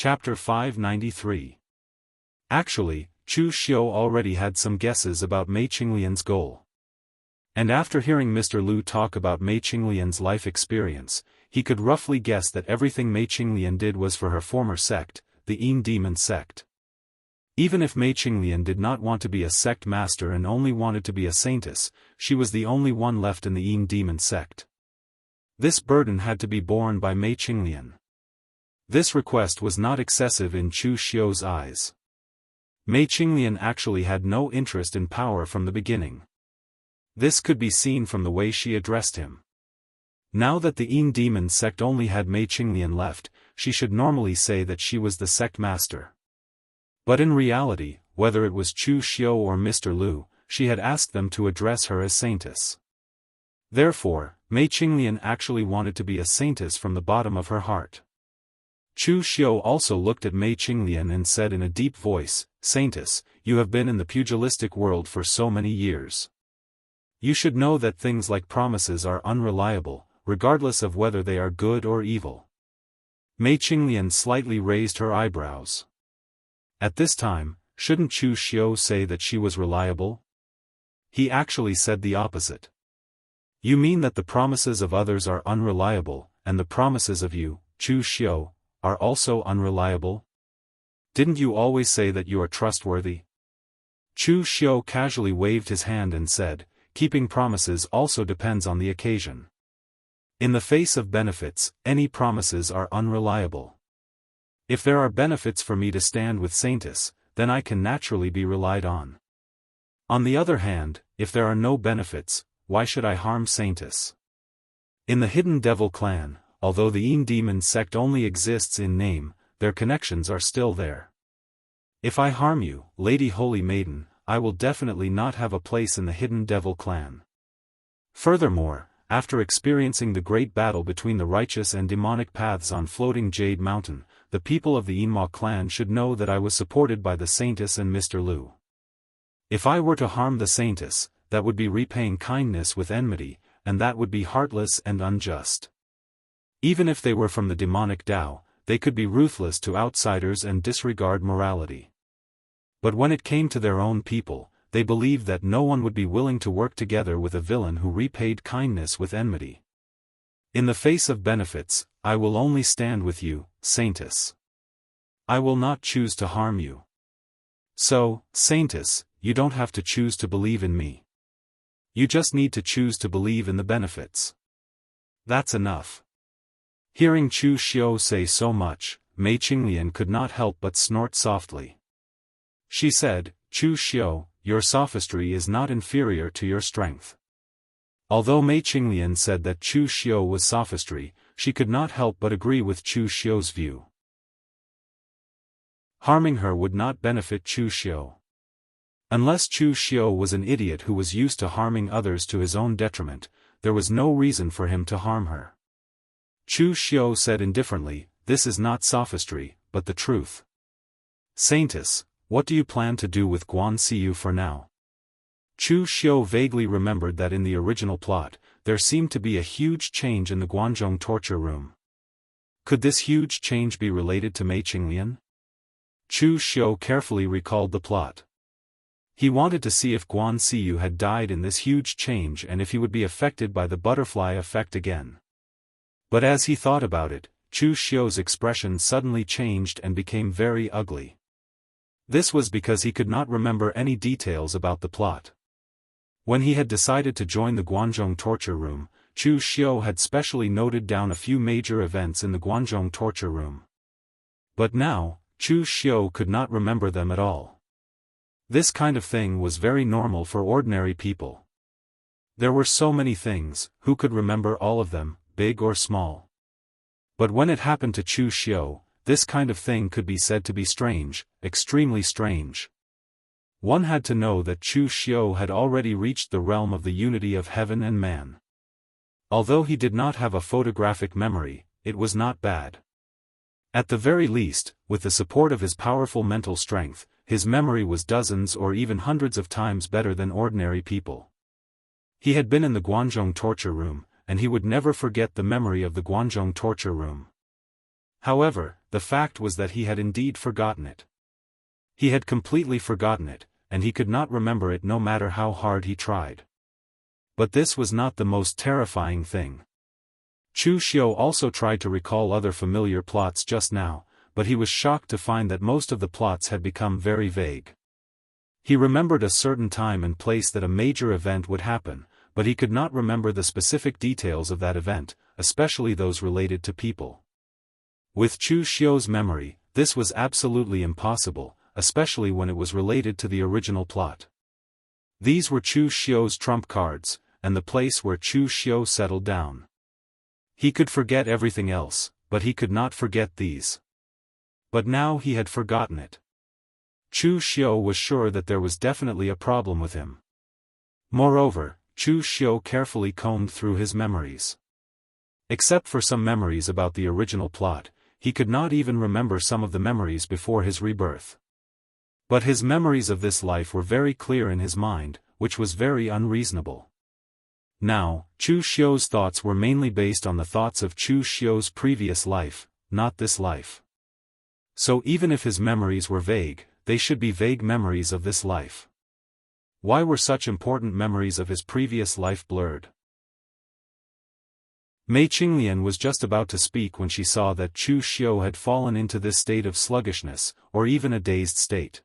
Chapter 593. Actually, Chu Xiu already had some guesses about Mei Qinglian's goal. And after hearing Mr. Lu talk about Mei Qinglian's life experience, he could roughly guess that everything Mei Qinglian did was for her former sect, the Yin Demon sect. Even if Mei Qinglian did not want to be a sect master and only wanted to be a saintess, she was the only one left in the Yin Demon sect. This burden had to be borne by Mei Qinglian. This request was not excessive in Chu Xiu's eyes. Mei Qinglian actually had no interest in power from the beginning. This could be seen from the way she addressed him. Now that the Yin Demon sect only had Mei Qinglian left, she should normally say that she was the sect master. But in reality, whether it was Chu Xiu or Mr. Lu, she had asked them to address her as saintess. Therefore, Mei Qinglian actually wanted to be a saintess from the bottom of her heart. Chu Xiu also looked at Mei Qinglian and said in a deep voice, "Saintess, you have been in the pugilistic world for so many years. You should know that things like promises are unreliable, regardless of whether they are good or evil." Mei Qinglian slightly raised her eyebrows. At this time, shouldn't Chu Xiu say that she was reliable? He actually said the opposite. You mean that the promises of others are unreliable, and the promises of you, Chu Xiu, are also unreliable? Didn't you always say that you are trustworthy? Chu Xiu casually waved his hand and said, keeping promises also depends on the occasion. In the face of benefits, any promises are unreliable. If there are benefits for me to stand with saintess, then I can naturally be relied on. On the other hand, if there are no benefits, why should I harm saintess? In the Hidden Devil clan, although the Yin Demon sect only exists in name, their connections are still there. If I harm you, Lady Holy Maiden, I will definitely not have a place in the Hidden Devil clan. Furthermore, after experiencing the great battle between the righteous and demonic paths on Floating Jade Mountain, the people of the Yinma clan should know that I was supported by the saintess and Mr. Lu. If I were to harm the saintess, that would be repaying kindness with enmity, and that would be heartless and unjust. Even if they were from the demonic Tao, they could be ruthless to outsiders and disregard morality. But when it came to their own people, they believed that no one would be willing to work together with a villain who repaid kindness with enmity. In the face of benefits, I will only stand with you, saintess. I will not choose to harm you. So, saintess, you don't have to choose to believe in me. You just need to choose to believe in the benefits. That's enough. Hearing Chu Xiu say so much, Mei Qinglian could not help but snort softly. She said, Chu Xiu, your sophistry is not inferior to your strength. Although Mei Qinglian said that Chu Xiu was sophistry, she could not help but agree with Chu Xiu's view. Harming her would not benefit Chu Xiu. Unless Chu Xiu was an idiot who was used to harming others to his own detriment, there was no reason for him to harm her. Chu Xiu said indifferently, this is not sophistry, but the truth. Saintess, what do you plan to do with Guan Xiu for now? Chu Xiu vaguely remembered that in the original plot, there seemed to be a huge change in the Guanzhong torture room. Could this huge change be related to Mei Qinglian? Chu Xiu carefully recalled the plot. He wanted to see if Guan Xiu had died in this huge change and if he would be affected by the butterfly effect again. But as he thought about it, Chu Xiu's expression suddenly changed and became very ugly. This was because he could not remember any details about the plot. When he had decided to join the Guanzhong torture room, Chu Xiu had specially noted down a few major events in the Guanzhong torture room. But now, Chu Xiu could not remember them at all. This kind of thing was very normal for ordinary people. There were so many things, who could remember all of them, big or small? But when it happened to Chu Xiu, this kind of thing could be said to be strange, extremely strange. One had to know that Chu Xiu had already reached the realm of the unity of heaven and man. Although he did not have a photographic memory, it was not bad. At the very least, with the support of his powerful mental strength, his memory was dozens or even hundreds of times better than ordinary people. He had been in the Guanzhong torture room, and he would never forget the memory of the Guanzhong torture room. However, the fact was that he had indeed forgotten it. He had completely forgotten it, and he could not remember it no matter how hard he tried. But this was not the most terrifying thing. Chu Xiu also tried to recall other familiar plots just now, but he was shocked to find that most of the plots had become very vague. He remembered a certain time and place that a major event would happen, but he could not remember the specific details of that event, especially those related to people. With Chu Xiu's memory, this was absolutely impossible, especially when it was related to the original plot. These were Chu Xiu's trump cards, and the place where Chu Xiu settled down. He could forget everything else, but he could not forget these. But now he had forgotten it. Chu Xiu was sure that there was definitely a problem with him. Moreover, Chu Xiu carefully combed through his memories. Except for some memories about the original plot, he could not even remember some of the memories before his rebirth. But his memories of this life were very clear in his mind, which was very unreasonable. Now, Chu Xiu's thoughts were mainly based on the thoughts of Chu Xiu's previous life, not this life. So even if his memories were vague, they should be vague memories of this life. Why were such important memories of his previous life blurred? Mei Qinglian was just about to speak when she saw that Chu Xiu had fallen into this state of sluggishness, or even a dazed state.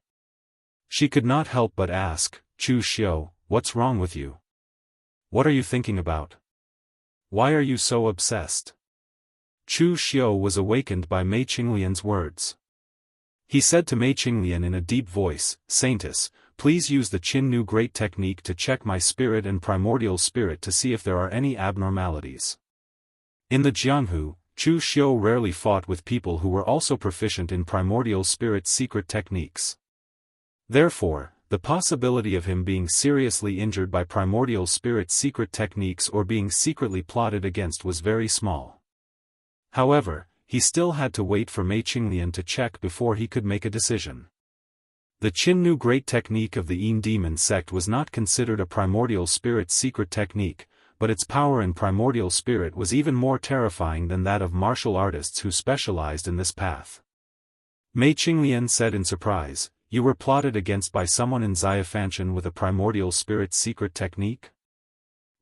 She could not help but ask, Chu Xiu, what's wrong with you? What are you thinking about? Why are you so obsessed? Chu Xiu was awakened by Mei Qinglian's words. He said to Mei Qinglian in a deep voice, Saintess, please use the Qin Nu Great technique to check my spirit and primordial spirit to see if there are any abnormalities. In the Jianghu, Chu Xiu rarely fought with people who were also proficient in primordial spirit secret techniques. Therefore, the possibility of him being seriously injured by primordial spirit secret techniques or being secretly plotted against was very small. However, he still had to wait for Mei Qinglian to check before he could make a decision. The Qin Nu Great technique of the Yin Demon sect was not considered a primordial spirit secret technique, but its power in primordial spirit was even more terrifying than that of martial artists who specialized in this path. Mei Qinglian said in surprise, you were plotted against by someone in Xiafanshan with a primordial spirit secret technique?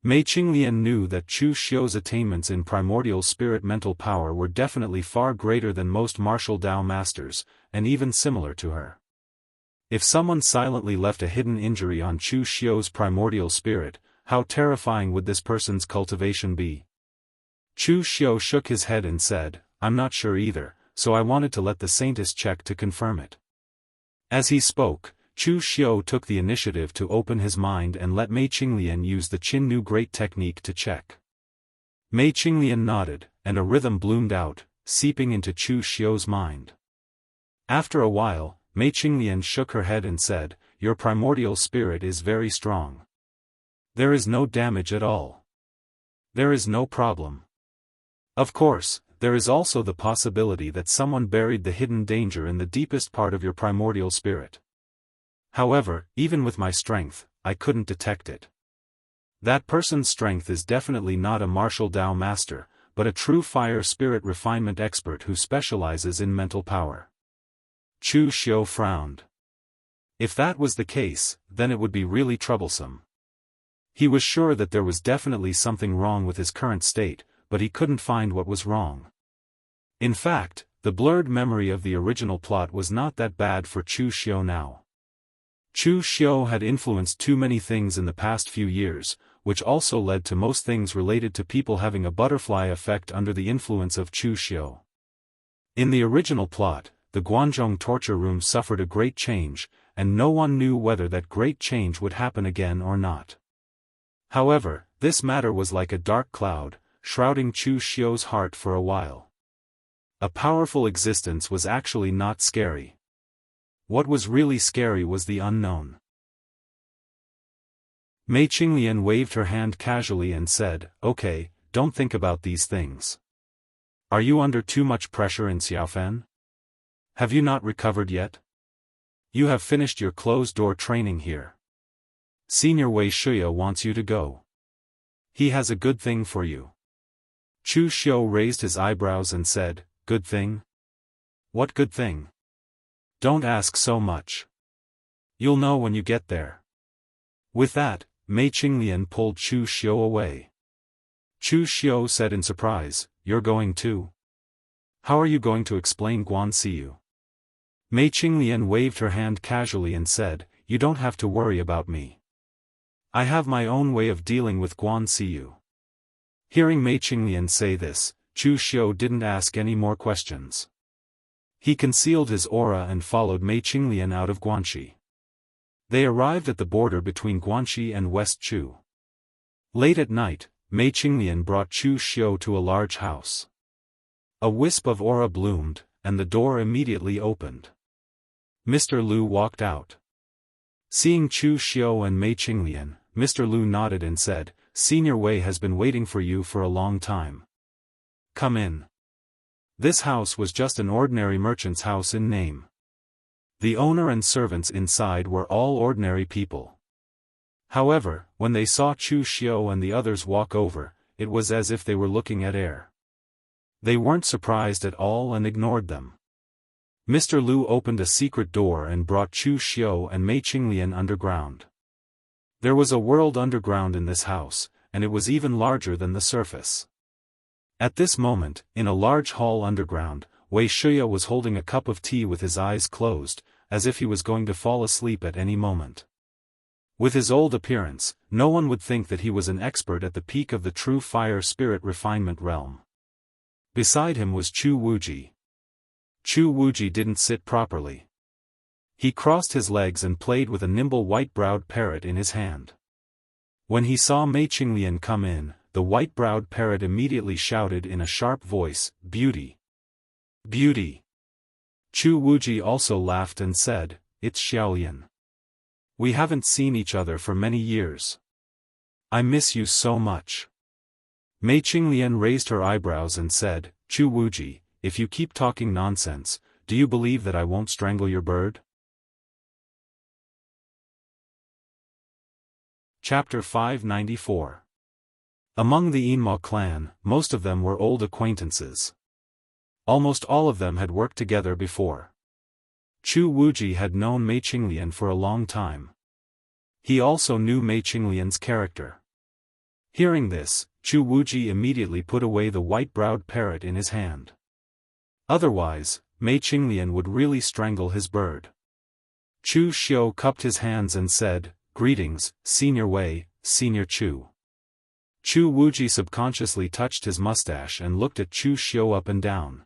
Mei Qinglian knew that Chu Xiu's attainments in primordial spirit mental power were definitely far greater than most martial Dao masters, and even similar to her. If someone silently left a hidden injury on Chu Xiu's primordial spirit, how terrifying would this person's cultivation be? Chu Xiu shook his head and said, I'm not sure either, so I wanted to let the Saintess check to confirm it. As he spoke, Chu Xiu took the initiative to open his mind and let Mei Qinglian use the Qin Nu Great technique to check. Mei Qinglian nodded, and a rhythm bloomed out, seeping into Chu Xiu's mind. After a while, Mei Qinglian shook her head and said, your primordial spirit is very strong. There is no damage at all. There is no problem. Of course, there is also the possibility that someone buried the hidden danger in the deepest part of your primordial spirit. However, even with my strength, I couldn't detect it. That person's strength is definitely not a martial Dao master, but a true fire spirit refinement expert who specializes in mental power. Chu Xiu frowned. If that was the case, then it would be really troublesome. He was sure that there was definitely something wrong with his current state, but he couldn't find what was wrong. In fact, the blurred memory of the original plot was not that bad for Chu Xiu now. Chu Xiu had influenced too many things in the past few years, which also led to most things related to people having a butterfly effect under the influence of Chu Xiu. In the original plot, the Guanzhong torture room suffered a great change, and no one knew whether that great change would happen again or not. However, this matter was like a dark cloud, shrouding Chu Xiu's heart for a while. A powerful existence was actually not scary. What was really scary was the unknown. Mei Qinglian waved her hand casually and said, okay, don't think about these things. Are you under too much pressure in Xiaofan? Have you not recovered yet? You have finished your closed-door training here. Senior Wei Shuya wants you to go. He has a good thing for you. Chu Xiu raised his eyebrows and said, good thing? What good thing? Don't ask so much. You'll know when you get there. With that, Mei Qinglian pulled Chu Xiu away. Chu Xiu said in surprise, "You're going too? How are you going to explain Guan Siyu?" Mei Qinglian waved her hand casually and said, "You don't have to worry about me. I have my own way of dealing with Guan Siyu." Hearing Mei Qinglian say this, Chu Xiu didn't ask any more questions. He concealed his aura and followed Mei Qinglian out of Guanxi. They arrived at the border between Guanxi and West Chu. Late at night, Mei Qinglian brought Chu Xiu to a large house. A wisp of aura bloomed, and the door immediately opened. Mr. Lu walked out. Seeing Chu Xiu and Mei Qinglian, Mr. Lu nodded and said, "Senior Wei has been waiting for you for a long time. Come in." This house was just an ordinary merchant's house in name. The owner and servants inside were all ordinary people. However, when they saw Chu Xiu and the others walk over, it was as if they were looking at air. They weren't surprised at all and ignored them. Mr. Lu opened a secret door and brought Chu Xiu and Mei Qinglian underground. There was a world underground in this house, and it was even larger than the surface. At this moment, in a large hall underground, Wei Shuya was holding a cup of tea with his eyes closed, as if he was going to fall asleep at any moment. With his old appearance, no one would think that he was an expert at the peak of the true fire spirit refinement realm. Beside him was Chu Wuji. Chu Wuji didn't sit properly. He crossed his legs and played with a nimble white-browed parrot in his hand. When he saw Mei Qinglian come in, the white-browed parrot immediately shouted in a sharp voice, "Beauty! Beauty!" Chu Wuji also laughed and said, "It's Xiaolian. We haven't seen each other for many years. I miss you so much." Mei Qinglian raised her eyebrows and said, "Chu Wuji, if you keep talking nonsense, do you believe that I won't strangle your bird?" Chapter 594. Among the Yinma clan, most of them were old acquaintances. Almost all of them had worked together before. Chu Wuji had known Mei Qinglian for a long time. He also knew Mei Qinglian's character. Hearing this, Chu Wuji immediately put away the white-browed parrot in his hand. Otherwise, Mei Qinglian would really strangle his bird. Chu Xiu cupped his hands and said, "Greetings, Senior Wei, Senior Chu." Chu Wuji subconsciously touched his mustache and looked at Chu Xiu up and down.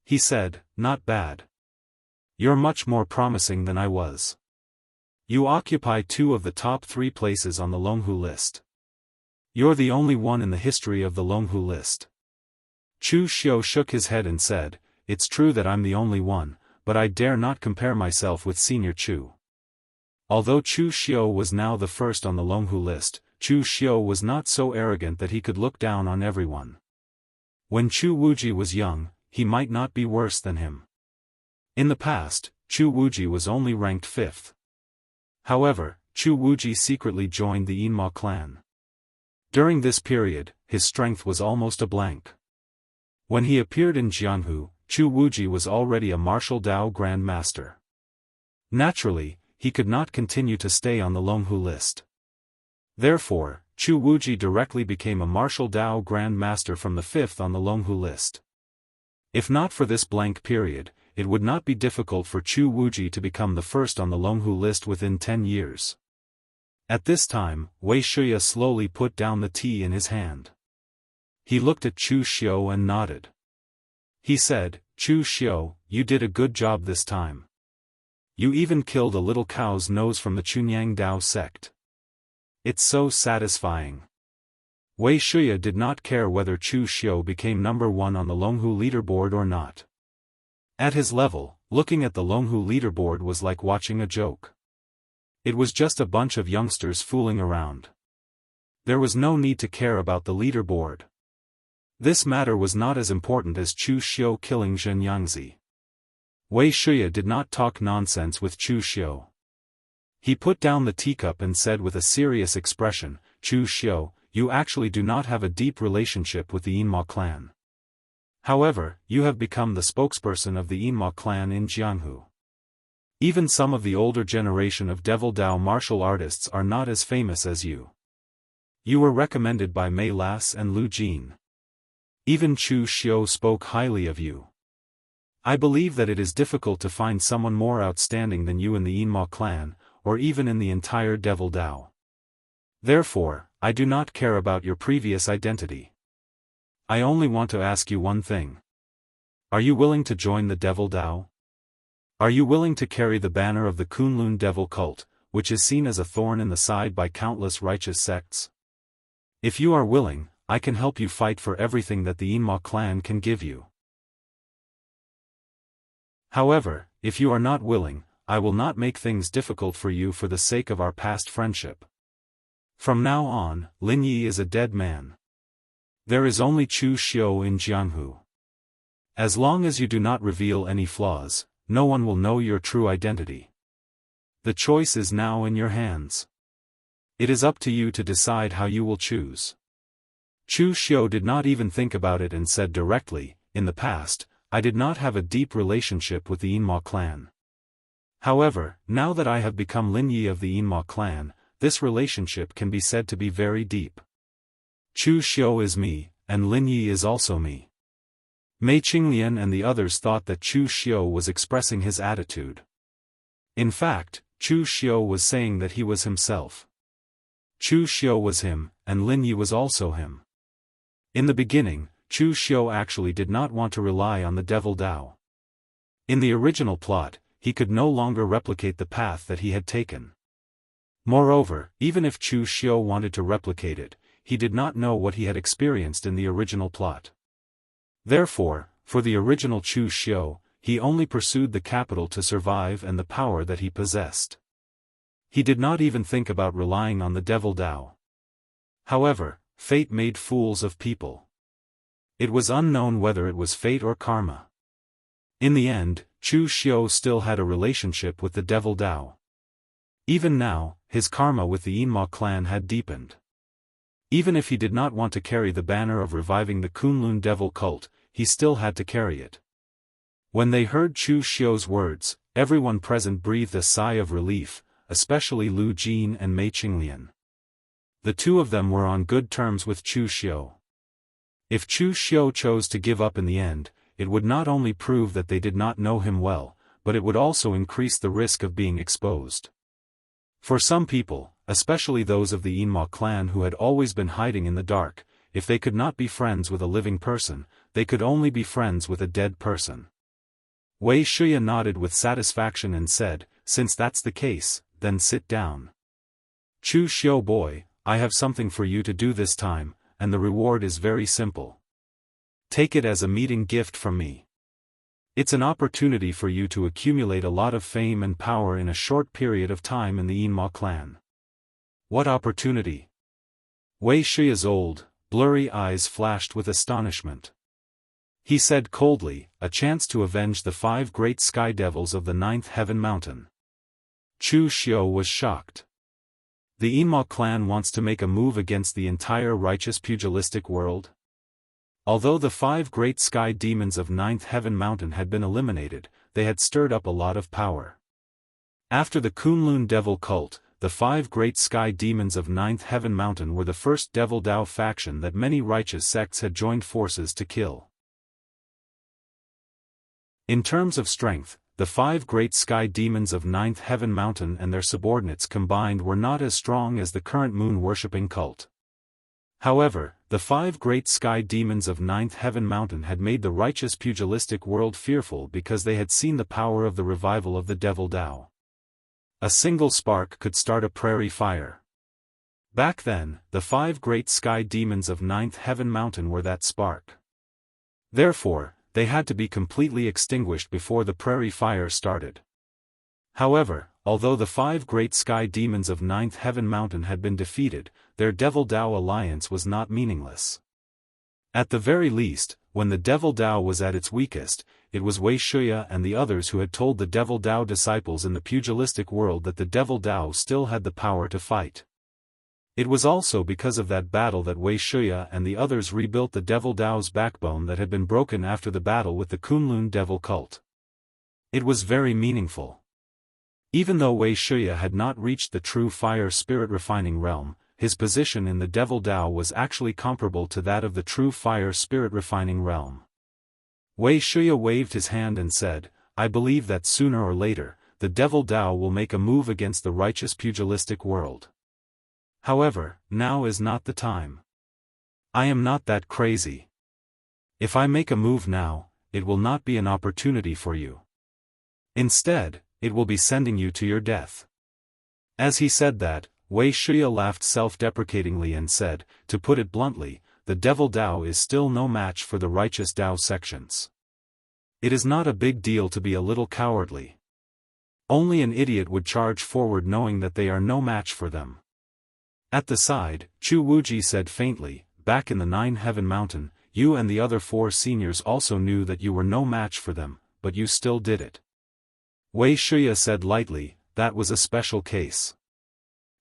He said, "Not bad. You're much more promising than I was. You occupy 2 of the top 3 places on the Longhu list. You're the only one in the history of the Longhu list." Chu Xiu shook his head and said, "It's true that I'm the only one, but I dare not compare myself with Senior Chu." Although Chu Xiu was now the first on the Longhu list, Chu Xiu was not so arrogant that he could look down on everyone. When Chu Wuji was young, he might not be worse than him. In the past, Chu Wuji was only ranked 5th. However, Chu Wuji secretly joined the Yinma clan. During this period, his strength was almost a blank. When he appeared in Jianghu, Chu Wuji was already a martial Dao Grand Master. Naturally, he could not continue to stay on the Longhu list. Therefore, Chu Wuji directly became a martial Dao Grand Master from the 5th on the Longhu list. If not for this blank period, it would not be difficult for Chu Wuji to become the first on the Longhu list within 10 years. At this time, Wei Shuya slowly put down the tea in his hand. He looked at Chu Xiu and nodded. He said, "Chu Xiu, you did a good job this time. You even killed a little cow's nose from the Chunyang Dao sect. It's so satisfying." Wei Shuya did not care whether Chu Xiu became number 1 on the Longhu leaderboard or not. At his level, looking at the Longhu leaderboard was like watching a joke. It was just a bunch of youngsters fooling around. There was no need to care about the leaderboard. This matter was not as important as Chu Xiu killing Zhen Yangzi. Wei Shuya did not talk nonsense with Chu Xiu. He put down the teacup and said with a serious expression, "Chu Xiu, you actually do not have a deep relationship with the Yinma clan. However, you have become the spokesperson of the Immortal clan in Jianghu. Even some of the older generation of Devil Dao martial artists are not as famous as you. You were recommended by Mei Las and Lu Jin. Even Chu Xiu spoke highly of you. I believe that it is difficult to find someone more outstanding than you in the Immortal clan, or even in the entire Devil Dao. Therefore, I do not care about your previous identity. I only want to ask you one thing. Are you willing to join the Devil Dao? Are you willing to carry the banner of the Kunlun Devil cult, which is seen as a thorn in the side by countless righteous sects? If you are willing, I can help you fight for everything that the Immortal clan can give you. However, if you are not willing, I will not make things difficult for you for the sake of our past friendship. From now on, Lin Yi is a dead man. There is only Chu Xiu in Jianghu. As long as you do not reveal any flaws, no one will know your true identity. The choice is now in your hands. It is up to you to decide how you will choose. Chu Xiu did not even think about it and said directly, in the past, I did not have a deep relationship with the Immortal clan. However, now that I have become Lin Yi of the Immortal clan, this relationship can be said to be very deep. Chu Xiu is me, and Lin Yi is also me. Mei Qinglian and the others thought that Chu Xiu was expressing his attitude. In fact, Chu Xiu was saying that he was himself. Chu Xiu was him, and Lin Yi was also him. In the beginning, Chu Xiu actually did not want to rely on the Devil Dao. In the original plot, he could no longer replicate the path that he had taken. Moreover, even if Chu Xiu wanted to replicate it, he did not know what he had experienced in the original plot. Therefore, for the original Chu Xiu, he only pursued the capital to survive and the power that he possessed. He did not even think about relying on the Devil Dao. However, fate made fools of people. It was unknown whether it was fate or karma. In the end, Chu Xiu still had a relationship with the Devil Dao. Even now, his karma with the Immortal clan had deepened. Even if he did not want to carry the banner of reviving the Kunlun Devil cult, he still had to carry it. When they heard Chu Xiu's words, everyone present breathed a sigh of relief, especially Lu Jin and Mei Qinglian. The two of them were on good terms with Chu Xiu. If Chu Xiu chose to give up in the end, it would not only prove that they did not know him well, but it would also increase the risk of being exposed. For some people, especially those of the Immortal clan who had always been hiding in the dark, if they could not be friends with a living person, they could only be friends with a dead person. Wei Shuya nodded with satisfaction and said, since that's the case, then sit down. Chu Xiu boy, I have something for you to do this time, and the reward is very simple. Take it as a meeting gift from me. It's an opportunity for you to accumulate a lot of fame and power in a short period of time in the Immortal clan. What opportunity? Wei Shuya's old, blurry eyes flashed with astonishment. He said coldly, a chance to avenge the 5 great sky devils of the 9th heaven mountain. Chu Xiu was shocked. The Immortal clan wants to make a move against the entire righteous pugilistic world? Although the 5 great sky demons of 9th heaven mountain had been eliminated, they had stirred up a lot of power. After the Kunlun Devil cult, the 5 great sky demons of 9th heaven mountain were the first Devil Dao faction that many righteous sects had joined forces to kill. In terms of strength, the 5 great sky demons of 9th heaven mountain and their subordinates combined were not as strong as the current moon-worshipping cult. However, the 5 great sky demons of 9th heaven mountain had made the righteous pugilistic world fearful because they had seen the power of the revival of the Devil Dao. A single spark could start a prairie fire. Back then, the 5 great sky demons of 9th heaven mountain were that spark. Therefore, they had to be completely extinguished before the prairie fire started. However, although the 5 great sky demons of 9th heaven mountain had been defeated, their Devil Dao alliance was not meaningless. At the very least, when the Devil Dao was at its weakest, it was Wei Shuya and the others who had told the Devil Dao disciples in the pugilistic world that the Devil Dao still had the power to fight. It was also because of that battle that Wuxia and the others rebuilt the Devil Dao's backbone that had been broken after the battle with the Kunlun Devil cult. It was very meaningful. Even though Wuxia had not reached the true fire spirit refining realm, his position in the Devil Dao was actually comparable to that of the true fire spirit refining realm. Wuxia waved his hand and said, "I believe that sooner or later, the Devil Dao will make a move against the righteous pugilistic world. However, now is not the time. I am not that crazy. If I make a move now, it will not be an opportunity for you. Instead, it will be sending you to your death." As he said that, Wuxia laughed self-deprecatingly and said, "To put it bluntly, the Devil Dao is still no match for the righteous Dao sections. It is not a big deal to be a little cowardly. Only an idiot would charge forward knowing that they are no match for them." At the side, Chu Wuji said faintly, "Back in the Nine Heaven Mountain, you and the other 4 seniors also knew that you were no match for them, but you still did it." Wuxia said lightly, "That was a special case.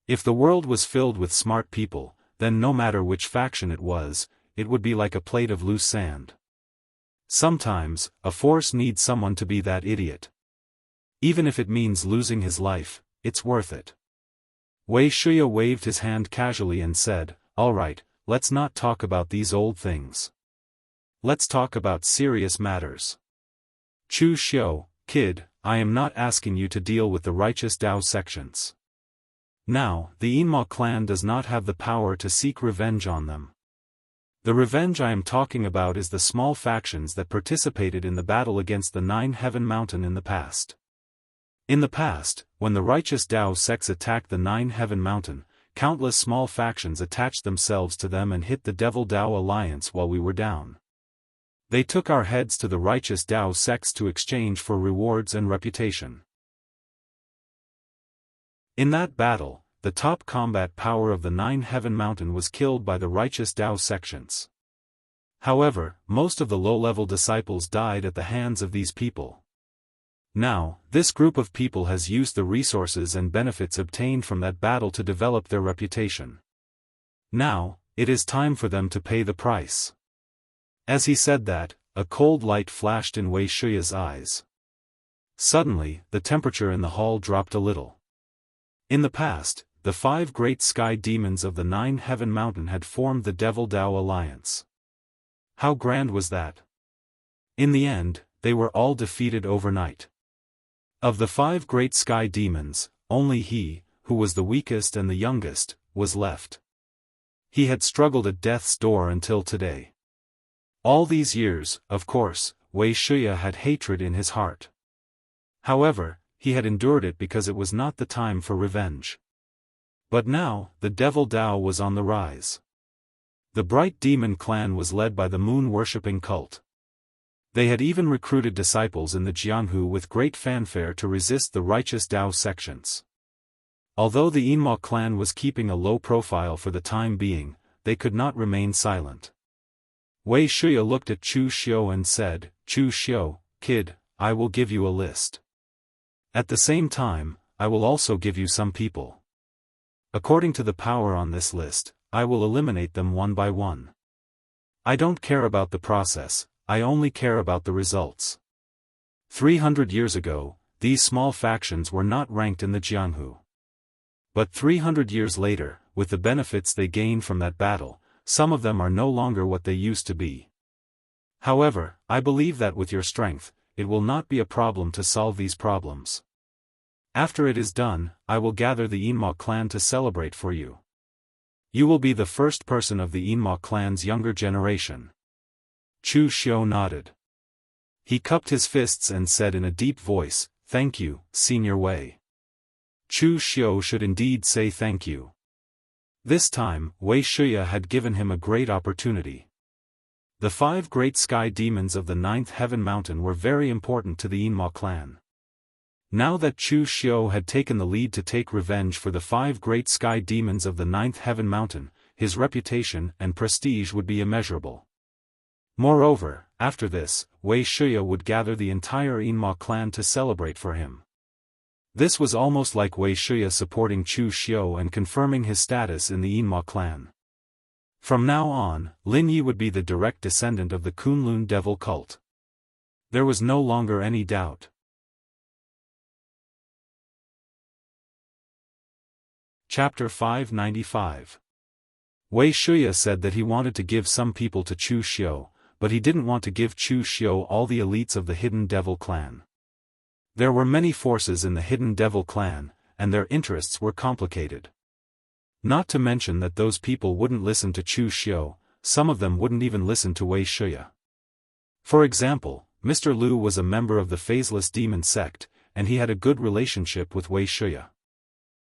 If the world was filled with smart people, then no matter which faction it was, it would be like a plate of loose sand. Sometimes, a force needs someone to be that idiot. Even if it means losing his life, it's worth it." Wuxia waved his hand casually and said, "All right, let's not talk about these old things. Let's talk about serious matters. Chu Xiu, kid, I am not asking you to deal with the righteous Dao sections. Now, the Yinma clan does not have the power to seek revenge on them. The revenge I am talking about is the small factions that participated in the battle against the Nine Heaven Mountain in the past. In the past, when the righteous Dao sects attacked the Nine Heaven Mountain, countless small factions attached themselves to them and hit the Devil Dao alliance while we were down. They took our heads to the righteous Dao sects to exchange for rewards and reputation. In that battle, the top combat power of the Nine Heaven Mountain was killed by the righteous Dao sections. However, most of the low-level disciples died at the hands of these people. Now, this group of people has used the resources and benefits obtained from that battle to develop their reputation. Now, it is time for them to pay the price." As he said that, a cold light flashed in Wuxia's eyes. Suddenly, the temperature in the hall dropped a little. In the past, the 5 great sky demons of the Nine Heaven Mountain had formed the Devil Dao alliance. How grand was that? In the end, they were all defeated overnight. Of the 5 great sky demons, only he, who was the weakest and the youngest, was left. He had struggled at death's door until today. All these years, of course, Wuxia had hatred in his heart. However, he had endured it because it was not the time for revenge. But now, the Devil Dao was on the rise. The Bright Demon clan was led by the moon-worshipping cult. They had even recruited disciples in the Jianghu with great fanfare to resist the righteous Dao sections. Although the Yinma clan was keeping a low profile for the time being, they could not remain silent. Wuxia looked at Chu Xiu and said, "Chu Xiu, kid, I will give you a list. At the same time, I will also give you some people. According to the power on this list, I will eliminate them one by one. I don't care about the process, I only care about the results. 300 years ago, these small factions were not ranked in the Jianghu. But 300 years later, with the benefits they gained from that battle, some of them are no longer what they used to be. However, I believe that with your strength, it will not be a problem to solve these problems. After it is done, I will gather the Yinma clan to celebrate for you. You will be the first person of the Yinma clan's younger generation." Chu Xiu nodded. He cupped his fists and said in a deep voice, "Thank you, Senior Wei." Chu Xiu should indeed say thank you. This time, Wuxia had given him a great opportunity. The 5 great sky demons of the 9th Heaven Mountain were very important to the Yinma clan. Now that Chu Xiu had taken the lead to take revenge for the 5 great sky demons of the 9th Heaven Mountain, his reputation and prestige would be immeasurable. Moreover, after this, Wuxia would gather the entire Yinma clan to celebrate for him. This was almost like Wei Shuya supporting Chu Xiu and confirming his status in the Yinma clan. From now on, Lin Yi would be the direct descendant of the Kunlun devil cult. There was no longer any doubt. Chapter 595. Wei Shuya said that he wanted to give some people to Chu Xiu, but he didn't want to give Chu Xiu all the elites of the Hidden Devil clan. There were many forces in the Hidden Devil clan, and their interests were complicated. Not to mention that those people wouldn't listen to Chu Xiu, some of them wouldn't even listen to Wei Shuya. For example, Mr. Lu was a member of the Phaseless Demon sect, and he had a good relationship with Wei Shuya.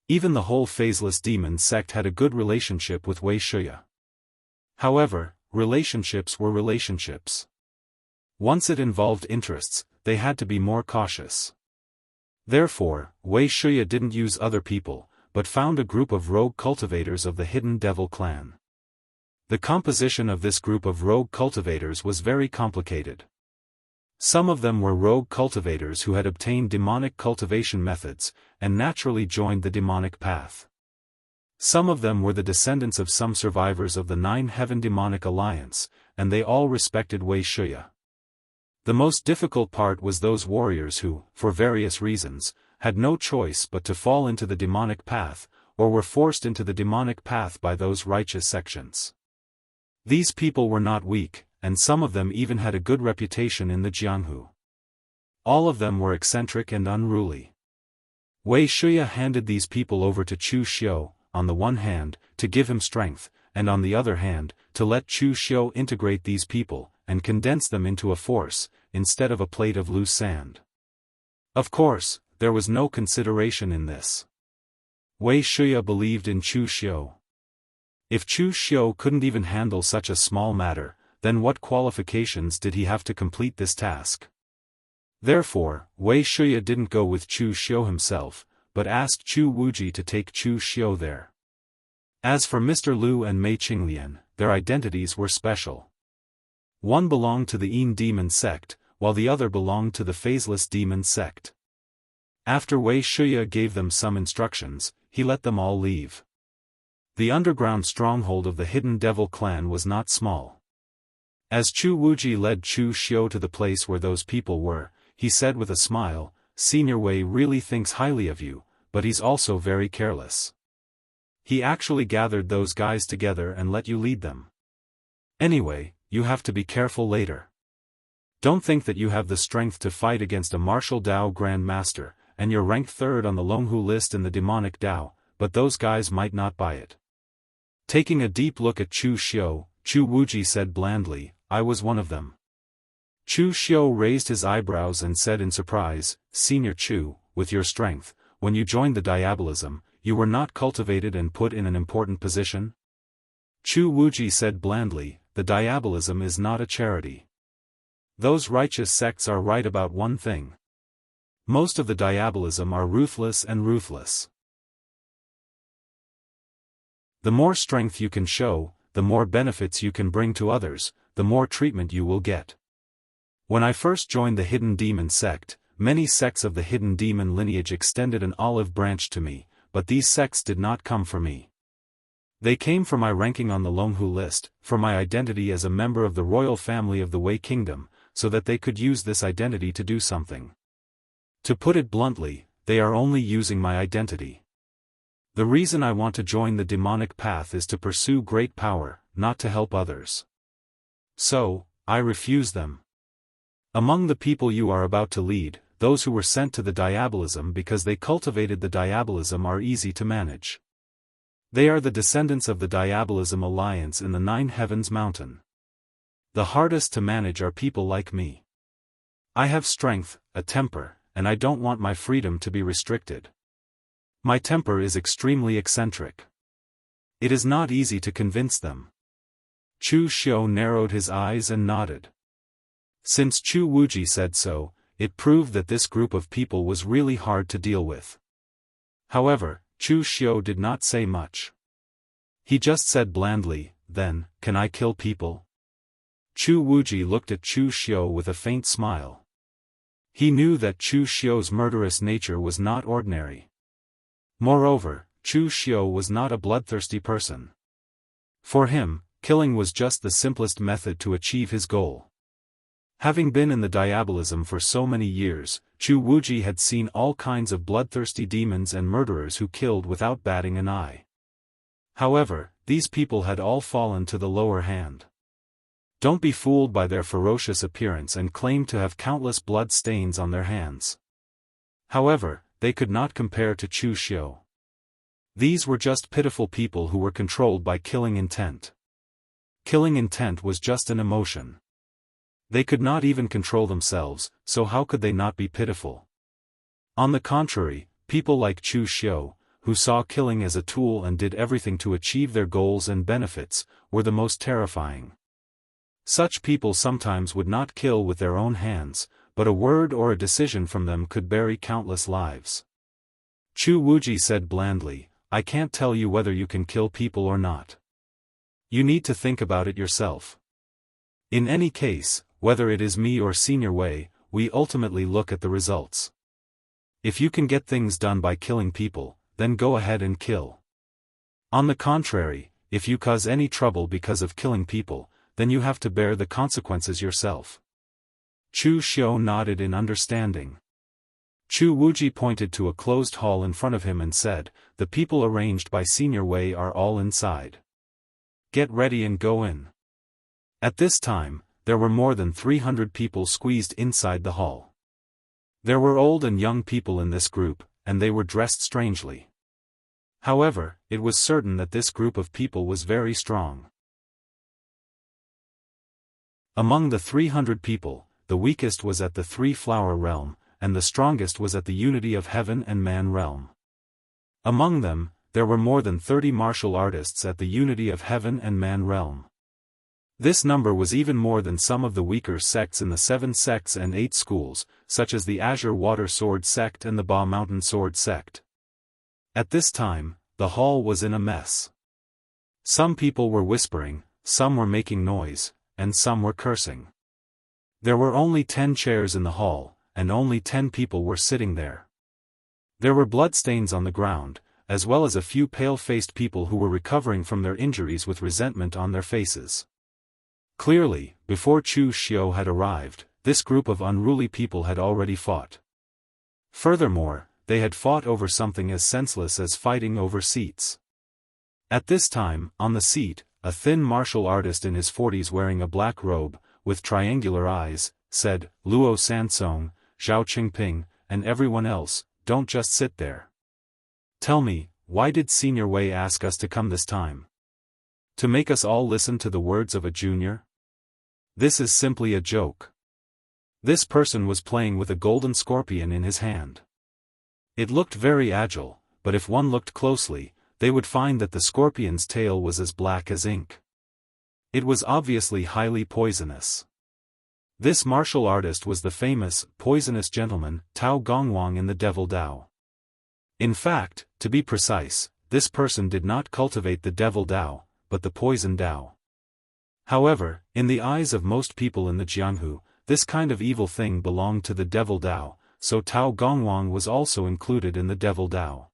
Even the whole Phaseless Demon sect had a good relationship with Wei Shuya. However, relationships were relationships. Once it involved interests, they had to be more cautious. Therefore, Wei Shuya didn't use other people, but found a group of rogue cultivators of the Hidden Devil clan. The composition of this group of rogue cultivators was very complicated. Some of them were rogue cultivators who had obtained demonic cultivation methods, and naturally joined the demonic path. Some of them were the descendants of some survivors of the Nine Heaven Demonic Alliance, and they all respected Wei Shuya. The most difficult part was those warriors who, for various reasons, had no choice but to fall into the demonic path, or were forced into the demonic path by those righteous sections. These people were not weak, and some of them even had a good reputation in the Jianghu. All of them were eccentric and unruly. Wei Shuya handed these people over to Chu Xiu, on the one hand, to give him strength, and on the other hand, to let Chu Xiu integrate these people, and condense them into a force, instead of a plate of loose sand. Of course, there was no consideration in this. Wei Shuya believed in Chu Xiu. If Chu Xiu couldn't even handle such a small matter, then what qualifications did he have to complete this task? Therefore, Wei Shuya didn't go with Chu Xiu himself, but asked Chu Wuji to take Chu Xiu there. As for Mr. Lu and Mei Qinglian, their identities were special. One belonged to the Yin Demon sect, while the other belonged to the Phaseless Demon sect. After Wei Shuya gave them some instructions, he let them all leave. The underground stronghold of the Hidden Devil clan was not small. As Chu Wuji led Chu Xiu to the place where those people were, he said with a smile, "Senior Wei really thinks highly of you, but he's also very careless. He actually gathered those guys together and let you lead them. Anyway, you have to be careful later. Don't think that you have the strength to fight against a martial Dao Grand Master, and you're ranked 3rd on the Longhu list in the demonic Dao, but those guys might not buy it." Taking a deep look at Chu Xiu, Chu Wuji said blandly, "I was one of them." Chu Xiu raised his eyebrows and said in surprise, "Senior Chu, with your strength, when you joined the diabolism, you were not cultivated and put in an important position?" Chu Wuji said blandly, "The diabolism is not a charity. Those righteous sects are right about one thing. Most of the diabolism are ruthless and ruthless. The more strength you can show, the more benefits you can bring to others, the more treatment you will get. When I first joined the Hidden Demon sect, many sects of the Hidden Demon lineage extended an olive branch to me, but these sects did not come for me. They came for my ranking on the Longhu list, for my identity as a member of the royal family of the Wei Kingdom, so that they could use this identity to do something. To put it bluntly, they are only using my identity. The reason I want to join the demonic path is to pursue great power, not to help others. So, I refuse them. Among the people you are about to lead, those who were sent to the diabolism because they cultivated the diabolism are easy to manage. They are the descendants of the Diabolism Alliance in the Nine Heavens Mountain. The hardest to manage are people like me. I have strength, a temper, and I don't want my freedom to be restricted. My temper is extremely eccentric. It is not easy to convince them." Chu Xiu narrowed his eyes and nodded. Since Chu Wuji said so, it proved that this group of people was really hard to deal with. However, Chu Xiu did not say much. He just said blandly, "Then, can I kill people?" Chu Wuji looked at Chu Xiu with a faint smile. He knew that Chu Xiu's murderous nature was not ordinary. Moreover, Chu Xiu was not a bloodthirsty person. For him, killing was just the simplest method to achieve his goal. Having been in the diabolism for so many years, Chu Wuji had seen all kinds of bloodthirsty demons and murderers who killed without batting an eye. However, these people had all fallen to the lower hand. Don't be fooled by their ferocious appearance and claim to have countless blood stains on their hands. However, they could not compare to Chu Xiu. These were just pitiful people who were controlled by killing intent. Killing intent was just an emotion. They could not even control themselves, so how could they not be pitiful? On the contrary, people like Chu Xiu, who saw killing as a tool and did everything to achieve their goals and benefits, were the most terrifying. Such people sometimes would not kill with their own hands, but a word or a decision from them could bury countless lives. Chu Wuji said blandly, "I can't tell you whether you can kill people or not. You need to think about it yourself. In any case, whether it is me or Senior Wei, we ultimately look at the results. If you can get things done by killing people, then go ahead and kill. On the contrary, if you cause any trouble because of killing people, then you have to bear the consequences yourself." Chu Xiu nodded in understanding. Chu Wuji pointed to a closed hall in front of him and said, "The people arranged by Senior Wei are all inside. Get ready and go in." At this time, there were more than 300 people squeezed inside the hall. There were old and young people in this group, and they were dressed strangely. However, it was certain that this group of people was very strong. Among the 300 people, the weakest was at the Three-Flower Realm, and the strongest was at the Unity of Heaven and Man Realm. Among them, there were more than 30 martial artists at the Unity of Heaven and Man Realm. This number was even more than some of the weaker sects in the 7 sects and 8 schools, such as the Azure Water Sword Sect and the Ba Mountain Sword Sect. At this time, the hall was in a mess. Some people were whispering, some were making noise, and some were cursing. There were only 10 chairs in the hall, and only 10 people were sitting there. There were bloodstains on the ground, as well as a few pale-faced people who were recovering from their injuries with resentment on their faces. Clearly, before Chu Xiu had arrived, this group of unruly people had already fought. Furthermore, they had fought over something as senseless as fighting over seats. At this time, on the seat, a thin martial artist in his 40s wearing a black robe, with triangular eyes, said, "Luo Sansong, Zhao Qingping, and everyone else, don't just sit there. Tell me, why did Senior Wei ask us to come this time? To make us all listen to the words of a junior? This is simply a joke." This person was playing with a golden scorpion in his hand. It looked very agile, but if one looked closely, they would find that the scorpion's tail was as black as ink. It was obviously highly poisonous. This martial artist was the famous, poisonous gentleman, Tao Gongwang in the Devil Dao. In fact, to be precise, this person did not cultivate the Devil Dao, but the Poison Dao. However, in the eyes of most people in the Jianghu, this kind of evil thing belonged to the Devil Dao, so Tao Gongwang was also included in the Devil Dao.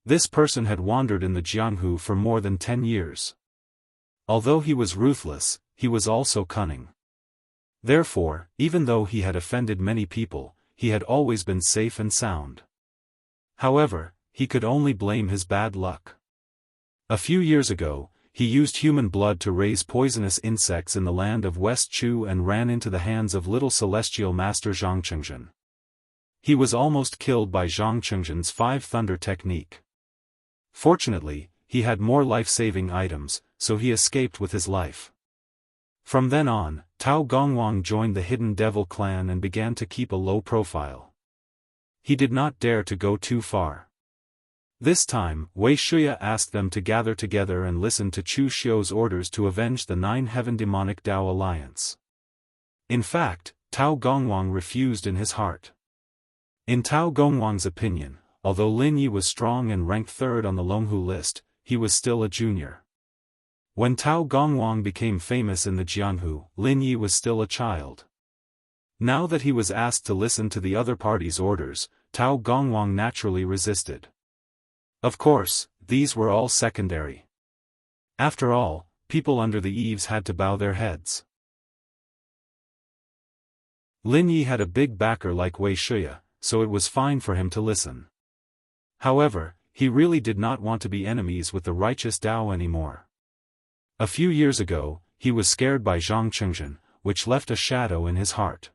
This person had wandered in the Jianghu for more than 10 years. Although he was ruthless, he was also cunning. Therefore, even though he had offended many people, he had always been safe and sound. However, he could only blame his bad luck. A few years ago, he used human blood to raise poisonous insects in the land of West Chu and ran into the hands of little celestial master Zhang Chengzhen. He was almost killed by Zhang Chengzhen's 5 thunder technique. Fortunately, he had more life-saving items, so he escaped with his life. From then on, Tao Gongwang joined the Hidden Devil clan and began to keep a low profile. He did not dare to go too far. This time, Wei Shuya asked them to gather together and listen to Chu Xiu's orders to avenge the 9 Heaven Demonic Dao Alliance. In fact, Tao Gongwang refused in his heart. In Tao Gongwang's opinion, although Lin Yi was strong and ranked 3rd on the Longhu list, he was still a junior. When Tao Gongwang became famous in the Jianghu, Lin Yi was still a child. Now that he was asked to listen to the other party's orders, Tao Gongwang naturally resisted. Of course, these were all secondary. After all, people under the eaves had to bow their heads. Lin Yi had a big backer like Wei Shuya, so it was fine for him to listen. However, he really did not want to be enemies with the righteous Dao anymore. A few years ago, he was scared by Zhang Chengzhen, which left a shadow in his heart.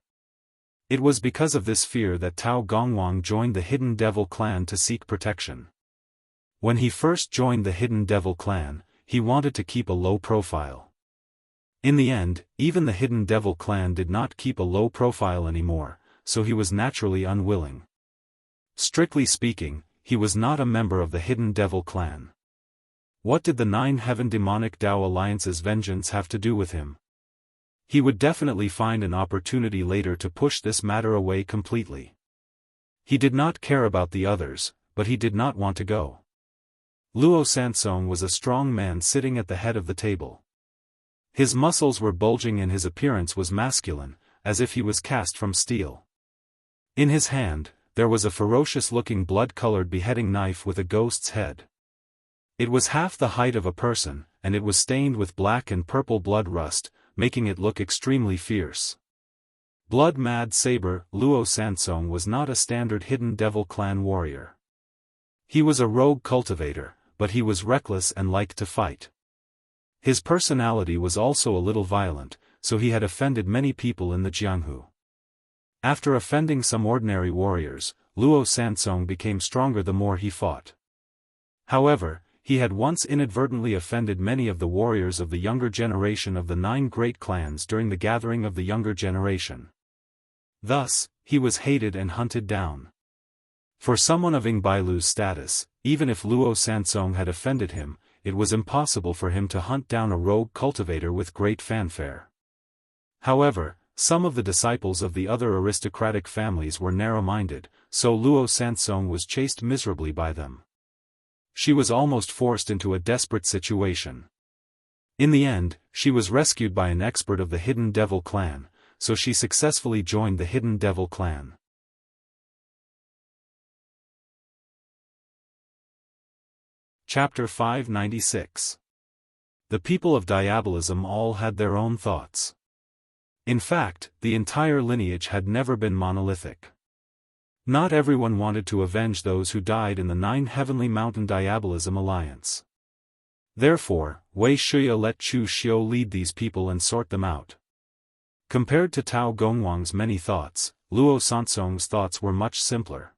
It was because of this fear that Tao Gongwang joined the Hidden Devil clan to seek protection. When he first joined the Hidden Devil clan, he wanted to keep a low profile. In the end, even the Hidden Devil clan did not keep a low profile anymore, so he was naturally unwilling. Strictly speaking, he was not a member of the Hidden Devil clan. What did the Nine Heaven Demonic Dao Alliance's vengeance have to do with him? He would definitely find an opportunity later to push this matter away completely. He did not care about the others, but he did not want to go. Luo Sansong was a strong man sitting at the head of the table. His muscles were bulging and his appearance was masculine, as if he was cast from steel. In his hand, there was a ferocious-looking blood-colored beheading knife with a ghost's head. It was half the height of a person, and it was stained with black and purple blood rust, making it look extremely fierce. Blood-mad saber, Luo Sansong was not a standard Hidden Devil clan warrior. He was a rogue cultivator, but he was reckless and liked to fight. His personality was also a little violent, so he had offended many people in the Jianghu. After offending some ordinary warriors, Luo Sansong became stronger the more he fought. However, he had once inadvertently offended many of the warriors of the younger generation of the 9 great clans during the gathering of the younger generation. Thus, he was hated and hunted down. For someone of Ing Bailu's status, even if Luo Sansong had offended him, it was impossible for him to hunt down a rogue cultivator with great fanfare. However, some of the disciples of the other aristocratic families were narrow-minded, so Luo Sansong was chased miserably by them. She was almost forced into a desperate situation. In the end, she was rescued by an expert of the Hidden Devil clan, so she successfully joined the Hidden Devil clan. Chapter 596. The people of Diabolism all had their own thoughts. In fact, the entire lineage had never been monolithic. Not everyone wanted to avenge those who died in the 9 Heavenly Mountain Diabolism Alliance. Therefore, Wei Shuya let Chu Xiu lead these people and sort them out. Compared to Tao Gongwang's many thoughts, Luo Sansong's thoughts were much simpler.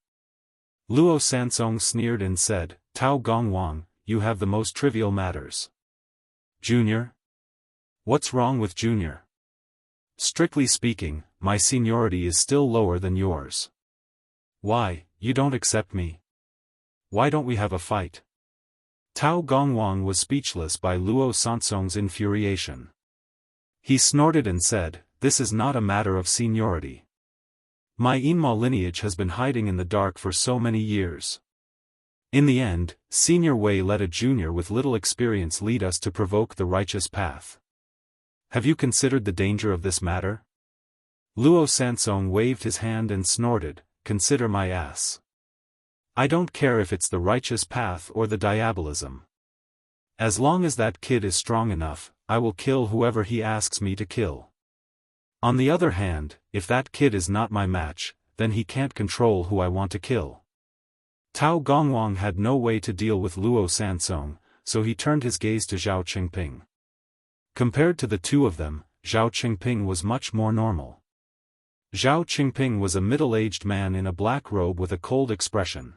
Luo Sansong sneered and said, "Tao Gongwang, you have the most trivial matters. Junior? What's wrong with Junior? Strictly speaking, my seniority is still lower than yours. Why, you don't accept me? Why don't we have a fight?" Tao Gongwang was speechless by Luo Sansong's infuriation. He snorted and said, "This is not a matter of seniority. My Immortal lineage has been hiding in the dark for so many years. In the end, Senior Wei let a junior with little experience lead us to provoke the righteous path. Have you considered the danger of this matter?" Luo Sansong waved his hand and snorted, "Consider my ass. I don't care if it's the righteous path or the diabolism. As long as that kid is strong enough, I will kill whoever he asks me to kill. On the other hand, if that kid is not my match, then he can't control who I want to kill." Tao Gongwang had no way to deal with Luo Sansong, so he turned his gaze to Zhao Qingping. Compared to the two of them, Zhao Qingping was much more normal. Zhao Qingping was a middle-aged man in a black robe with a cold expression.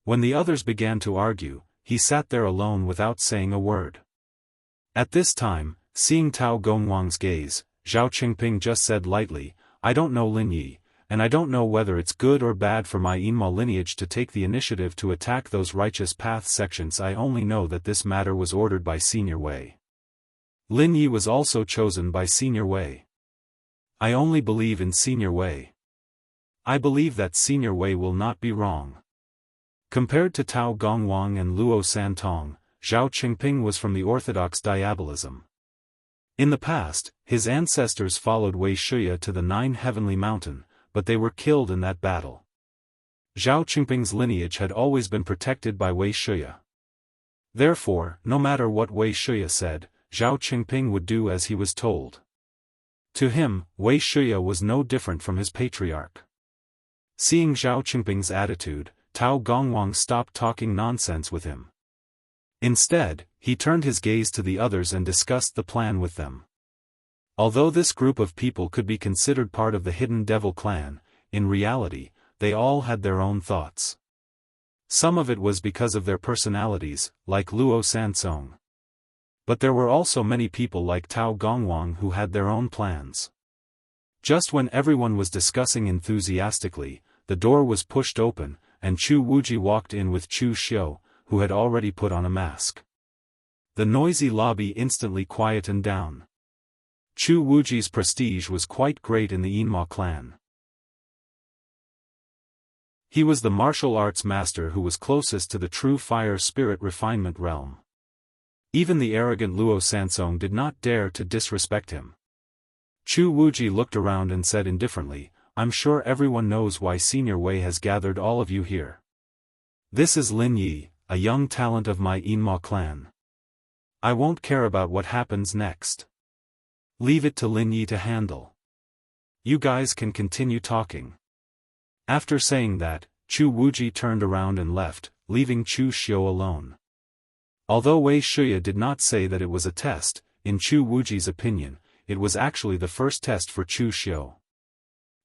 When the others began to argue, he sat there alone without saying a word. At this time, seeing Tao Gongwang's gaze, Zhao Qingping just said lightly, "I don't know Lin Yi, and I don't know whether it's good or bad for my Immortal lineage to take the initiative to attack those righteous path sections. I only know that this matter was ordered by Senior Wei. Lin Yi was also chosen by Senior Wei. I only believe in Senior Wei. I believe that Senior Wei will not be wrong." Compared to Tao Gongwang and Luo Santong, Zhao Qingping was from the orthodox diabolism. In the past, His ancestors followed Wuxia to the 9 Heavenly Mountain, but they were killed in that battle. Zhao Qingping's lineage had always been protected by Wuxia. Therefore, no matter what Wuxia said, Zhao Qingping would do as he was told. To him, Wuxia was no different from his patriarch. Seeing Zhao Qingping's attitude, Tao Gongwang stopped talking nonsense with him. Instead, he turned his gaze to the others and discussed the plan with them. Although this group of people could be considered part of the Hidden Devil clan, in reality, they all had their own thoughts. Some of it was because of their personalities, like Luo Sansong. But there were also many people like Tao Gongwang who had their own plans. Just when everyone was discussing enthusiastically, the door was pushed open, and Chu Wuji walked in with Chu Xiu, who had already put on a mask. The noisy lobby instantly quietened down. Chu Wuji's prestige was quite great in the Yinma clan. He was the martial arts master who was closest to the true fire spirit refinement realm. Even the arrogant Luo Sansong did not dare to disrespect him. Chu Wuji looked around and said indifferently, "I'm sure everyone knows why Senior Wei has gathered all of you here. This is Lin Yi, a young talent of my Yinma clan. I won't care about what happens next. Leave it to Lin Yi to handle. You guys can continue talking." After saying that, Chu Wuji turned around and left, leaving Chu Xiu alone. Although Wuxia did not say that it was a test, in Chu Wuji's opinion, it was actually the first test for Chu Xiu.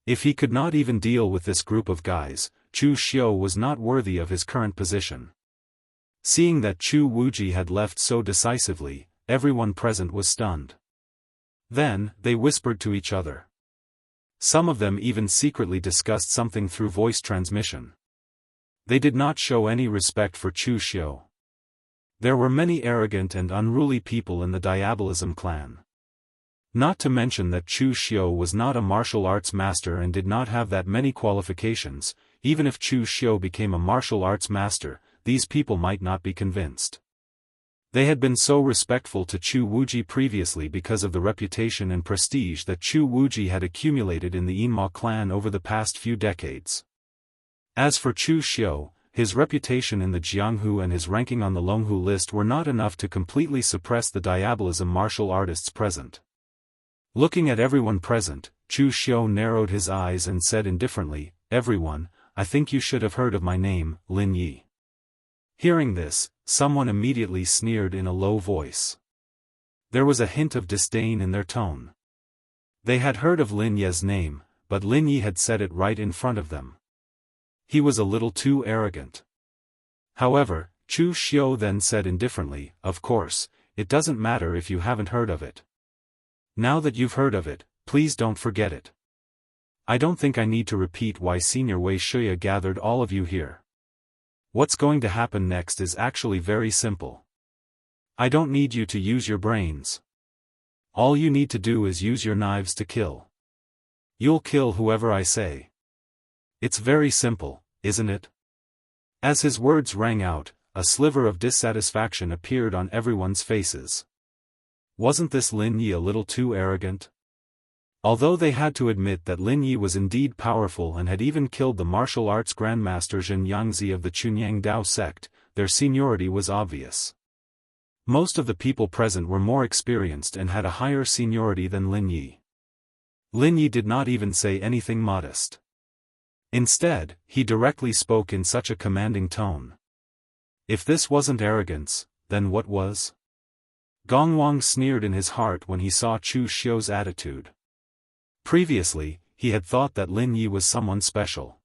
If he could not even deal with this group of guys, Chu Xiu was not worthy of his current position. Seeing that Chu Wuji had left so decisively, everyone present was stunned. Then, they whispered to each other. Some of them even secretly discussed something through voice transmission. They did not show any respect for Chu Xiu. There were many arrogant and unruly people in the Diabolism clan. Not to mention that Chu Xiu was not a martial arts master and did not have that many qualifications. Even if Chu Xiu became a martial arts master, these people might not be convinced. They had been so respectful to Chu Wuji previously because of the reputation and prestige that Chu Wuji had accumulated in the Yinma clan over the past few decades. As for Chu Xiu, his reputation in the Jianghu and his ranking on the Longhu list were not enough to completely suppress the Diabolism martial artists present. Looking at everyone present, Chu Xiu narrowed his eyes and said indifferently, "Everyone, I think you should have heard of my name, Lin Yi." Hearing this, someone immediately sneered in a low voice. There was a hint of disdain in their tone. They had heard of Lin Yi's name, but Lin Yi had said it right in front of them. He was a little too arrogant. However, Chu Xiu then said indifferently, "Of course, it doesn't matter if you haven't heard of it. Now that you've heard of it, please don't forget it. I don't think I need to repeat why Senior Wuxia gathered all of you here. What's going to happen next is actually very simple. I don't need you to use your brains. All you need to do is use your knives to kill. You'll kill whoever I say. It's very simple, isn't it?" As his words rang out, a sliver of dissatisfaction appeared on everyone's faces. Wasn't this Lin Yi a little too arrogant? Although they had to admit that Lin Yi was indeed powerful and had even killed the martial arts grandmaster Jianghu of the Chunyang Dao sect, their seniority was obvious. Most of the people present were more experienced and had a higher seniority than Lin Yi. Lin Yi did not even say anything modest. Instead, he directly spoke in such a commanding tone. If this wasn't arrogance, then what was? Gongwang sneered in his heart when he saw Chu Xiu's attitude. Previously, he had thought that Lin Yi was someone special.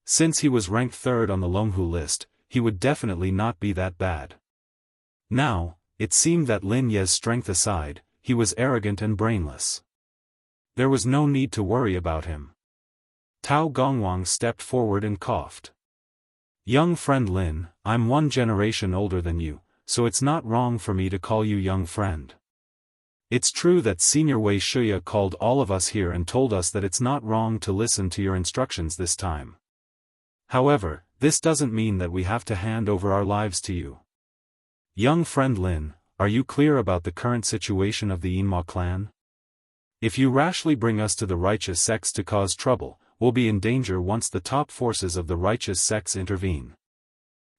Since he was ranked 3rd on the Longhu list, he would definitely not be that bad. Now, it seemed that Lin Yi's strength aside, he was arrogant and brainless. There was no need to worry about him. Tao Gongwang stepped forward and coughed. "Young friend Lin, I'm 1 generation older than you, so it's not wrong for me to call you young friend. It's true that Senior Wuxia called all of us here and told us that it's not wrong to listen to your instructions this time. However, this doesn't mean that we have to hand over our lives to you. Young friend Lin, are you clear about the current situation of the Yinma clan? If you rashly bring us to the righteous sects to cause trouble, we'll be in danger once the top forces of the righteous sects intervene.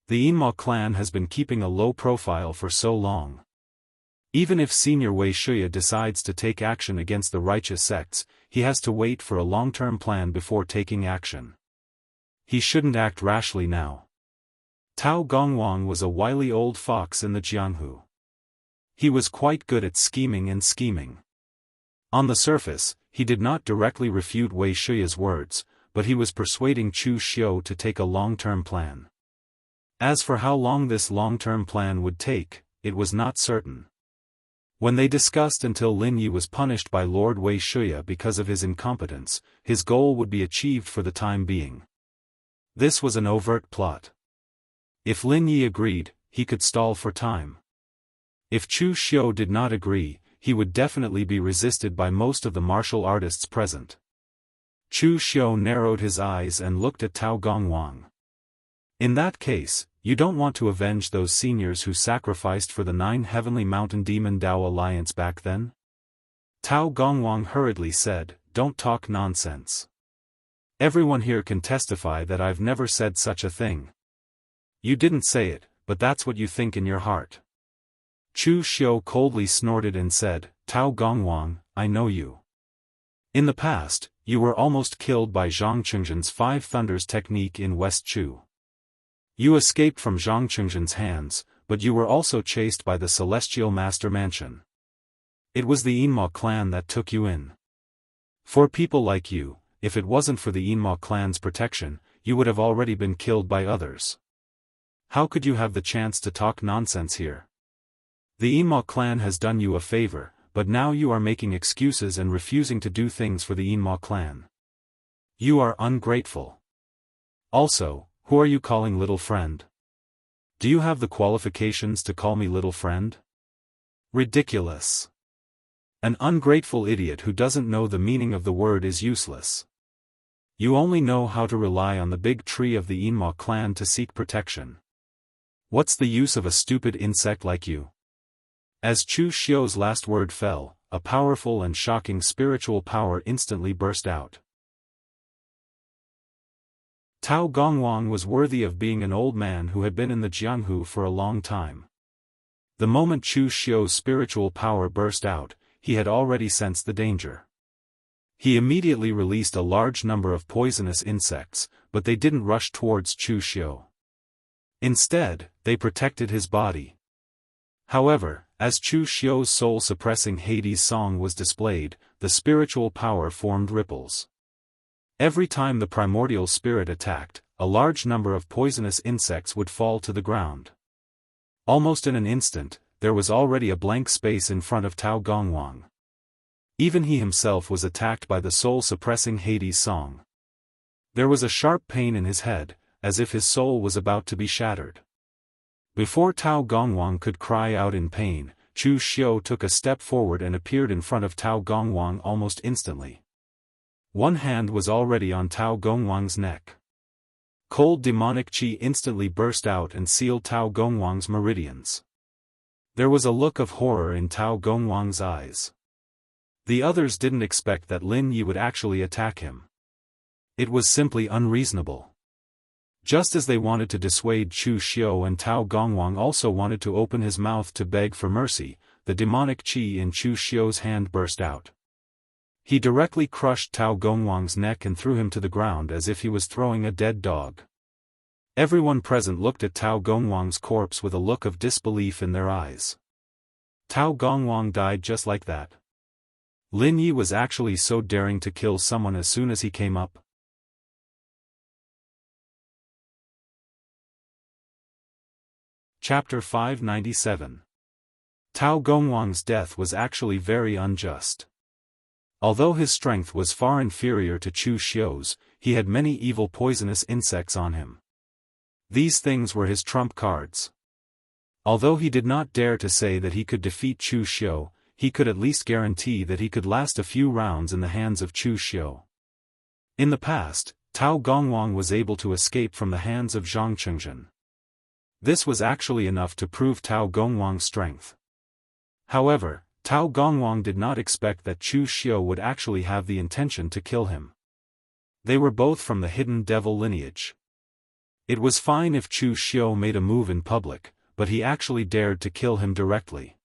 The Yinma clan has been keeping a low profile for so long. Even if Senior Wuxia decides to take action against the righteous sects, he has to wait for a long-term plan before taking action. He shouldn't act rashly now. Tao Gongwang was a wily old fox in the Jianghu. He was quite good at scheming and scheming. On the surface, he did not directly refute Wuxia's words, but he was persuading Chu Xiu to take a long-term plan. As for how long this long-term plan would take, it was not certain. When they discussed until Lin Yi was punished by Lord Wuxia because of his incompetence, his goal would be achieved for the time being. This was an overt plot. If Lin Yi agreed, he could stall for time. If Chu Xiu did not agree, he would definitely be resisted by most of the martial artists present. Chu Xiu narrowed his eyes and looked at Tao Gongwang. In that case, you don't want to avenge those seniors who sacrificed for the 9 heavenly mountain demon Dao alliance back then? Tao Gongwang hurriedly said, "Don't talk nonsense. Everyone here can testify that I've never said such a thing." "You didn't say it, but that's what you think in your heart." Chu Xiu coldly snorted and said, "Tao Gongwang, I know you. In the past, you were almost killed by Zhang Chengzhen's 5 Thunders technique in West Chu. You escaped from Zhang Chengzhen's hands, but you were also chased by the Celestial Master Mansion. It was the Yinma clan that took you in. For people like you, if it wasn't for the Yinma clan's protection, you would have already been killed by others. How could you have the chance to talk nonsense here? The Yinma clan has done you a favor, but now you are making excuses and refusing to do things for the Yinma clan. You are ungrateful. Also, who are you calling little friend? Do you have the qualifications to call me little friend? Ridiculous. An ungrateful idiot who doesn't know the meaning of the word is useless. You only know how to rely on the big tree of the Yinma clan to seek protection. What's the use of a stupid insect like you?" As Chu Xiu's last word fell, a powerful and shocking spiritual power instantly burst out. Tao Gongwang was worthy of being an old man who had been in the Jianghu for a long time. The moment Chu Xiu's spiritual power burst out, he had already sensed the danger. He immediately released a large number of poisonous insects, but they didn't rush towards Chu Xiu. Instead, they protected his body. However, as Chu Xiu's soul-suppressing Hades song was displayed, the spiritual power formed ripples. Every time the primordial spirit attacked, a large number of poisonous insects would fall to the ground. Almost in an instant, there was already a blank space in front of Tao Gongwang. Even he himself was attacked by the soul-suppressing Hades song. There was a sharp pain in his head, as if his soul was about to be shattered. Before Tao Gongwang could cry out in pain, Chu Xiu took a step forward and appeared in front of Tao Gongwang almost instantly. One hand was already on Tao Gongwang's neck. Cold demonic qi instantly burst out and sealed Tao Gongwang's meridians. There was a look of horror in Tao Gongwang's eyes. The others didn't expect that Lin Yi would actually attack him. It was simply unreasonable. Just as they wanted to dissuade Chu Xiu and Tao Gongwang also wanted to open his mouth to beg for mercy, the demonic qi in Chu Xiu's hand burst out. He directly crushed Tao Gongwang's neck and threw him to the ground as if he was throwing a dead dog. Everyone present looked at Tao Gongwang's corpse with a look of disbelief in their eyes. Tao Gongwang died just like that. Lin Yi was actually so daring to kill someone as soon as he came up. Chapter 597. Tao Gongwang's death was actually very unjust. Although his strength was far inferior to Chu Xiu's, he had many evil poisonous insects on him. These things were his trump cards. Although he did not dare to say that he could defeat Chu Xiu, he could at least guarantee that he could last a few rounds in the hands of Chu Xiu. In the past, Tao Gongwang was able to escape from the hands of Zhang Chengzhen. This was actually enough to prove Tao Gongwang's strength. However, Tao Gongwang did not expect that Chu Xiu would actually have the intention to kill him. They were both from the hidden devil lineage. It was fine if Chu Xiu made a move in public, but he actually dared to kill him directly.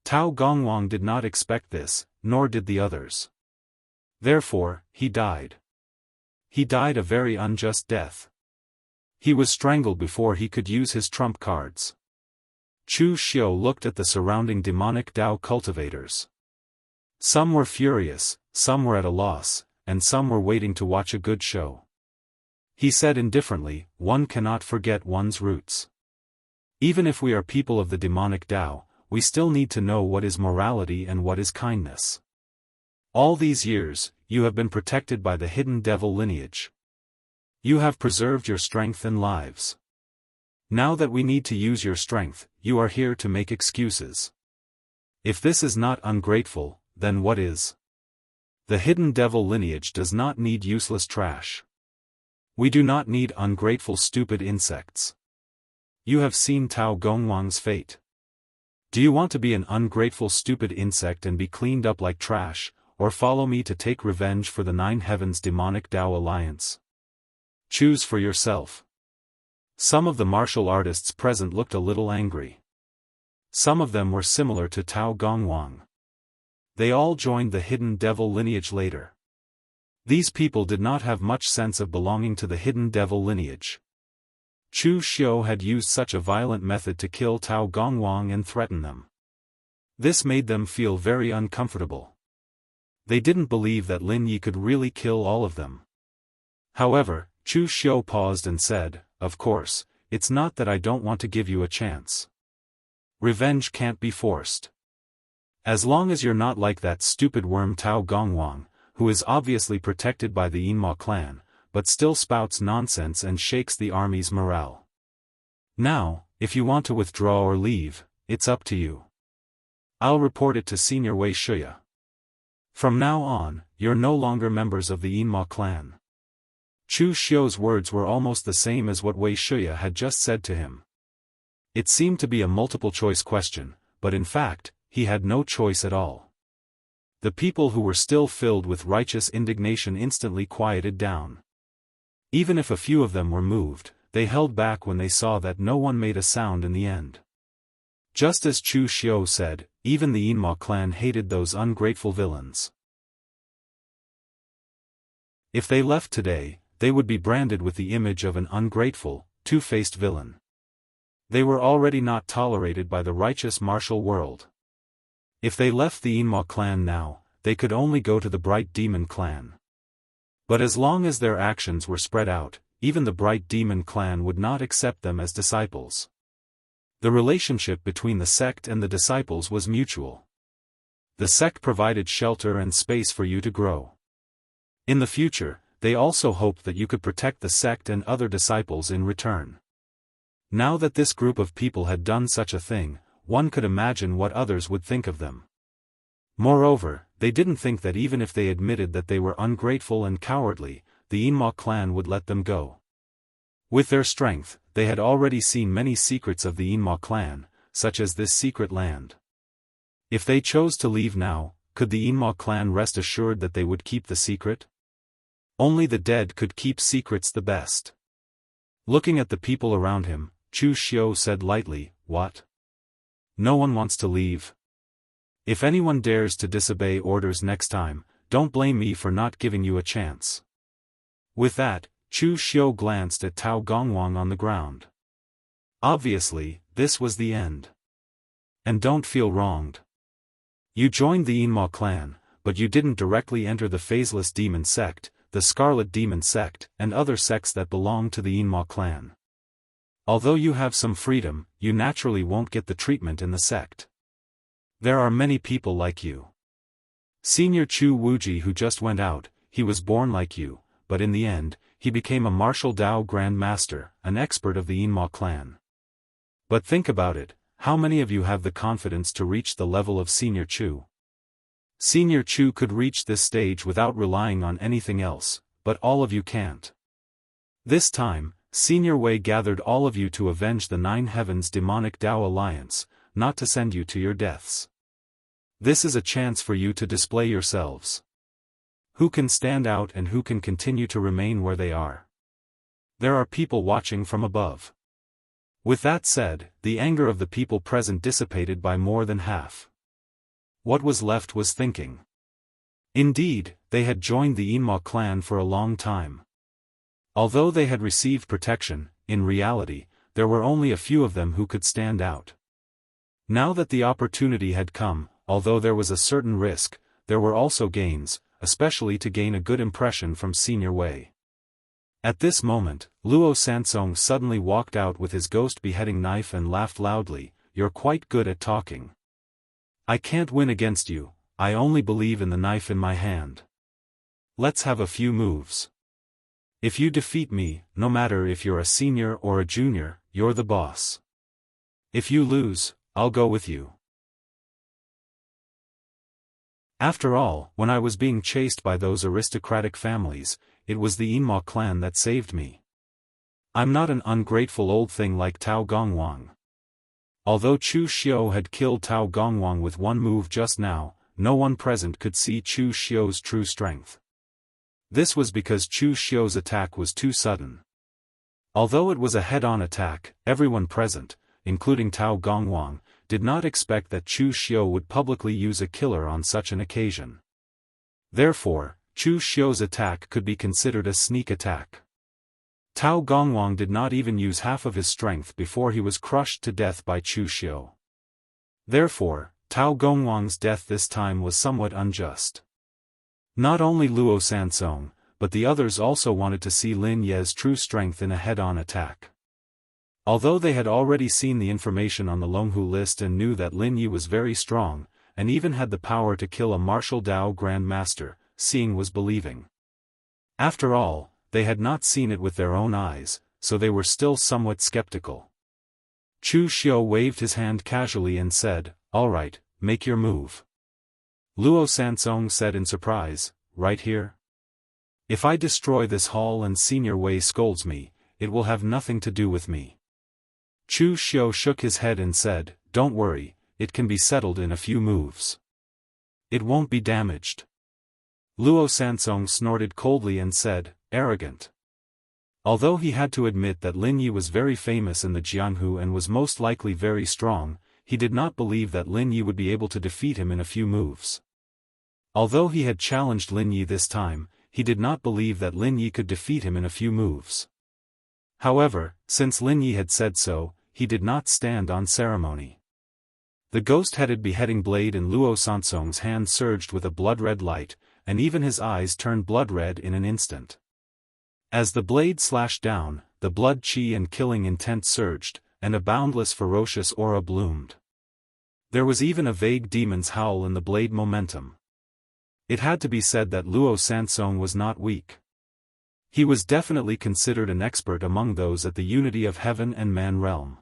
Tao Gongwang did not expect this, nor did the others. Therefore, he died. He died a very unjust death. He was strangled before he could use his trump cards. Chu Xiu looked at the surrounding demonic Dao cultivators. Some were furious, some were at a loss, and some were waiting to watch a good show. He said indifferently, "One cannot forget one's roots. Even if we are people of the demonic Dao, we still need to know what is morality and what is kindness. All these years, you have been protected by the hidden devil lineage. You have preserved your strength and lives. Now that we need to use your strength, you are here to make excuses. If this is not ungrateful, then what is? The hidden devil lineage does not need useless trash. We do not need ungrateful stupid insects. You have seen Tao Gongwang's fate. Do you want to be an ungrateful stupid insect and be cleaned up like trash, or follow me to take revenge for the Nine Heavens Demonic Dao Alliance? Choose for yourself." Some of the martial artists present looked a little angry. Some of them were similar to Tao Gongwang. They all joined the hidden devil lineage later. These people did not have much sense of belonging to the hidden devil lineage. Chu Xiu had used such a violent method to kill Tao Gongwang and threaten them. This made them feel very uncomfortable. They didn't believe that Lin Yi could really kill all of them. However, Chu Xiu paused and said, "Of course, it's not that I don't want to give you a chance. Revenge can't be forced. As long as you're not like that stupid worm Tao Gongwang, who is obviously protected by the Immortal clan, but still spouts nonsense and shakes the army's morale. Now, if you want to withdraw or leave, it's up to you. I'll report it to Senior Wei Shuya. From now on, you're no longer members of the Immortal clan." Chu Xiu's words were almost the same as what Wei Shuya had just said to him. It seemed to be a multiple-choice question, but in fact, he had no choice at all. The people who were still filled with righteous indignation instantly quieted down. Even if a few of them were moved, they held back when they saw that no one made a sound in the end. Just as Chu Xiu said, even the Immortal clan hated those ungrateful villains. If they left today, they would be branded with the image of an ungrateful, two-faced villain. They were already not tolerated by the righteous martial world. If they left the Immortal clan now, they could only go to the Bright Demon clan. But as long as their actions were spread out, even the Bright Demon clan would not accept them as disciples. The relationship between the sect and the disciples was mutual. The sect provided shelter and space for you to grow. In the future, they also hoped that you could protect the sect and other disciples in return. Now that this group of people had done such a thing, one could imagine what others would think of them. Moreover, they didn't think that even if they admitted that they were ungrateful and cowardly, the Immortal clan would let them go. With their strength, they had already seen many secrets of the Immortal clan, such as this secret land. If they chose to leave now, could the Immortal clan rest assured that they would keep the secret? Only the dead could keep secrets the best. Looking at the people around him, Chu Xiu said lightly, "What? No one wants to leave? If anyone dares to disobey orders next time, don't blame me for not giving you a chance." With that, Chu Xiu glanced at Tao Gongwang on the ground. Obviously, this was the end. And don't feel wronged. You joined the Immortal clan, but you didn't directly enter the Phaseless Demon sect, the Scarlet Demon sect, and other sects that belong to the Immortal clan. Although you have some freedom, you naturally won't get the treatment in the sect. There are many people like you. Senior Chu Wuji who just went out, he was born like you, but in the end, he became a martial Dao Grand Master, an expert of the Immortal clan. But think about it, how many of you have the confidence to reach the level of Senior Chu? Senior Chu could reach this stage without relying on anything else, but all of you can't. This time, Senior Wei gathered all of you to avenge the Nine Heavens Demonic Dao Alliance, not to send you to your deaths. This is a chance for you to display yourselves. Who can stand out and who can continue to remain where they are? There are people watching from above. With that said, the anger of the people present dissipated by more than half. What was left was thinking. Indeed, they had joined the Immortal clan for a long time. Although they had received protection, in reality, there were only a few of them who could stand out. Now that the opportunity had come, although there was a certain risk, there were also gains, especially to gain a good impression from Senior Wei. At this moment, Luo Sansong suddenly walked out with his ghost beheading knife and laughed loudly. "You're quite good at talking. I can't win against you, I only believe in the knife in my hand. Let's have a few moves. If you defeat me, no matter if you're a senior or a junior, you're the boss. If you lose, I'll go with you." After all, when I was being chased by those aristocratic families, it was the Immortal clan that saved me. I'm not an ungrateful old thing like Tao Gongwang. Although Chu Xiu had killed Tao Gongwang with one move just now, no one present could see Chu Xiu's true strength. This was because Chu Xiu's attack was too sudden. Although it was a head-on attack, everyone present, including Tao Gongwang, did not expect that Chu Xiu would publicly use a killer on such an occasion. Therefore, Chu Xiu's attack could be considered a sneak attack. Tao Gongwang did not even use half of his strength before he was crushed to death by Chu Xiu. Therefore, Tao Gongwang's death this time was somewhat unjust. Not only Luo Sansong, but the others also wanted to see Lin Ye's true strength in a head-on attack. Although they had already seen the information on the Longhu list and knew that Lin Yi was very strong, and even had the power to kill a martial Dao Grand Master, seeing was believing. After all, they had not seen it with their own eyes, so they were still somewhat skeptical. Chu Xiu waved his hand casually and said, "All right, make your move." Luo Sansong said in surprise, "Right here? If I destroy this hall and Senior Wei scolds me, it will have nothing to do with me." Chu Xiu shook his head and said, "Don't worry, it can be settled in a few moves. It won't be damaged." Luo Sansong snorted coldly and said, "Arrogant." Although he had to admit that Lin Yi was very famous in the Jianghu and was most likely very strong, he did not believe that Lin Yi would be able to defeat him in a few moves. Although he had challenged Lin Yi this time, he did not believe that Lin Yi could defeat him in a few moves. However, since Lin Yi had said so, he did not stand on ceremony. The ghost-headed beheading blade in Luo Sansong's hand surged with a blood-red light, and even his eyes turned blood-red in an instant. As the blade slashed down, the blood chi and killing intent surged, and a boundless ferocious aura bloomed. There was even a vague demon's howl in the blade momentum. It had to be said that Luo Sansong was not weak. He was definitely considered an expert among those at the unity of heaven and man realm.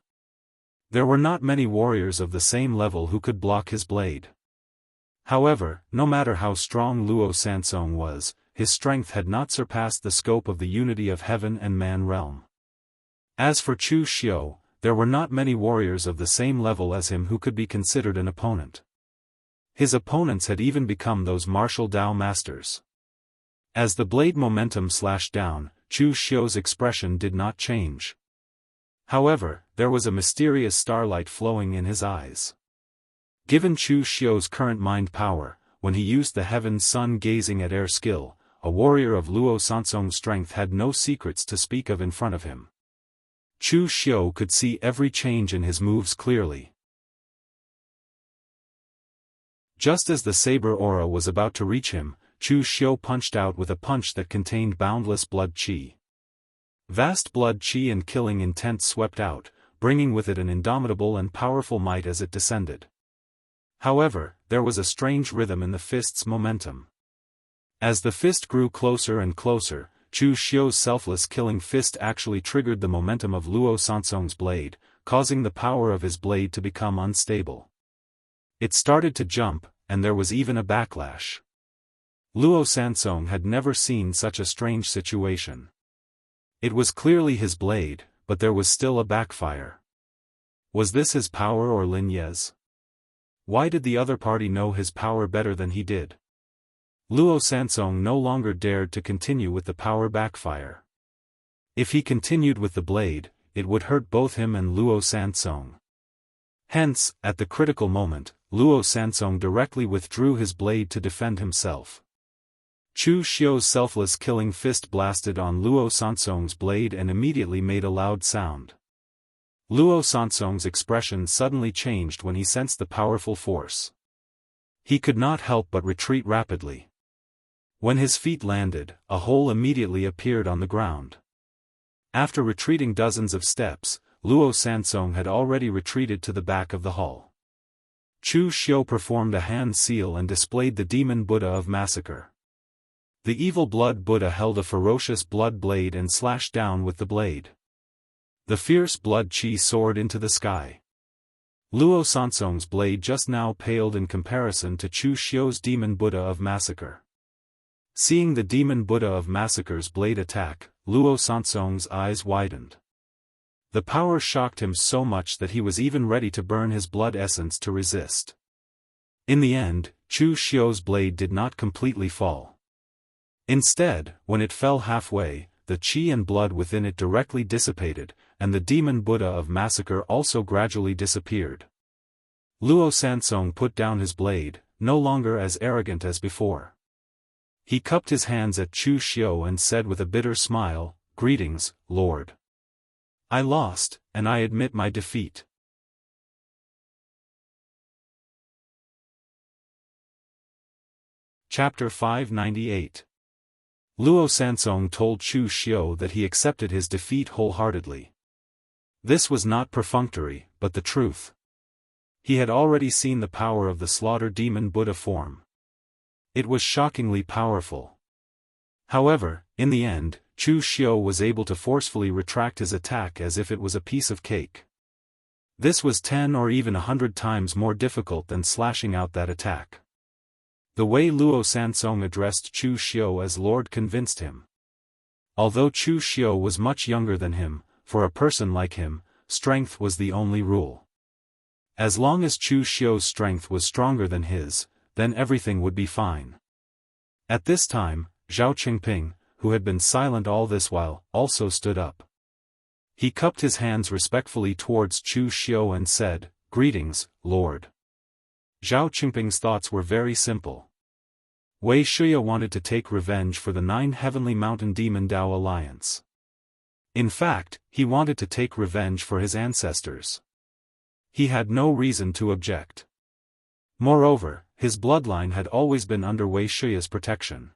There were not many warriors of the same level who could block his blade. However, no matter how strong Luo Sansong was, his strength had not surpassed the scope of the unity of heaven and man realm. As for Chu Xiu, there were not many warriors of the same level as him who could be considered an opponent. His opponents had even become those martial Dao masters. As the blade momentum slashed down, Chu Xiu's expression did not change. However, there was a mysterious starlight flowing in his eyes. Given Chu Xiu's current mind power, when he used the heaven's sun gazing at air skill, a warrior of Luo Sansong's strength had no secrets to speak of in front of him. Chu Xiu could see every change in his moves clearly. Just as the saber aura was about to reach him, Chu Xiu punched out with a punch that contained boundless blood chi. Vast blood chi and killing intent swept out, bringing with it an indomitable and powerful might as it descended. However, there was a strange rhythm in the fist's momentum. As the fist grew closer and closer, Chu Xiu's selfless killing fist actually triggered the momentum of Luo Sansong's blade, causing the power of his blade to become unstable. It started to jump, and there was even a backlash. Luo Sansong had never seen such a strange situation. It was clearly his blade, but there was still a backfire. Was this his power or Lin Ye's? Why did the other party know his power better than he did? Luo Sansong no longer dared to continue with the power backfire. If he continued with the blade, it would hurt both him and Luo Sansong. Hence, at the critical moment, Luo Sansong directly withdrew his blade to defend himself. Chu Xiu's selfless killing fist blasted on Luo Sansong's blade and immediately made a loud sound. Luo Sansong's expression suddenly changed when he sensed the powerful force. He could not help but retreat rapidly. When his feet landed, a hole immediately appeared on the ground. After retreating dozens of steps, Luo Sansong had already retreated to the back of the hall. Chu Xiu performed a hand seal and displayed the demon Buddha of massacre. The evil blood Buddha held a ferocious blood blade and slashed down with the blade. The fierce blood chi soared into the sky. Luo Sansong's blade just now paled in comparison to Chu Xiu's demon Buddha of massacre. Seeing the demon Buddha of massacre's blade attack, Luo Sansong's eyes widened. The power shocked him so much that he was even ready to burn his blood essence to resist. In the end, Chu Xiu's blade did not completely fall. Instead, when it fell halfway, the qi and blood within it directly dissipated, and the demon Buddha of massacre also gradually disappeared. Luo Sansong put down his blade, no longer as arrogant as before. He cupped his hands at Chu Xiu and said with a bitter smile, "Greetings, Lord. I lost, and I admit my defeat." Chapter 598. Luo Sansong told Chu Xiu that he accepted his defeat wholeheartedly. This was not perfunctory, but the truth. He had already seen the power of the slaughter demon Buddha form. It was shockingly powerful. However, in the end, Chu Xiu was able to forcefully retract his attack as if it was a piece of cake. This was 10 or even 100 times more difficult than slashing out that attack. The way Luo Sansong addressed Chu Xiu as Lord convinced him. Although Chu Xiu was much younger than him, for a person like him, strength was the only rule. As long as Chu Xiu's strength was stronger than his, then everything would be fine. At this time, Zhao Qingping, who had been silent all this while, also stood up. He cupped his hands respectfully towards Chu Xiu and said, "Greetings, Lord." Zhao Qingping's thoughts were very simple. Wei Shuya wanted to take revenge for the 9 Heavenly Mountain Demon Dao Alliance. In fact, he wanted to take revenge for his ancestors. He had no reason to object. Moreover, his bloodline had always been under Wei Shuya's protection.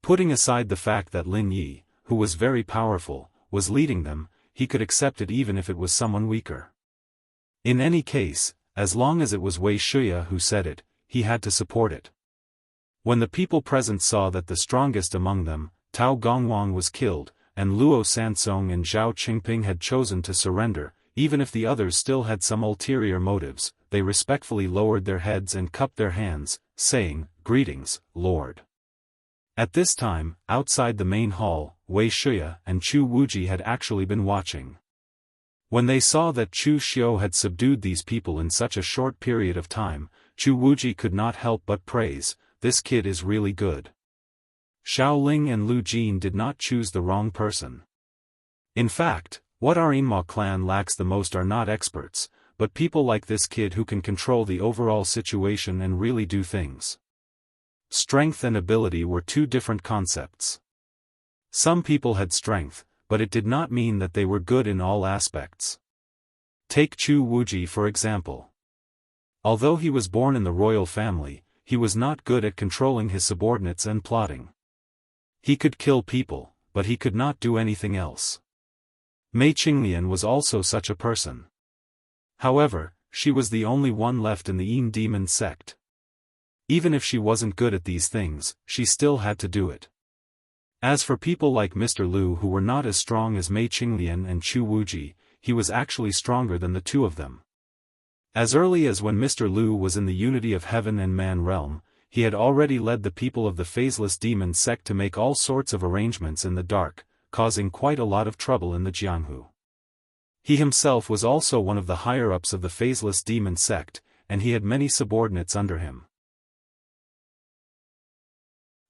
Putting aside the fact that Lin Yi, who was very powerful, was leading them, he could accept it even if it was someone weaker. In any case, as long as it was Wei Shuya who said it, he had to support it. When the people present saw that the strongest among them, Tao Gongwang, was killed, and Luo Sansong and Zhao Qingping had chosen to surrender, even if the others still had some ulterior motives, they respectfully lowered their heads and cupped their hands, saying, "Greetings, Lord." At this time, outside the main hall, Wei Shuya and Chu Wuji had actually been watching. When they saw that Chu Xiu had subdued these people in such a short period of time, Chu Wuji could not help but praise, "This kid is really good." Xiao Ling and Lu Jin did not choose the wrong person. In fact, what our Inma clan lacks the most are not experts, but people like this kid who can control the overall situation and really do things. Strength and ability were two different concepts. Some people had strength, but it did not mean that they were good in all aspects. Take Chu Wuji for example. Although he was born in the royal family, he was not good at controlling his subordinates and plotting. He could kill people, but he could not do anything else. Mei Qinglian was also such a person. However, she was the only one left in the Yin Demon sect. Even if she wasn't good at these things, she still had to do it. As for people like Mr. Lu who were not as strong as Mei Qinglian and Chu Wuji, he was actually stronger than the two of them. As early as when Mr. Lu was in the unity of heaven and man realm, he had already led the people of the phaseless demon sect to make all sorts of arrangements in the dark, causing quite a lot of trouble in the Jianghu. He himself was also one of the higher-ups of the phaseless demon sect, and he had many subordinates under him.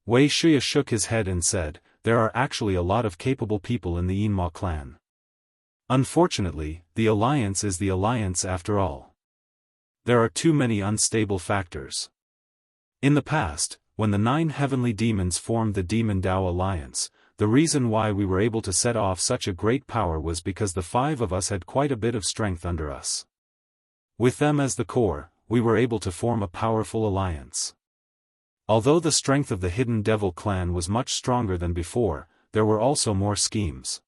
Wuxia shook his head and said, "There are actually a lot of capable people in the Immortal clan. Unfortunately, the alliance is the alliance after all. There are too many unstable factors. In the past, when the 9 heavenly demons formed the Demon Dao Alliance, the reason why we were able to set off such a great power was because the 5 of us had quite a bit of strength under us. With them as the core, we were able to form a powerful alliance. Although the strength of the Hidden Devil clan was much stronger than before, there were also more schemes.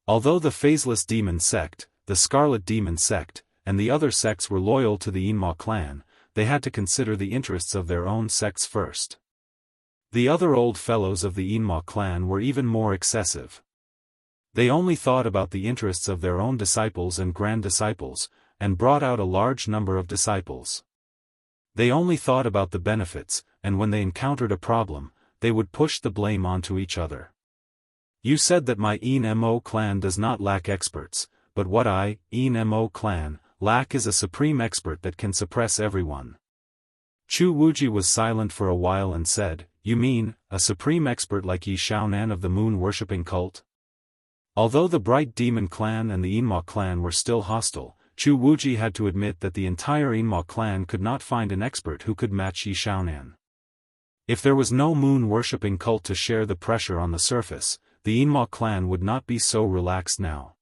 Although the Phaseless Demon sect, the Scarlet Demon sect, and the other sects were loyal to the Immortal clan, they had to consider the interests of their own sects first. The other old fellows of the Immortal clan were even more excessive. They only thought about the interests of their own disciples and grand disciples, and brought out a large number of disciples. They only thought about the benefits, and when they encountered a problem, they would push the blame onto each other. You said that my Immortal clan does not lack experts, but what I, Immortal clan, lack is a supreme expert that can suppress everyone. Chu Wuji was silent for a while and said, "You mean, a supreme expert like Yi Xiaonan of the moon-worshipping cult?" Although the Bright Demon clan and the Immortal clan were still hostile, Chu Wuji had to admit that the entire Immortal clan could not find an expert who could match Yi Xiaonan. If there was no moon-worshipping cult to share the pressure on the surface, the Immortal clan would not be so relaxed now.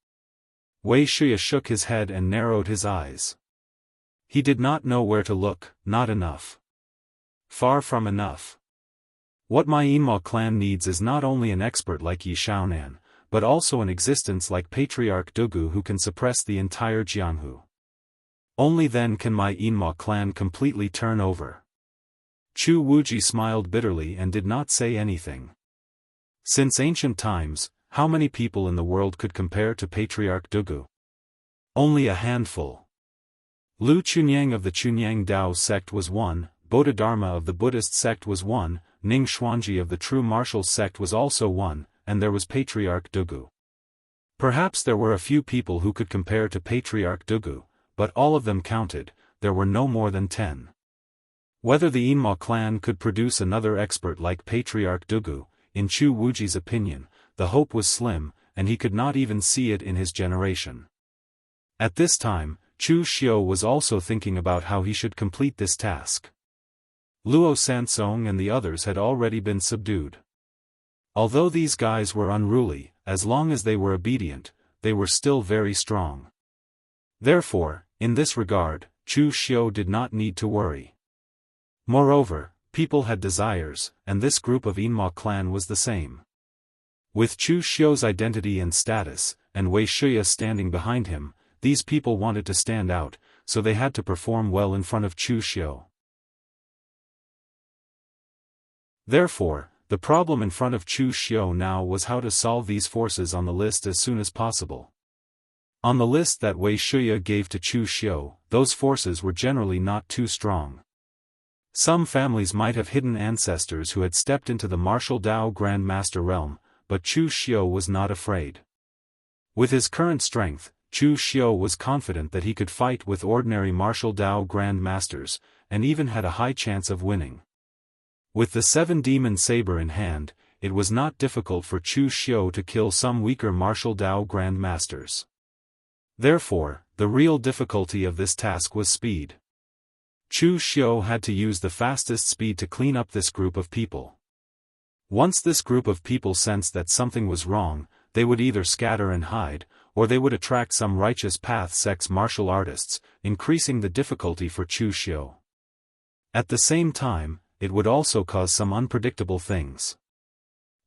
Wuxia shook his head and narrowed his eyes. He did not know where to look. Not enough. Far from enough. What my Immortal clan needs is not only an expert like Yi Xiaonan, but also an existence like Patriarch Dugu who can suppress the entire Jianghu. Only then can my Immortal clan completely turn over. Chu Wuji smiled bitterly and did not say anything. Since ancient times, how many people in the world could compare to Patriarch Dugu? Only a handful. Lu Chunyang of the Chunyang Dao sect was one, Bodhidharma of the Buddhist sect was one, Ning Xuanji of the True Martial sect was also one, and there was Patriarch Dugu. Perhaps there were a few people who could compare to Patriarch Dugu, but all of them counted, there were no more than 10. Whether the Immortal clan could produce another expert like Patriarch Dugu, in Chu Wuji's opinion, the hope was slim, and he could not even see it in his generation. At this time, Chu Xiu was also thinking about how he should complete this task. Luo Sansong and the others had already been subdued. Although these guys were unruly, as long as they were obedient, they were still very strong. Therefore, in this regard, Chu Xiu did not need to worry. Moreover, people had desires, and this group of Immortal clan was the same. With Chu Xiu's identity and status, and Wuxia standing behind him, these people wanted to stand out, so they had to perform well in front of Chu Xiu. Therefore, the problem in front of Chu Xiu now was how to solve these forces on the list as soon as possible. On the list that Wuxia gave to Chu Xiu, those forces were generally not too strong. Some families might have hidden ancestors who had stepped into the martial Dao Grand Master realm, but Chu Xiu was not afraid. With his current strength, Chu Xiu was confident that he could fight with ordinary martial Dao Grand Masters, and even had a high chance of winning. With the 7-demon saber in hand, it was not difficult for Chu Xiu to kill some weaker martial Dao Grand Masters. Therefore, the real difficulty of this task was speed. Chu Xiu had to use the fastest speed to clean up this group of people. Once this group of people sensed that something was wrong, they would either scatter and hide, or they would attract some righteous path sects martial artists, increasing the difficulty for Chu Xiu. At the same time, it would also cause some unpredictable things.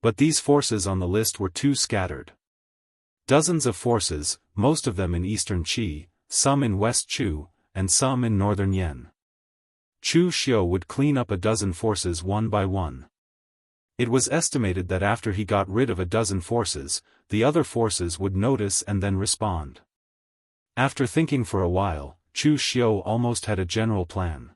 But these forces on the list were too scattered. Dozens of forces, most of them in eastern Qi, some in west Chu, and some in northern Yan. Chu Xiu would clean up a dozen forces one by one. It was estimated that after he got rid of a dozen forces, the other forces would notice and then respond. After thinking for a while, Chu Xiu almost had a general plan.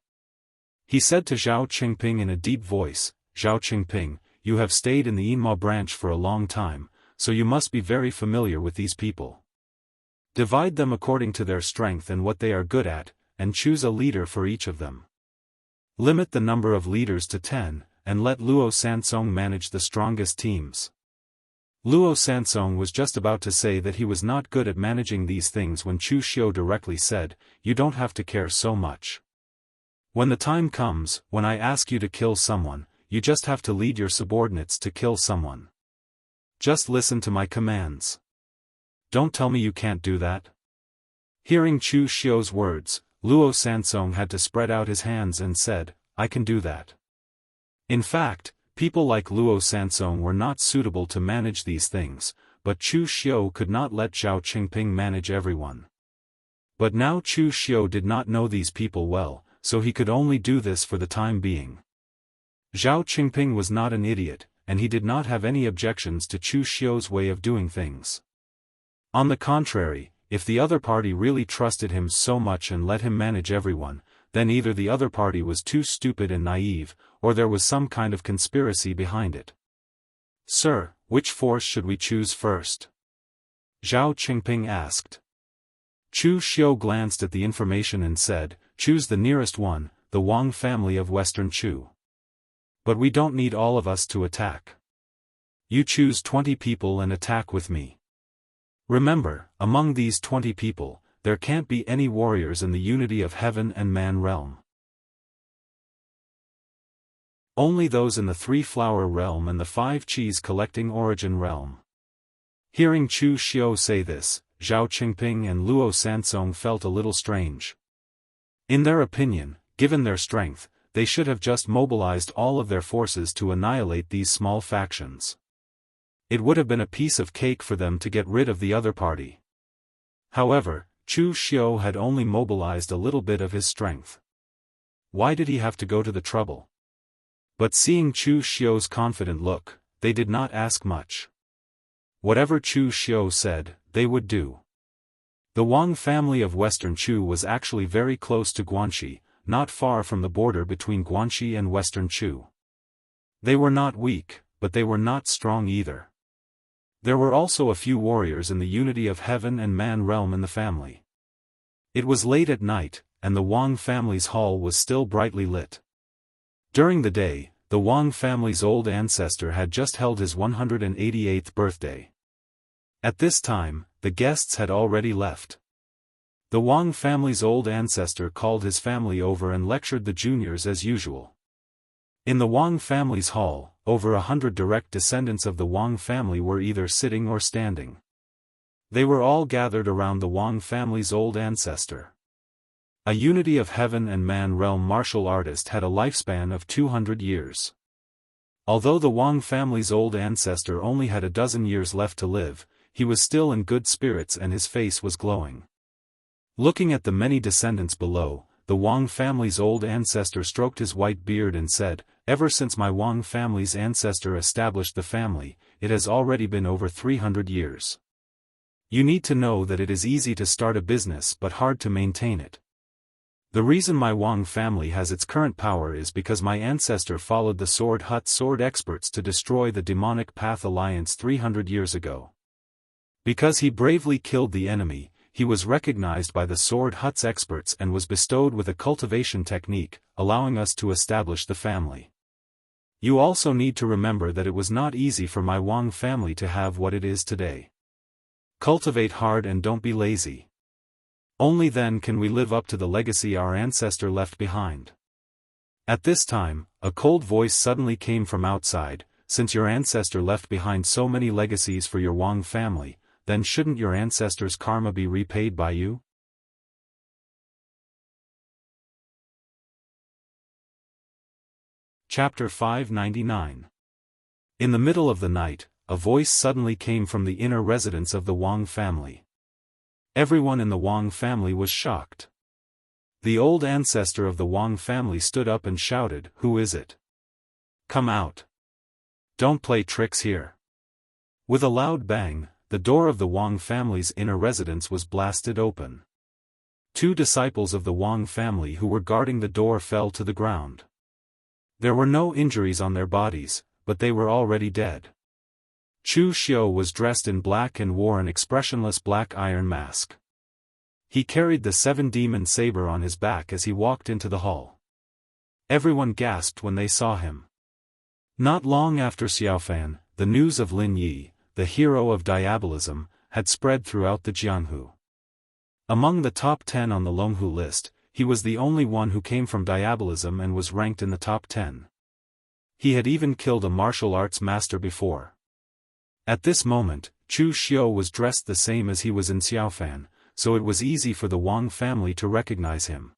He said to Zhao Qingping in a deep voice, "Zhao Qingping, you have stayed in the Yinma branch for a long time, so you must be very familiar with these people. Divide them according to their strength and what they are good at, and choose a leader for each of them. Limit the number of leaders to 10, and let Luo Sansong manage the strongest teams. Luo Sansong was just about to say that he was not good at managing these things when Chu Xiu directly said, "You don't have to care so much. When the time comes, when I ask you to kill someone, you just have to lead your subordinates to kill someone. Just listen to my commands. Don't tell me you can't do that." Hearing Chu Xiu's words, Luo Sansong had to spread out his hands and said, "I can do that." In fact, people like Luo Sansong were not suitable to manage these things, but Chu Xiu could not let Zhao Qingping manage everyone. But now Chu Xiu did not know these people well, so he could only do this for the time being. Zhao Qingping was not an idiot, and he did not have any objections to Chu Xiu's way of doing things. On the contrary, if the other party really trusted him so much and let him manage everyone, then either the other party was too stupid and naive, or there was some kind of conspiracy behind it. "Sir, which force should we choose first?" Zhao Qingping asked. Chu Xiu glanced at the information and said, "Choose the nearest one, the Wang family of Western Chu. But we don't need all of us to attack. You choose 20 people and attack with me. Remember, among these 20 people, there can't be any warriors in the unity of heaven and man realm. Only those in the 3-flower realm and the 5 cheese-collecting origin realm." Hearing Chu Xiu say this, Zhao Qingping and Luo Sansong felt a little strange. In their opinion, given their strength, they should have just mobilized all of their forces to annihilate these small factions. It would have been a piece of cake for them to get rid of the other party. However, Chu Xiu had only mobilized a little bit of his strength. Why did he have to go to the trouble? But seeing Chu Xiu's confident look, they did not ask much. Whatever Chu Xiu said, they would do. The Wang family of Western Chu was actually very close to Guanxi, not far from the border between Guanxi and Western Chu. They were not weak, but they were not strong either. There were also a few warriors in the unity of heaven and man realm in the family. It was late at night, and the Wang family's hall was still brightly lit. During the day, the Wang family's old ancestor had just held his 188th birthday. At this time, the guests had already left. The Wang family's old ancestor called his family over and lectured the juniors as usual. In the Wang family's hall, over 100 direct descendants of the Wang family were either sitting or standing. They were all gathered around the Wang family's old ancestor. A unity of heaven and man realm martial artist had a lifespan of 200 years. Although the Wang family's old ancestor only had a dozen years left to live, he was still in good spirits and his face was glowing. Looking at the many descendants below, the Wang family's old ancestor stroked his white beard and said, "Ever since my Wang family's ancestor established the family, it has already been over 300 years. You need to know that it is easy to start a business but hard to maintain it. The reason my Wang family has its current power is because my ancestor followed the Sword Hut sword experts to destroy the demonic Path Alliance 300 years ago. Because he bravely killed the enemy, he was recognized by the Sword Hut's experts and was bestowed with a cultivation technique, allowing us to establish the family. You also need to remember that it was not easy for my Wang family to have what it is today. Cultivate hard and don't be lazy. Only then can we live up to the legacy our ancestor left behind." At this time, a cold voice suddenly came from outside, "Since your ancestor left behind so many legacies for your Wang family, then shouldn't your ancestor's karma be repaid by you?" Chapter 599. In the middle of the night, a voice suddenly came from the inner residence of the Wang family. Everyone in the Wang family was shocked. The old ancestor of the Wang family stood up and shouted, "Who is it? Come out. Don't play tricks here." With a loud bang, the door of the Wang family's inner residence was blasted open. 2 disciples of the Wang family who were guarding the door fell to the ground. There were no injuries on their bodies, but they were already dead. Chu Xiu was dressed in black and wore an expressionless black iron mask. He carried the seven-demon saber on his back as he walked into the hall. Everyone gasped when they saw him. Not long after Xiaofan, the news of Lin Yi, the hero of diabolism, had spread throughout the Jianghu. Among the top 10 on the Longhu list, he was the only one who came from diabolism and was ranked in the top 10. He had even killed a martial arts master before. At this moment, Chu Xiu was dressed the same as he was in Xiaofan, so it was easy for the Wang family to recognize him.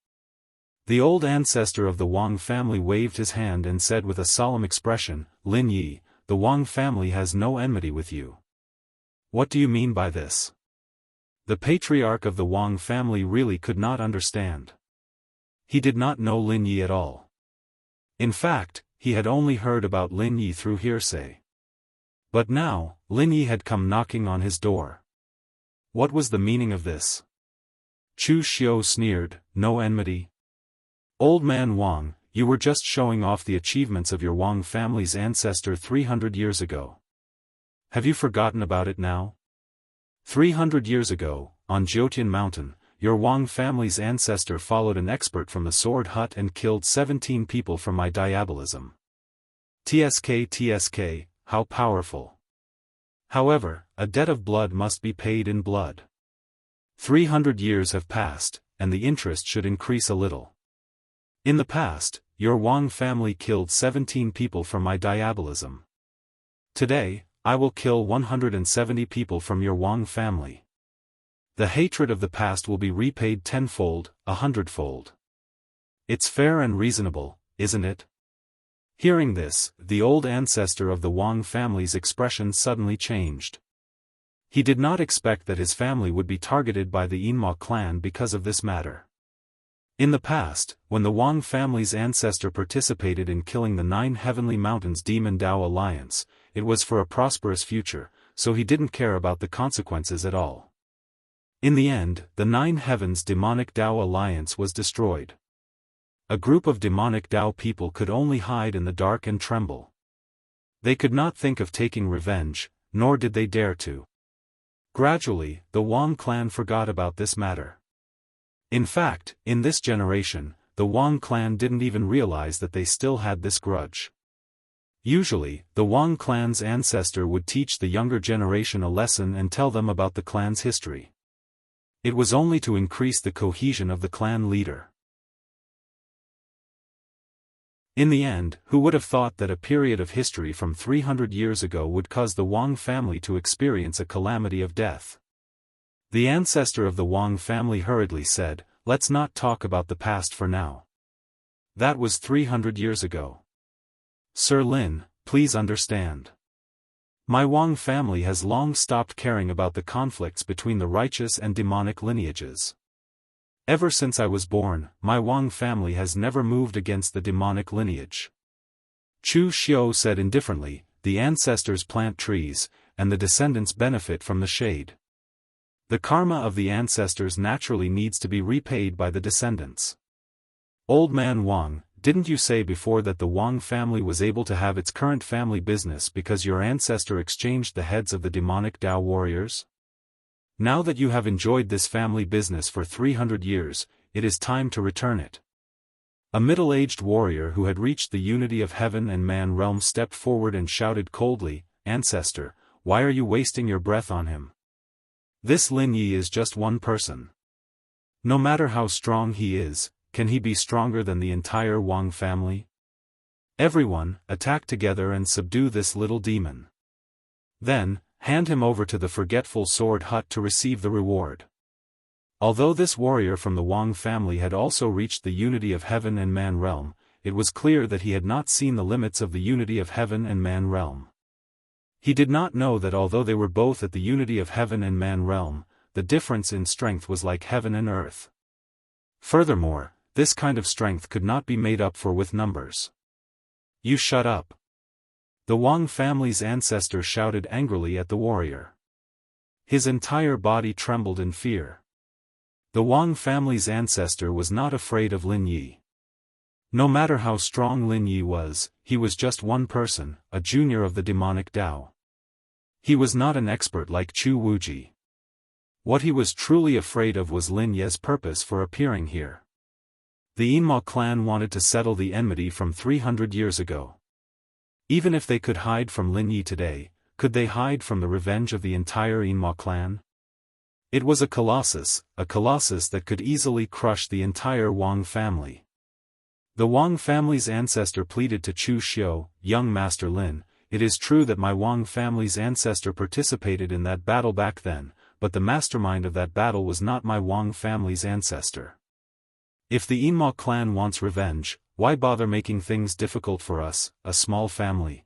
The old ancestor of the Wang family waved his hand and said with a solemn expression, "Lin Yi, the Wang family has no enmity with you." "What do you mean by this?" The patriarch of the Wang family really could not understand. He did not know Lin Yi at all. In fact, he had only heard about Lin Yi through hearsay. But now, Lin Yi had come knocking on his door. What was the meaning of this? Chu Xiu sneered, "No enmity? Old man Wang, you were just showing off the achievements of your Wang family's ancestor 300 years ago. Have you forgotten about it now? 300 years ago, on Jiutian Mountain, your Wang family's ancestor followed an expert from the sword hut and killed 17 people from my diabolism. TSK, how powerful. However, a debt of blood must be paid in blood. 300 years have passed, and the interest should increase a little. In the past, your Wang family killed 17 people from my diabolism. Today, I will kill 170 people from your Wang family. The hatred of the past will be repaid tenfold, 100-fold. It's fair and reasonable, isn't it?" Hearing this, the old ancestor of the Wang family's expression suddenly changed. He did not expect that his family would be targeted by the Yinma clan because of this matter. In the past, when the Wang family's ancestor participated in killing the 9 Heavenly Mountains Demon Dao Alliance, it was for a prosperous future, so he didn't care about the consequences at all. In the end, the 9 Heavens Demonic Dao Alliance was destroyed. A group of demonic Dao people could only hide in the dark and tremble. They could not think of taking revenge, nor did they dare to. Gradually, the Wang clan forgot about this matter. In fact, in this generation, the Wang clan didn't even realize that they still had this grudge. Usually, the Wang clan's ancestor would teach the younger generation a lesson and tell them about the clan's history. It was only to increase the cohesion of the clan leader. In the end, who would have thought that a period of history from 300 years ago would cause the Wang family to experience a calamity of death? The ancestor of the Wang family hurriedly said, "Let's not talk about the past for now. That was 300 years ago. Sir Lin, please understand. My Wang family has long stopped caring about the conflicts between the righteous and demonic lineages. Ever since I was born, my Wang family has never moved against the demonic lineage." Chu Xiu said indifferently, "The ancestors plant trees, and the descendants benefit from the shade. The karma of the ancestors naturally needs to be repaid by the descendants. Old man Wang, didn't you say before that the Wang family was able to have its current family business because your ancestor exchanged the heads of the demonic Dao warriors? Now that you have enjoyed this family business for 300 years, it is time to return it." A middle-aged warrior who had reached the unity of heaven and man realm stepped forward and shouted coldly, "Ancestor, why are you wasting your breath on him? This Lin Yi is just one person. No matter how strong he is, can he be stronger than the entire Wang family? Everyone, attack together and subdue this little demon. Then, hand him over to the forgetful sword hut to receive the reward." Although this warrior from the Wang family had also reached the unity of heaven and man realm, it was clear that he had not seen the limits of the unity of heaven and man realm. He did not know that although they were both at the unity of heaven and man realm, the difference in strength was like heaven and earth. Furthermore, this kind of strength could not be made up for with numbers. "You shut up." The Wang family's ancestor shouted angrily at the warrior. His entire body trembled in fear. The Wang family's ancestor was not afraid of Lin Yi. No matter how strong Lin Yi was, he was just one person, a junior of the demonic Dao. He was not an expert like Chu Wuji. What he was truly afraid of was Lin Ye's purpose for appearing here. The Immortal clan wanted to settle the enmity from 300 years ago. Even if they could hide from Lin Yi today, could they hide from the revenge of the entire Immortal clan? It was a colossus that could easily crush the entire Wang family. The Wang family's ancestor pleaded to Chu Xiu, young Master Lin, "It is true that my Wang family's ancestor participated in that battle back then, but the mastermind of that battle was not my Wang family's ancestor. If the Immortal clan wants revenge, why bother making things difficult for us, a small family?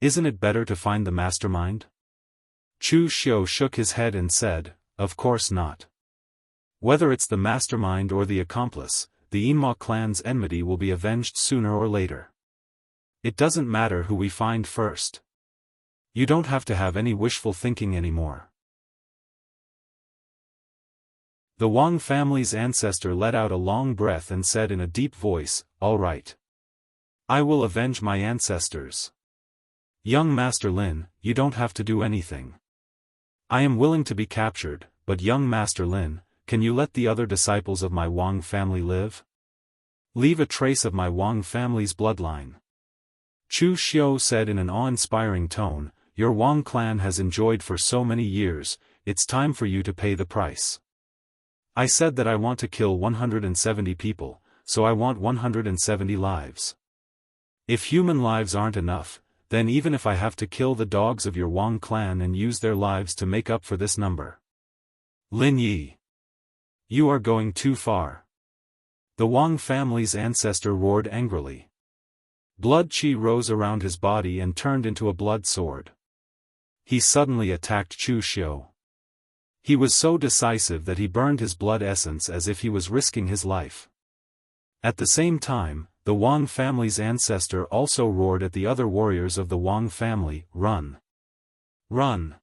Isn't it better to find the mastermind?" Chu Xiu shook his head and said, "Of course not. Whether it's the mastermind or the accomplice, the Immortal clan's enmity will be avenged sooner or later. It doesn't matter who we find first. You don't have to have any wishful thinking anymore." The Wang family's ancestor let out a long breath and said in a deep voice, "All right. I will avenge my ancestors. Young Master Lin, you don't have to do anything. I am willing to be captured, but young Master Lin, can you let the other disciples of my Wang family live? Leave a trace of my Wang family's bloodline." Chu Xiu said in an awe-inspiring tone, "Your Wang clan has enjoyed for so many years, it's time for you to pay the price. I said that I want to kill 170 people, so I want 170 lives. If human lives aren't enough, then even if I have to kill the dogs of your Wang clan and use their lives to make up for this number." "Lin Yi, you are going too far." The Wang family's ancestor roared angrily. Blood qi rose around his body and turned into a blood sword. He suddenly attacked Chu Xiu. He was so decisive that he burned his blood essence as if he was risking his life. At the same time, the Wang family's ancestor also roared at the other warriors of the Wang family, "Run! Run!"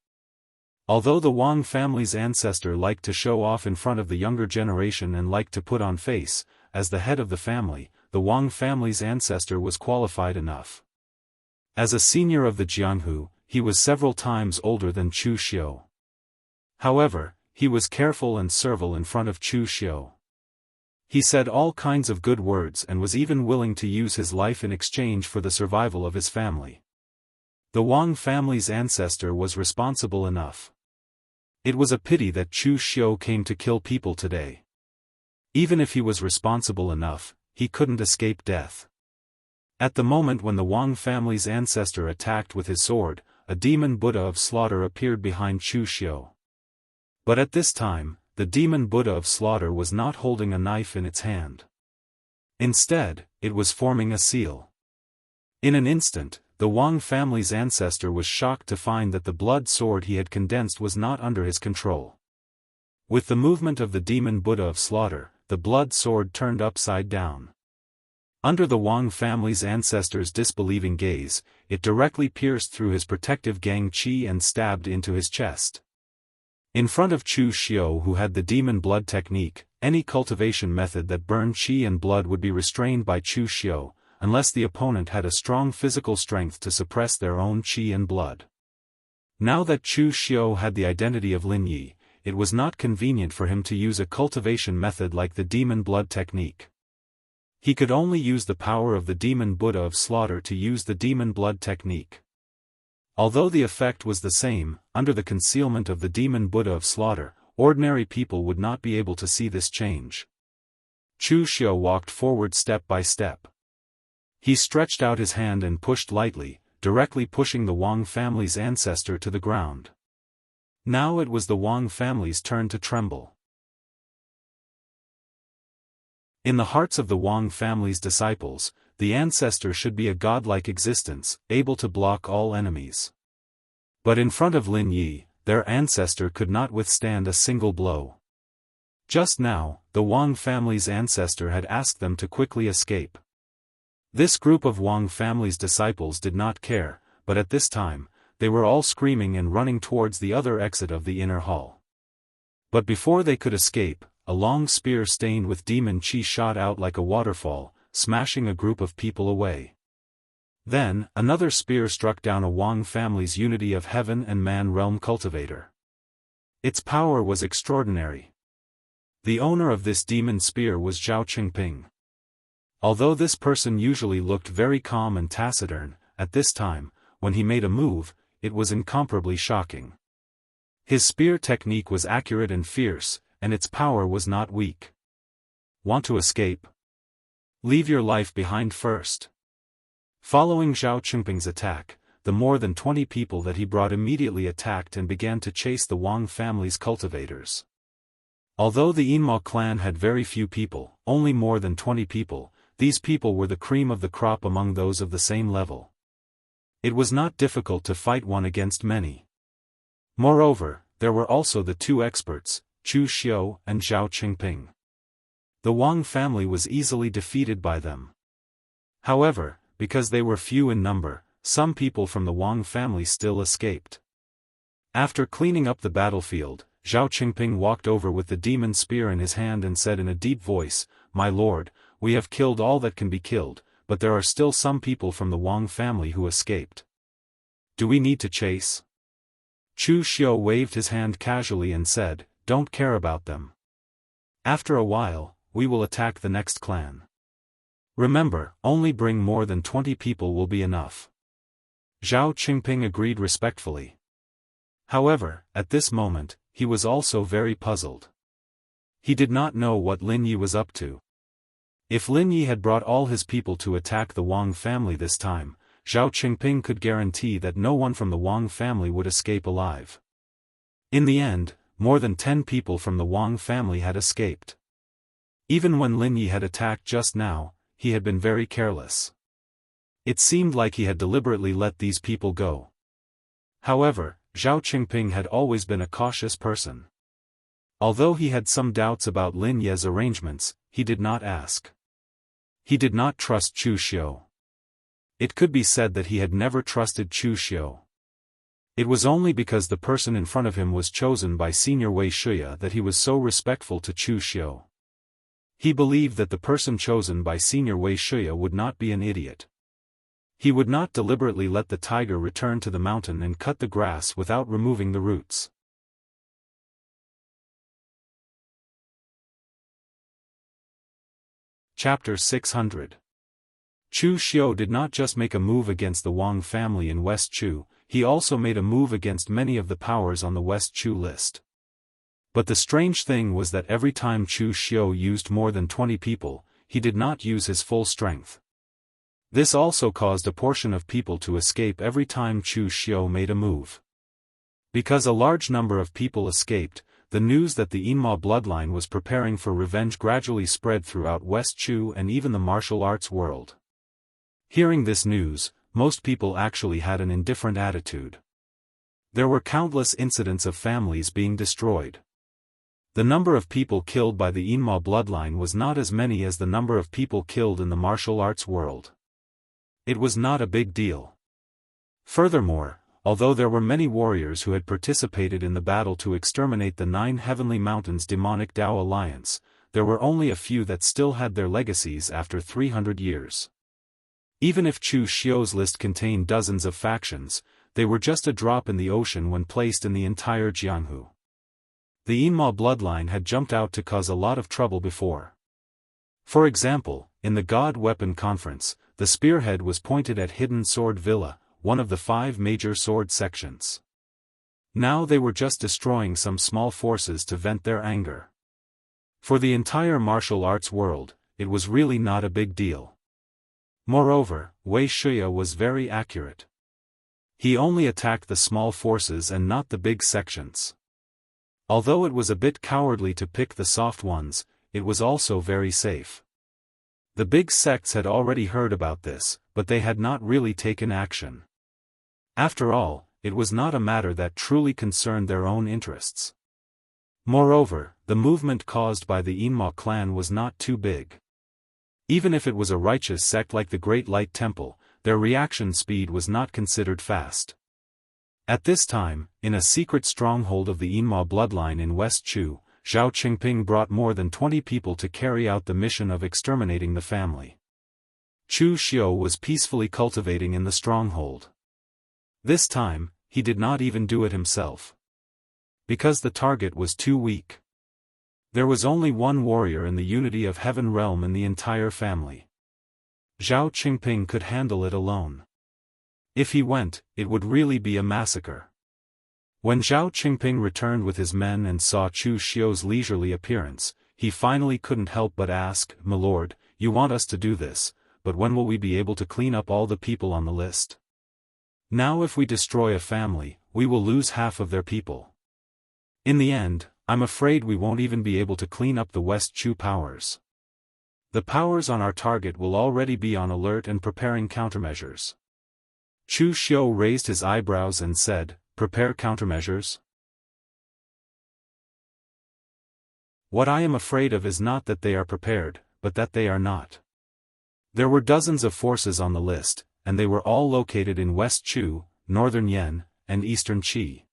Although the Wang family's ancestor liked to show off in front of the younger generation and liked to put on face, as the head of the family, the Wang family's ancestor was qualified enough. As a senior of the Jianghu, he was several times older than Chu Xiu. However, he was careful and servile in front of Chu Xiu. He said all kinds of good words and was even willing to use his life in exchange for the survival of his family. The Wang family's ancestor was responsible enough. It was a pity that Chu Xiu came to kill people today. Even if he was responsible enough, he couldn't escape death. At the moment when the Wang family's ancestor attacked with his sword, a demon Buddha of slaughter appeared behind Chu Xiu. But at this time, the demon Buddha of slaughter was not holding a knife in its hand. Instead, it was forming a seal. In an instant, the Wang family's ancestor was shocked to find that the blood sword he had condensed was not under his control. With the movement of the demon Buddha of slaughter, the blood sword turned upside down. Under the Wang family's ancestor's disbelieving gaze, it directly pierced through his protective gang qi and stabbed into his chest. In front of Chu Xiu, who had the demon blood technique, any cultivation method that burned qi and blood would be restrained by Chu Xiu, unless the opponent had a strong physical strength to suppress their own qi and blood. Now that Chu Xiu had the identity of Lin Yi, it was not convenient for him to use a cultivation method like the demon blood technique. He could only use the power of the demon Buddha of slaughter to use the demon blood technique. Although the effect was the same, under the concealment of the demon Buddha of slaughter, ordinary people would not be able to see this change. Chu Xiu walked forward step by step. He stretched out his hand and pushed lightly, directly pushing the Wang family's ancestor to the ground. Now it was the Wang family's turn to tremble. In the hearts of the Wang family's disciples, the ancestor should be a godlike existence, able to block all enemies. But in front of Lin Yi, their ancestor could not withstand a single blow. Just now, the Wang family's ancestor had asked them to quickly escape. This group of Wang family's disciples did not care, but at this time, they were all screaming and running towards the other exit of the inner hall. But before they could escape, a long spear stained with demon qi shot out like a waterfall, smashing a group of people away. Then, another spear struck down a Wang family's unity of heaven and man realm cultivator. Its power was extraordinary. The owner of this demon spear was Zhao Qingping. Although this person usually looked very calm and taciturn, at this time, when he made a move, it was incomparably shocking. His spear technique was accurate and fierce, and its power was not weak. Want to escape? Leave your life behind first. Following Zhao Qingping's attack, the more than 20 people that he brought immediately attacked and began to chase the Wang family's cultivators. Although the Yinma clan had very few people, only more than 20 people, these people were the cream of the crop among those of the same level. It was not difficult to fight one against many. Moreover, there were also the two experts, Chu Xiu and Zhao Qingping. The Wang family was easily defeated by them. However, because they were few in number, some people from the Wang family still escaped. After cleaning up the battlefield, Zhao Qingping walked over with the demon spear in his hand and said in a deep voice, "My lord, we have killed all that can be killed, but there are still some people from the Wang family who escaped. Do we need to chase?" Chu Xiu waved his hand casually and said, "Don't care about them. After a while, we will attack the next clan. Remember, only bring more than 20 people will be enough." Zhao Qingping agreed respectfully. However, at this moment, he was also very puzzled. He did not know what Lin Yi was up to. If Lin Yi had brought all his people to attack the Wang family this time, Zhao Qingping could guarantee that no one from the Wang family would escape alive. In the end, more than 10 people from the Wang family had escaped. Even when Lin Yi had attacked just now, he had been very careless. It seemed like he had deliberately let these people go. However, Zhao Qingping had always been a cautious person. Although he had some doubts about Lin Yi's arrangements, he did not ask. He did not trust Chu Xiu. It could be said that he had never trusted Chu Xiu. It was only because the person in front of him was chosen by Senior Wei Shuya that he was so respectful to Chu Xiu. He believed that the person chosen by Senior Wei Shuya would not be an idiot. He would not deliberately let the tiger return to the mountain and cut the grass without removing the roots. Chapter 600. Chu Xiu did not just make a move against the Wang family in West Chu, he also made a move against many of the powers on the West Chu list. But the strange thing was that every time Chu Xiu used more than 20 people, he did not use his full strength. This also caused a portion of people to escape every time Chu Xiu made a move. Because a large number of people escaped, the news that the Yinma bloodline was preparing for revenge gradually spread throughout West Chu and even the martial arts world. Hearing this news, most people actually had an indifferent attitude. There were countless incidents of families being destroyed. The number of people killed by the Yinma bloodline was not as many as the number of people killed in the martial arts world. It was not a big deal. Furthermore, although there were many warriors who had participated in the battle to exterminate the 9 Heavenly Mountains demonic Dao alliance, there were only a few that still had their legacies after 300 years. Even if Chu Xiu's list contained dozens of factions, they were just a drop in the ocean when placed in the entire Jianghu. The Yinma bloodline had jumped out to cause a lot of trouble before. For example, in the God Weapon Conference, the spearhead was pointed at Hidden Sword Villa, one of the 5 major sword sections. Now they were just destroying some small forces to vent their anger. For the entire martial arts world, it was really not a big deal. Moreover, Wei Shuya was very accurate. He only attacked the small forces and not the big sections. Although it was a bit cowardly to pick the soft ones, it was also very safe. The big sects had already heard about this, but they had not really taken action. After all, it was not a matter that truly concerned their own interests. Moreover, the movement caused by the Yinma clan was not too big. Even if it was a righteous sect like the Great Light Temple, their reaction speed was not considered fast. At this time, in a secret stronghold of the Yinma bloodline in West Chu, Zhao Qingping brought more than 20 people to carry out the mission of exterminating the family. Chu Xiu was peacefully cultivating in the stronghold. This time, he did not even do it himself. Because the target was too weak. There was only one warrior in the unity of heaven realm in the entire family. Zhao Qingping could handle it alone. If he went, it would really be a massacre. When Zhao Qingping returned with his men and saw Chu Xiu's leisurely appearance, he finally couldn't help but ask, "My lord, you want us to do this, but when will we be able to clean up all the people on the list? Now if we destroy a family, we will lose half of their people. In the end, I'm afraid we won't even be able to clean up the West Chu powers. The powers on our target will already be on alert and preparing countermeasures." Chu Xiu raised his eyebrows and said, "Prepare countermeasures?" What I am afraid of is not that they are prepared, but that they are not. There were dozens of forces on the list, and they were all located in West Chu, Northern Yan, and Eastern Qi.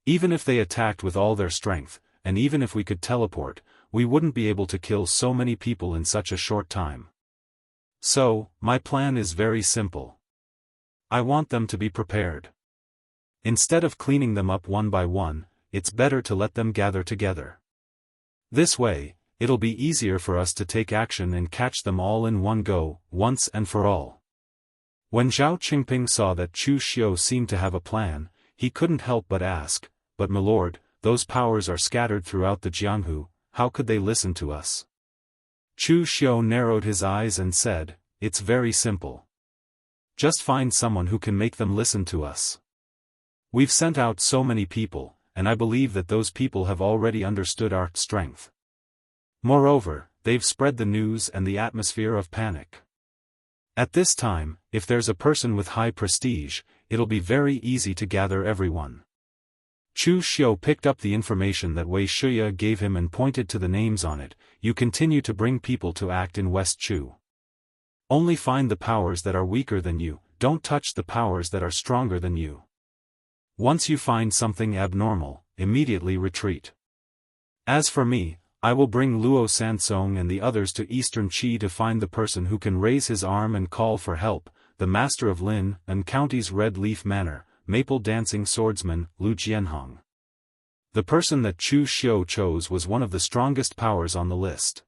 Even if they attacked with all their strength, and even if we could teleport, we wouldn't be able to kill so many people in such a short time. So, my plan is very simple. I want them to be prepared. Instead of cleaning them up one by one, it's better to let them gather together. This way, it'll be easier for us to take action and catch them all in one go, once and for all. When Zhao Qingping saw that Chu Xiu seemed to have a plan, he couldn't help but ask, "But my lord, those powers are scattered throughout the Jianghu, how could they listen to us?" Chu Xiu narrowed his eyes and said, "It's very simple. Just find someone who can make them listen to us. We've sent out so many people, and I believe that those people have already understood our strength. Moreover, they've spread the news and the atmosphere of panic. At this time, if there's a person with high prestige, it'll be very easy to gather everyone." Chu Xiu picked up the information that Wei Shuya gave him and pointed to the names on it. "You continue to bring people to act in West Chu. Only find the powers that are weaker than you, don't touch the powers that are stronger than you. Once you find something abnormal, immediately retreat. As for me, I will bring Luo Sansong and the others to Eastern Qi to find the person who can raise his arm and call for help, the master of Lin and County's Red Leaf Manor, Maple Dancing Swordsman, Lu Jianhong." The person that Chu Xiu chose was one of the strongest powers on the list.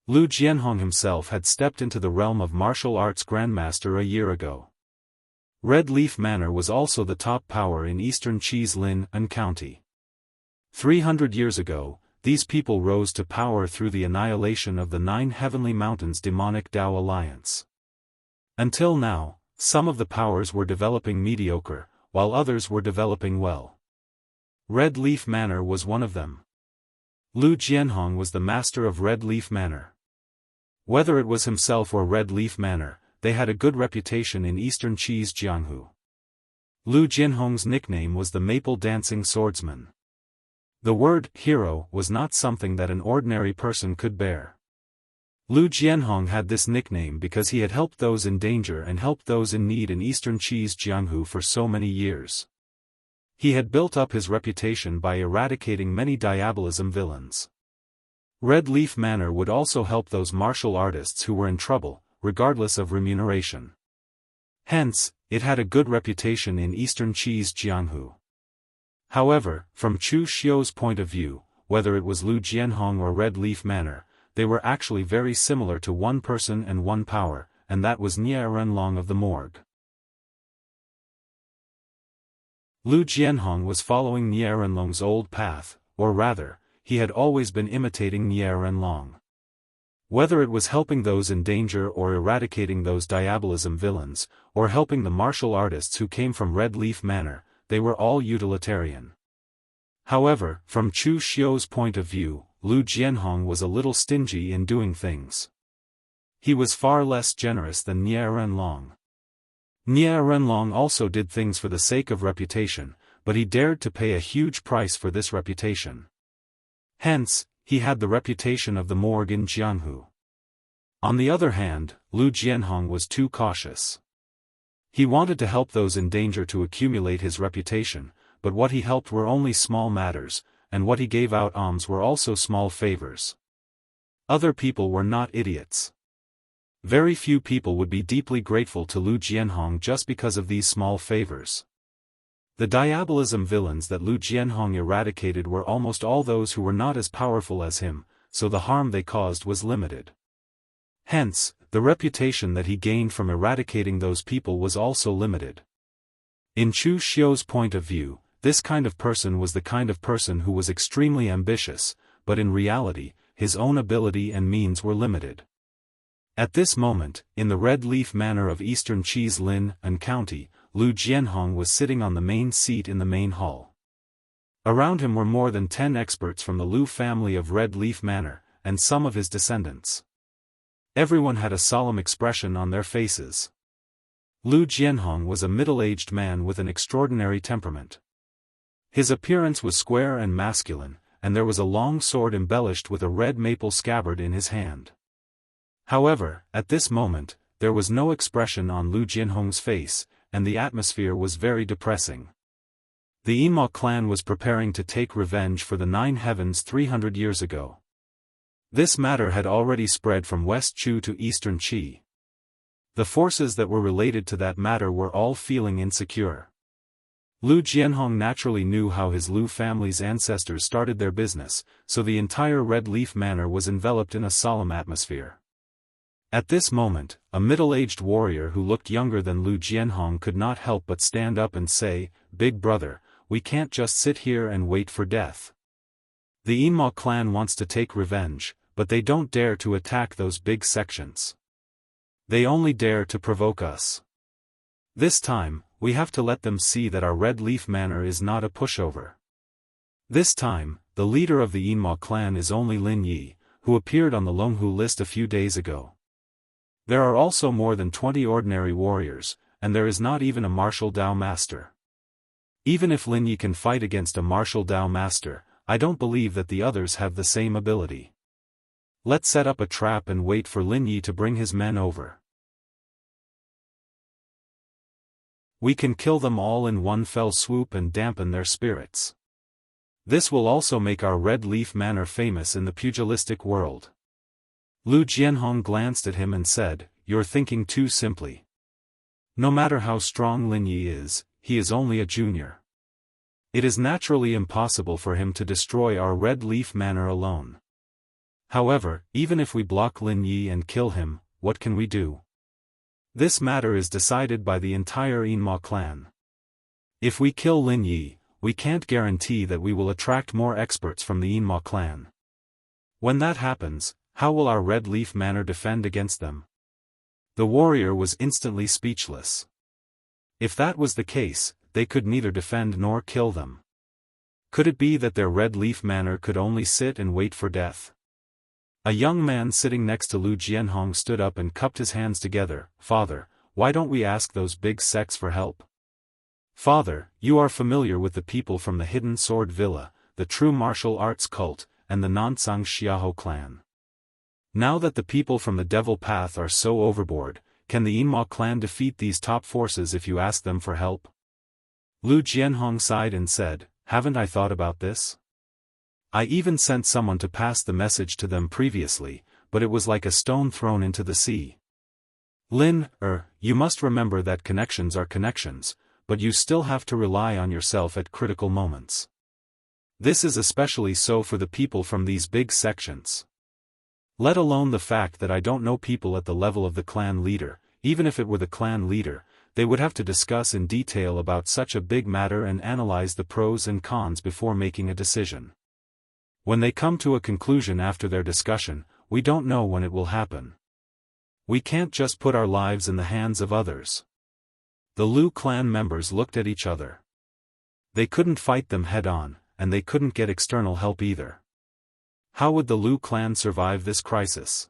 Lu Jianhong himself had stepped into the realm of martial arts grandmaster a year ago. Red Leaf Manor was also the top power in Eastern Qi's Lin and County. 300 years ago, these people rose to power through the annihilation of the 9 Heavenly Mountains demonic Dao alliance. Until now, some of the powers were developing mediocre, while others were developing well. Red Leaf Manor was one of them. Lu Jianhong was the master of Red Leaf Manor. Whether it was himself or Red Leaf Manor, they had a good reputation in Eastern Qi's Jianghu. Lu Jianhong's nickname was the Maple Dancing Swordsman. The word hero was not something that an ordinary person could bear. Lu Jianhong had this nickname because he had helped those in danger and helped those in need in Eastern Qi's Jianghu for so many years. He had built up his reputation by eradicating many diabolism villains. Red Leaf Manor would also help those martial artists who were in trouble, regardless of remuneration. Hence, it had a good reputation in Eastern Qi's Jianghu. However, from Chu Xiu's point of view, whether it was Lu Jianhong or Red Leaf Manor, they were actually very similar to one person and one power, and that was Nie Renlong of the Morgue. Lu Jianhong was following Nie Renlong's old path, or rather, he had always been imitating Nie Renlong. Whether it was helping those in danger or eradicating those diabolism villains, or helping the martial artists who came from Red Leaf Manor, they were all utilitarian. However, from Chu Xiu's point of view, Lu Jianhong was a little stingy in doing things. He was far less generous than Nie Renlong. Nie Renlong also did things for the sake of reputation, but he dared to pay a huge price for this reputation. Hence, he had the reputation of the morgue in Jianghu. On the other hand, Lu Jianhong was too cautious. He wanted to help those in danger to accumulate his reputation, but what he helped were only small matters, and what he gave out alms were also small favors. Other people were not idiots. Very few people would be deeply grateful to Lu Jianhong just because of these small favors. The diabolism villains that Lu Jianhong eradicated were almost all those who were not as powerful as him, so the harm they caused was limited. Hence, the reputation that he gained from eradicating those people was also limited. In Chu Xiu's point of view, this kind of person was the kind of person who was extremely ambitious, but in reality, his own ability and means were limited. At this moment, in the Red Leaf Manor of Eastern Qis Lin and County, Lu Jianhong was sitting on the main seat in the main hall. Around him were more than 10 experts from the Lu family of Red Leaf Manor, and some of his descendants. Everyone had a solemn expression on their faces. Lu Jianhong was a middle-aged man with an extraordinary temperament. His appearance was square and masculine, and there was a long sword embellished with a red maple scabbard in his hand. However, at this moment, there was no expression on Lu Jianhong's face, and the atmosphere was very depressing. The Immortal clan was preparing to take revenge for the 9 heavens 300 years ago. This matter had already spread from West Chu to Eastern Qi. The forces that were related to that matter were all feeling insecure. Lu Jianhong naturally knew how his Lu family's ancestors started their business, so the entire Red Leaf Manor was enveloped in a solemn atmosphere. At this moment, a middle-aged warrior who looked younger than Lu Jianhong could not help but stand up and say, "Big brother, we can't just sit here and wait for death. The Immortal clan wants to take revenge, but they don't dare to attack those big sections. They only dare to provoke us. This time, we have to let them see that our Red Leaf Manor is not a pushover. This time, the leader of the Immortal clan is only Lin Yi, who appeared on the Longhu list a few days ago. There are also more than 20 ordinary warriors, and there is not even a martial Dao master. Even if Lin Yi can fight against a martial Dao master, I don't believe that the others have the same ability. Let's set up a trap and wait for Lin Yi to bring his men over. We can kill them all in one fell swoop and dampen their spirits. This will also make our Red Leaf Manor famous in the pugilistic world." Lu Jianhong glanced at him and said, "You're thinking too simply. No matter how strong Lin Yi is, he is only a junior. It is naturally impossible for him to destroy our Red Leaf Manor alone. However, even if we block Lin Yi and kill him, what can we do? This matter is decided by the entire Immortal clan. If we kill Lin Yi, we can't guarantee that we will attract more experts from the Immortal clan. When that happens, how will our Red Leaf Manor defend against them?" The warrior was instantly speechless. If that was the case, they could neither defend nor kill them. Could it be that their Red Leaf Manor could only sit and wait for death? A young man sitting next to Lu Jianhong stood up and cupped his hands together. "Father, why don't we ask those big sects for help? Father, you are familiar with the people from the Hidden Sword Villa, the True Martial Arts Cult, and the Nansang Xiahou clan. Now that the people from the Devil Path are so overboard, can the Immortal clan defeat these top forces if you ask them for help?" Lu Jianhong sighed and said, "Haven't I thought about this? I even sent someone to pass the message to them previously, but it was like a stone thrown into the sea. Lin, you must remember that connections are connections, but you still have to rely on yourself at critical moments. This is especially so for the people from these big sections. Let alone the fact that I don't know people at the level of the clan leader. Even if it were the clan leader, they would have to discuss in detail about such a big matter and analyze the pros and cons before making a decision. When they come to a conclusion after their discussion, we don't know when it will happen. We can't just put our lives in the hands of others." The Lu clan members looked at each other. They couldn't fight them head-on, and they couldn't get external help either. How would the Lu clan survive this crisis?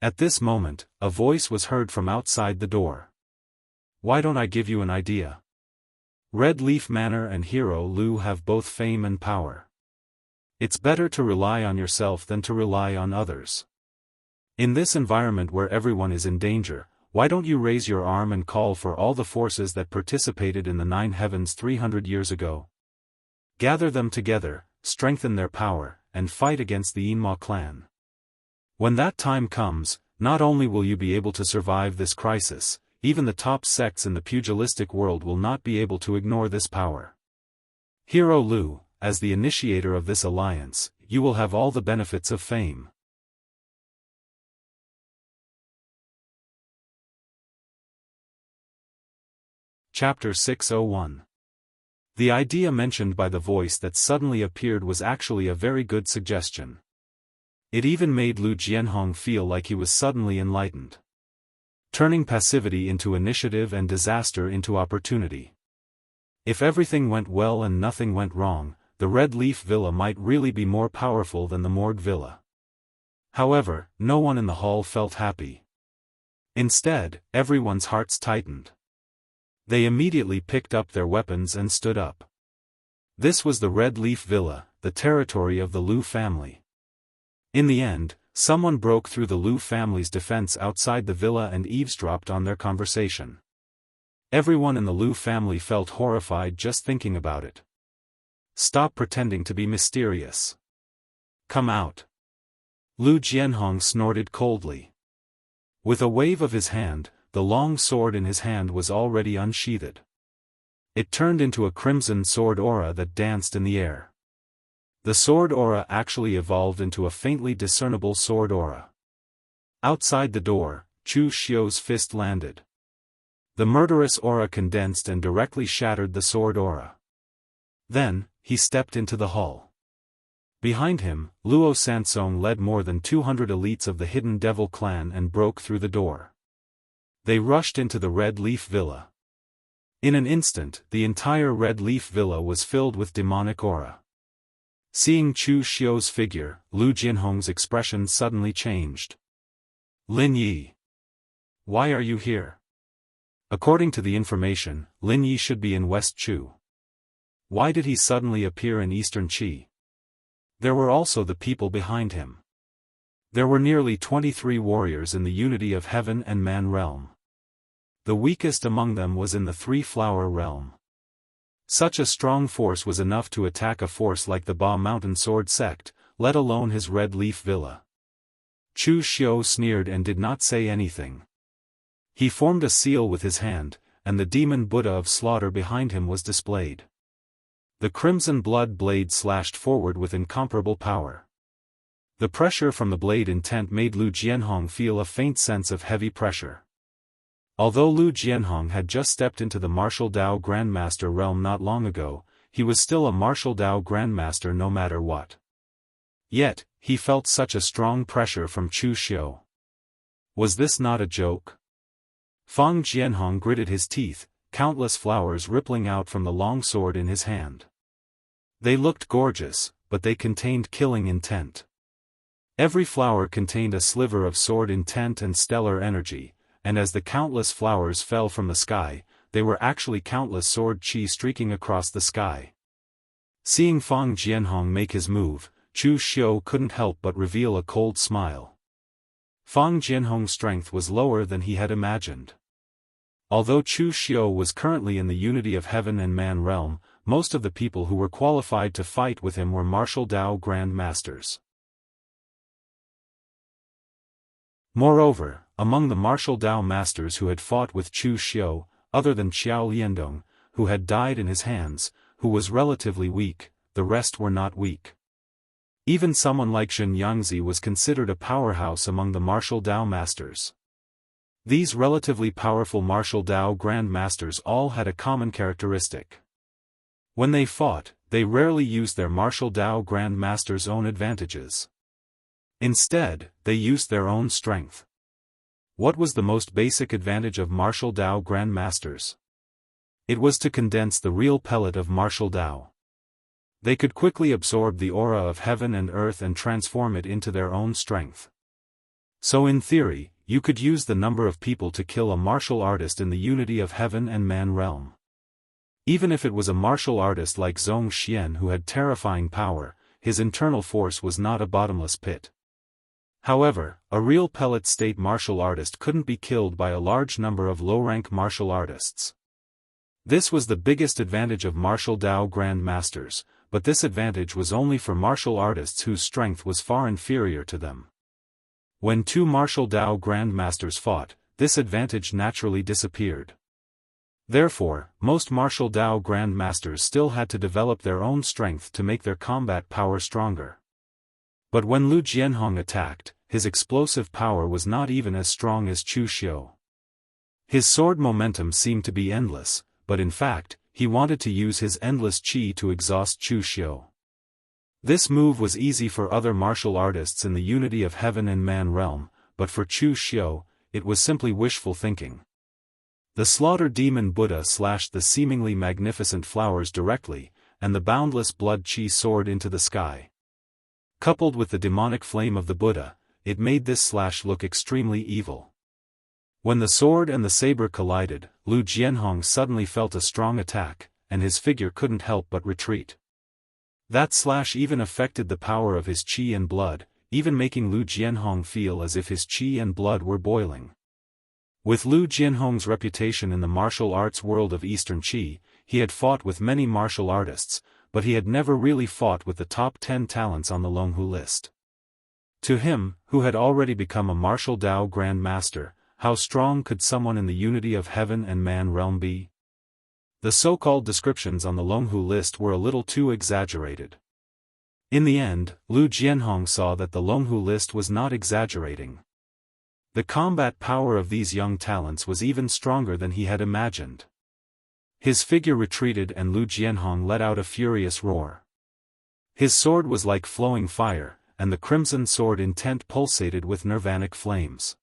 At this moment, a voice was heard from outside the door. "Why don't I give you an idea? Red Leaf Manor and Hero Lu have both fame and power. It's better to rely on yourself than to rely on others. In this environment where everyone is in danger, why don't you raise your arm and call for all the forces that participated in the 9 heavens 300 years ago? Gather them together, strengthen their power, and fight against the Immortal clan. When that time comes, not only will you be able to survive this crisis, even the top sects in the pugilistic world will not be able to ignore this power. Hero Lu, as the initiator of this alliance, you will have all the benefits of fame. Chapter 601. The idea mentioned by the voice that suddenly appeared was actually a very good suggestion. It even made Lu Jianhong feel like he was suddenly enlightened. Turning passivity into initiative and disaster into opportunity. If everything went well and nothing went wrong, the Red Leaf Villa might really be more powerful than the Morgue Villa. However, no one in the hall felt happy. Instead, everyone's hearts tightened. They immediately picked up their weapons and stood up. This was the Red Leaf Villa, the territory of the Lu family. In the end, someone broke through the Lu family's defense outside the villa and eavesdropped on their conversation. Everyone in the Lu family felt horrified just thinking about it. Stop pretending to be mysterious. Come out. Lu Jianhong snorted coldly. With a wave of his hand, the long sword in his hand was already unsheathed. It turned into a crimson sword aura that danced in the air. The sword aura actually evolved into a faintly discernible sword aura. Outside the door, Chu Xiu's fist landed. The murderous aura condensed and directly shattered the sword aura. Then, he stepped into the hall. Behind him, Luo Sansong led more than 200 elites of the Hidden Devil clan and broke through the door. They rushed into the Red Leaf Villa. In an instant, the entire Red Leaf Villa was filled with demonic aura. Seeing Chu Xiu's figure, Lu Jianhong's expression suddenly changed. Lin Yi. Why are you here? According to the information, Lin Yi should be in West Chu. Why did he suddenly appear in Eastern Qi? There were also the people behind him. There were nearly 23 warriors in the unity of heaven and man realm. The weakest among them was in the Three-Flower realm. Such a strong force was enough to attack a force like the Ba Mountain Sword sect, let alone his Red Leaf Villa. Chu Xiu sneered and did not say anything. He formed a seal with his hand, and the demon Buddha of slaughter behind him was displayed. The crimson blood blade slashed forward with incomparable power. The pressure from the blade intent made Lu Jianhong feel a faint sense of heavy pressure. Although Lu Jianhong had just stepped into the Martial Dao Grandmaster realm not long ago, he was still a Martial Dao Grandmaster no matter what. Yet, he felt such a strong pressure from Chu Xiu. Was this not a joke? Fang Jianhong gritted his teeth, countless flowers rippling out from the long sword in his hand. They looked gorgeous, but they contained killing intent. Every flower contained a sliver of sword intent and stellar energy, and as the countless flowers fell from the sky, they were actually countless sword qi streaking across the sky. Seeing Fang Jianhong make his move, Chu Xiu couldn't help but reveal a cold smile. Fang Jianhong's strength was lower than he had imagined. Although Chu Xiu was currently in the unity of heaven and man realm, most of the people who were qualified to fight with him were Martial Dao Grand Masters. Moreover, among the Martial Dao Masters who had fought with Chu Xiu, other than Xiao Liandong, who had died in his hands, who was relatively weak, the rest were not weak. Even someone like Shen Yangzi was considered a powerhouse among the Martial Dao Masters. These relatively powerful Martial Dao Grand Masters all had a common characteristic. When they fought, they rarely used their Martial Dao Grand Master's own advantages. Instead, they used their own strength. What was the most basic advantage of Martial Dao Grand Masters? It was to condense the real pellet of Martial Dao. They could quickly absorb the aura of heaven and earth and transform it into their own strength. So in theory, you could use the number of people to kill a martial artist in the unity of heaven and man realm. Even if it was a martial artist like Zhong Xian who had terrifying power, his internal force was not a bottomless pit. However, a real pellet state martial artist couldn't be killed by a large number of low-rank martial artists. This was the biggest advantage of Martial Dao Grand Masters, but this advantage was only for martial artists whose strength was far inferior to them. When two Martial Dao Grand Masters fought, this advantage naturally disappeared. Therefore, most martial Dao grandmasters still had to develop their own strength to make their combat power stronger. But when Lu Jianhong attacked, his explosive power was not even as strong as Chu Xiu. His sword momentum seemed to be endless, but in fact, he wanted to use his endless qi to exhaust Chu Xiu. This move was easy for other martial artists in the unity of heaven and man realm, but for Chu Xiu, it was simply wishful thinking. The slaughter demon Buddha slashed the seemingly magnificent flowers directly, and the boundless blood qi soared into the sky. Coupled with the demonic flame of the Buddha, it made this slash look extremely evil. When the sword and the saber collided, Lu Jianhong suddenly felt a strong attack, and his figure couldn't help but retreat. That slash even affected the power of his qi and blood, even making Lu Jianhong feel as if his qi and blood were boiling. With Lu Jianhong's reputation in the martial arts world of Eastern Qi, he had fought with many martial artists, but he had never really fought with the top 10 talents on the Longhu list. To him, who had already become a martial Dao Grand Master, how strong could someone in the unity of heaven and man realm be? The so-called descriptions on the Longhu list were a little too exaggerated. In the end, Lu Jianhong saw that the Longhu list was not exaggerating. The combat power of these young talents was even stronger than he had imagined. His figure retreated and Lu Jianhong let out a furious roar. His sword was like flowing fire, and the crimson sword intent pulsated with nirvanic flames.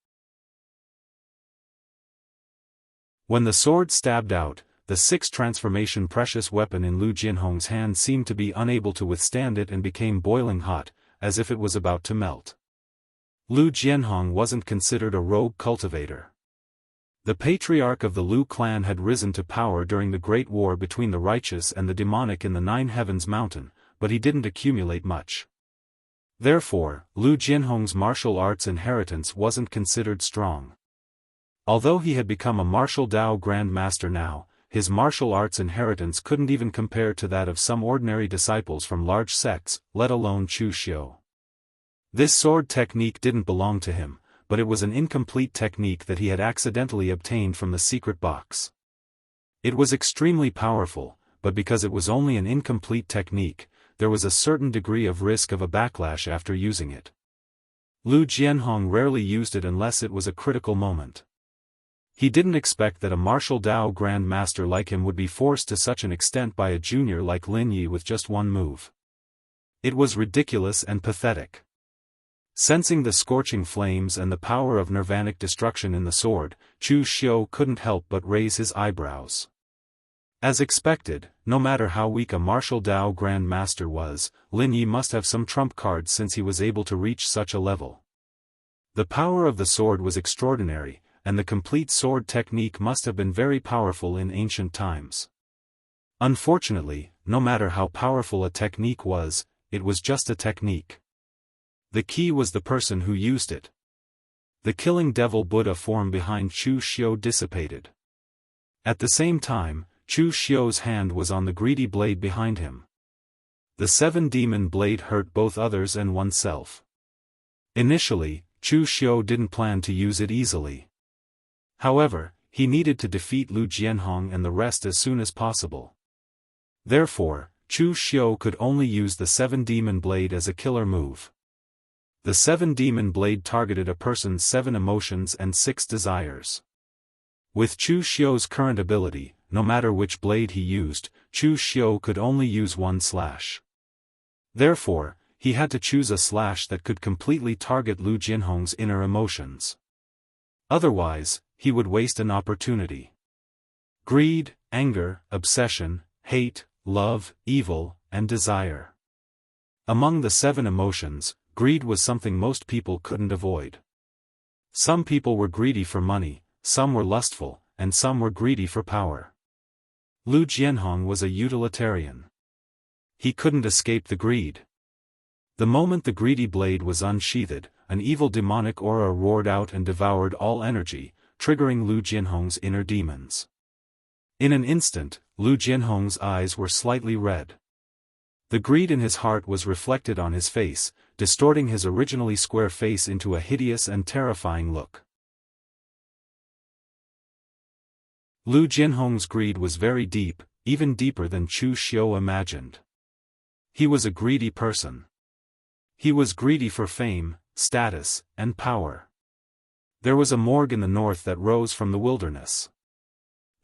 When the sword stabbed out, the sixth transformation precious weapon in Lu Jianhong's hand seemed to be unable to withstand it and became boiling hot, as if it was about to melt. Lu Jianhong wasn't considered a rogue cultivator. The patriarch of the Lu clan had risen to power during the Great War between the righteous and the demonic in the Nine Heavens Mountain, but he didn't accumulate much. Therefore, Lu Jianhong's martial arts inheritance wasn't considered strong. Although he had become a martial Dao Grand Master now, his martial arts inheritance couldn't even compare to that of some ordinary disciples from large sects, let alone Chu Xiu. This sword technique didn't belong to him, but it was an incomplete technique that he had accidentally obtained from the secret box. It was extremely powerful, but because it was only an incomplete technique, there was a certain degree of risk of a backlash after using it. Lu Jianhong rarely used it unless it was a critical moment. He didn't expect that a martial Dao Grand Master like him would be forced to such an extent by a junior like Lin Yi with just one move. It was ridiculous and pathetic. Sensing the scorching flames and the power of nirvanic destruction in the sword, Chu Xiu couldn't help but raise his eyebrows. As expected, no matter how weak a martial Dao Grand Master was, Lin Yi must have some trump cards since he was able to reach such a level. The power of the sword was extraordinary, and the complete sword technique must have been very powerful in ancient times. Unfortunately, no matter how powerful a technique was, it was just a technique. The key was the person who used it. The killing devil Buddha form behind Chu Xiu dissipated. At the same time, Chu Xiu's hand was on the greedy blade behind him. The seven-demon blade hurt both others and oneself. Initially, Chu Xiu didn't plan to use it easily. However, he needed to defeat Lu Jianhong and the rest as soon as possible. Therefore, Chu Xiu could only use the seven-demon blade as a killer move. The seven-demon blade targeted a person's 7 emotions and 6 desires. With Chu Xiu's current ability, no matter which blade he used, Chu Xiu could only use one slash. Therefore, he had to choose a slash that could completely target Lu Jianhong's inner emotions. Otherwise, he would waste an opportunity. Greed, anger, obsession, hate, love, evil, and desire. Among the 7 emotions, greed was something most people couldn't avoid. Some people were greedy for money, some were lustful, and some were greedy for power. Lu Jianhong was a utilitarian. He couldn't escape the greed. The moment the greedy blade was unsheathed, an evil demonic aura roared out and devoured all energy, triggering Lu Jianhong's inner demons. In an instant, Lu Jianhong's eyes were slightly red. The greed in his heart was reflected on his face, distorting his originally square face into a hideous and terrifying look. Lu Jianhong's greed was very deep, even deeper than Chu Xiu imagined. He was a greedy person. He was greedy for fame, status, and power. There was a morgue in the north that rose from the wilderness.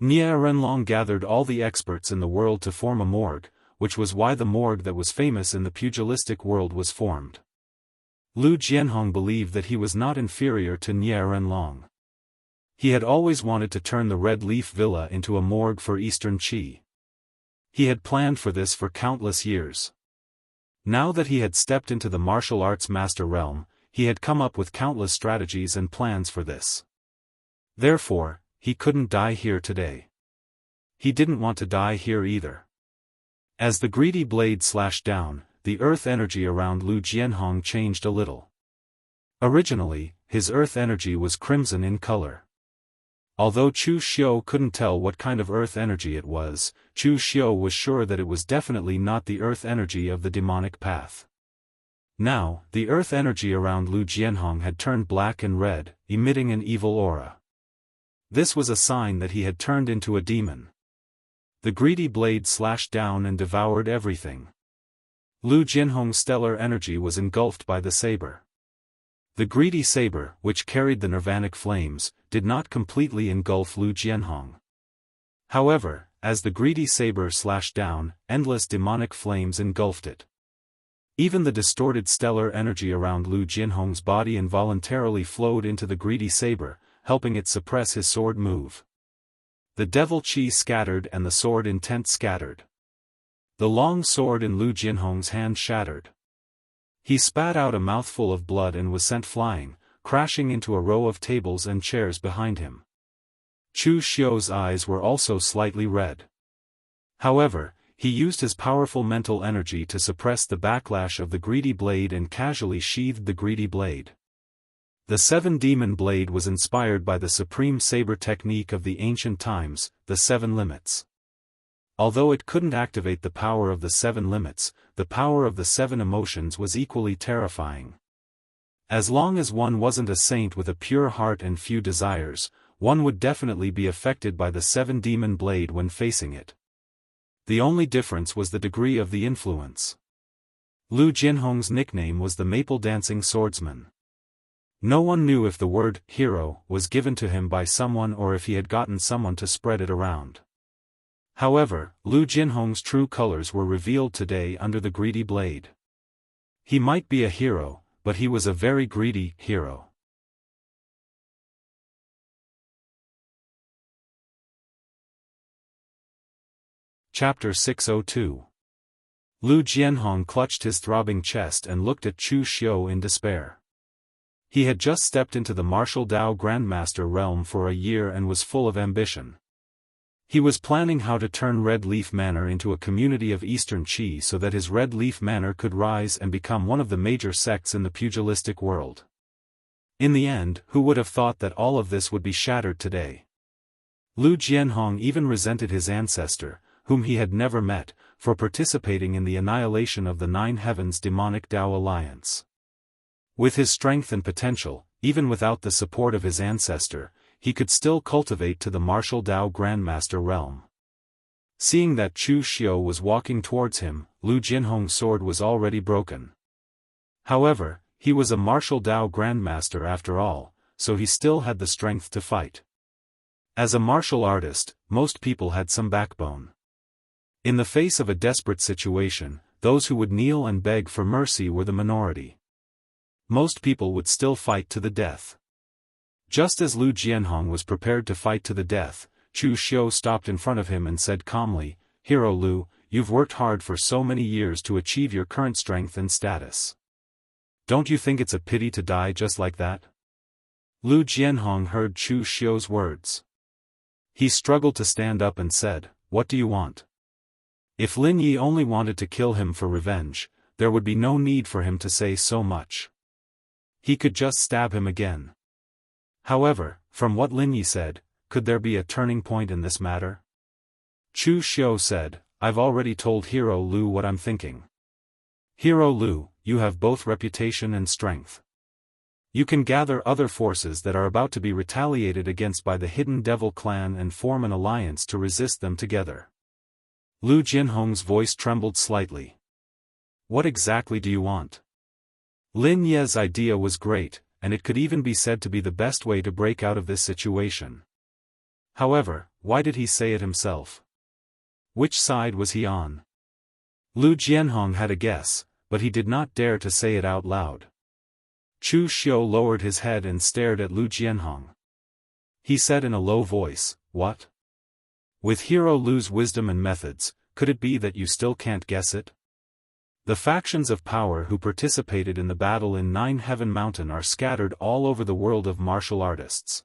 Nie Renlong gathered all the experts in the world to form a morgue, which was why the morgue that was famous in the pugilistic world was formed. Lu Jianhong believed that he was not inferior to Nie Renlong. He had always wanted to turn the Red Leaf Villa into a morgue for Eastern Qi. He had planned for this for countless years. Now that he had stepped into the martial arts master realm, he had come up with countless strategies and plans for this. Therefore, he couldn't die here today. He didn't want to die here either. As the greedy blade slashed down, the earth energy around Lu Jianhong changed a little. Originally, his earth energy was crimson in color. Although Chu Xiu couldn't tell what kind of earth energy it was, Chu Xiu was sure that it was definitely not the earth energy of the demonic path. Now, the earth energy around Lu Jianhong had turned black and red, emitting an evil aura. This was a sign that he had turned into a demon. The greedy blade slashed down and devoured everything. Lu Jianhong's stellar energy was engulfed by the saber. The greedy saber, which carried the nirvanic flames, did not completely engulf Lu Jianhong. However, as the greedy saber slashed down, endless demonic flames engulfed it. Even the distorted stellar energy around Lu Jianhong's body involuntarily flowed into the greedy saber, helping it suppress his sword move. The devil chi scattered and the sword intent scattered. The long sword in Lu Jianhong's hand shattered. He spat out a mouthful of blood and was sent flying, crashing into a row of tables and chairs behind him. Chu Xiu's eyes were also slightly red. However, he used his powerful mental energy to suppress the backlash of the greedy blade and casually sheathed the greedy blade. The seven demon blade was inspired by the supreme saber technique of the ancient times, the seven limits. Although it couldn't activate the power of the seven limits, the power of the seven emotions was equally terrifying. As long as one wasn't a saint with a pure heart and few desires, one would definitely be affected by the seven demon blade when facing it. The only difference was the degree of the influence. Lu Jianhong's nickname was the Maple Dancing Swordsman. No one knew if the word hero was given to him by someone or if he had gotten someone to spread it around. However, Lu Jianhong's true colors were revealed today under the greedy blade. He might be a hero, but he was a very greedy hero. Chapter 602. Lu Jianhong clutched his throbbing chest and looked at Chu Xiu in despair. He had just stepped into the martial Dao Grandmaster realm for a year and was full of ambition. He was planning how to turn Red Leaf Manor into a community of Eastern Qi so that his Red Leaf Manor could rise and become one of the major sects in the pugilistic world. In the end, who would have thought that all of this would be shattered today? Lu Jianhong even resented his ancestor, whom he had never met, for participating in the annihilation of the Nine Heavens demonic Dao alliance. With his strength and potential, even without the support of his ancestor, he could still cultivate to the martial Dao Grandmaster realm. Seeing that Chu Xiu was walking towards him, Lu Jianhong's sword was already broken. However, he was a martial Dao Grandmaster after all, so he still had the strength to fight. As a martial artist, most people had some backbone. In the face of a desperate situation, those who would kneel and beg for mercy were the minority. Most people would still fight to the death. Just as Lu Jianhong was prepared to fight to the death, Chu Xiu stopped in front of him and said calmly, "Hero Lu, you've worked hard for so many years to achieve your current strength and status. Don't you think it's a pity to die just like that?" Lu Jianhong heard Chu Xiu's words. He struggled to stand up and said, "What do you want?" If Lin Yi only wanted to kill him for revenge, there would be no need for him to say so much. He could just stab him again. However, from what Lin Yi said, could there be a turning point in this matter? Chu Xiu said, "I've already told Hero Lu what I'm thinking. Hero Lu, you have both reputation and strength. You can gather other forces that are about to be retaliated against by the hidden devil clan and form an alliance to resist them together. Lu Jianhong's voice trembled slightly. What exactly do you want? Lin Ye's idea was great, and it could even be said to be the best way to break out of this situation. However, why did he say it himself? Which side was he on? Lu Jianhong had a guess, but he did not dare to say it out loud. Chu Xiu lowered his head and stared at Lu Jianhong. He said in a low voice, "What? With Hero Lu's wisdom and methods, could it be that you still can't guess it? The factions of power who participated in the battle in Nine Heaven Mountain are scattered all over the world of martial artists.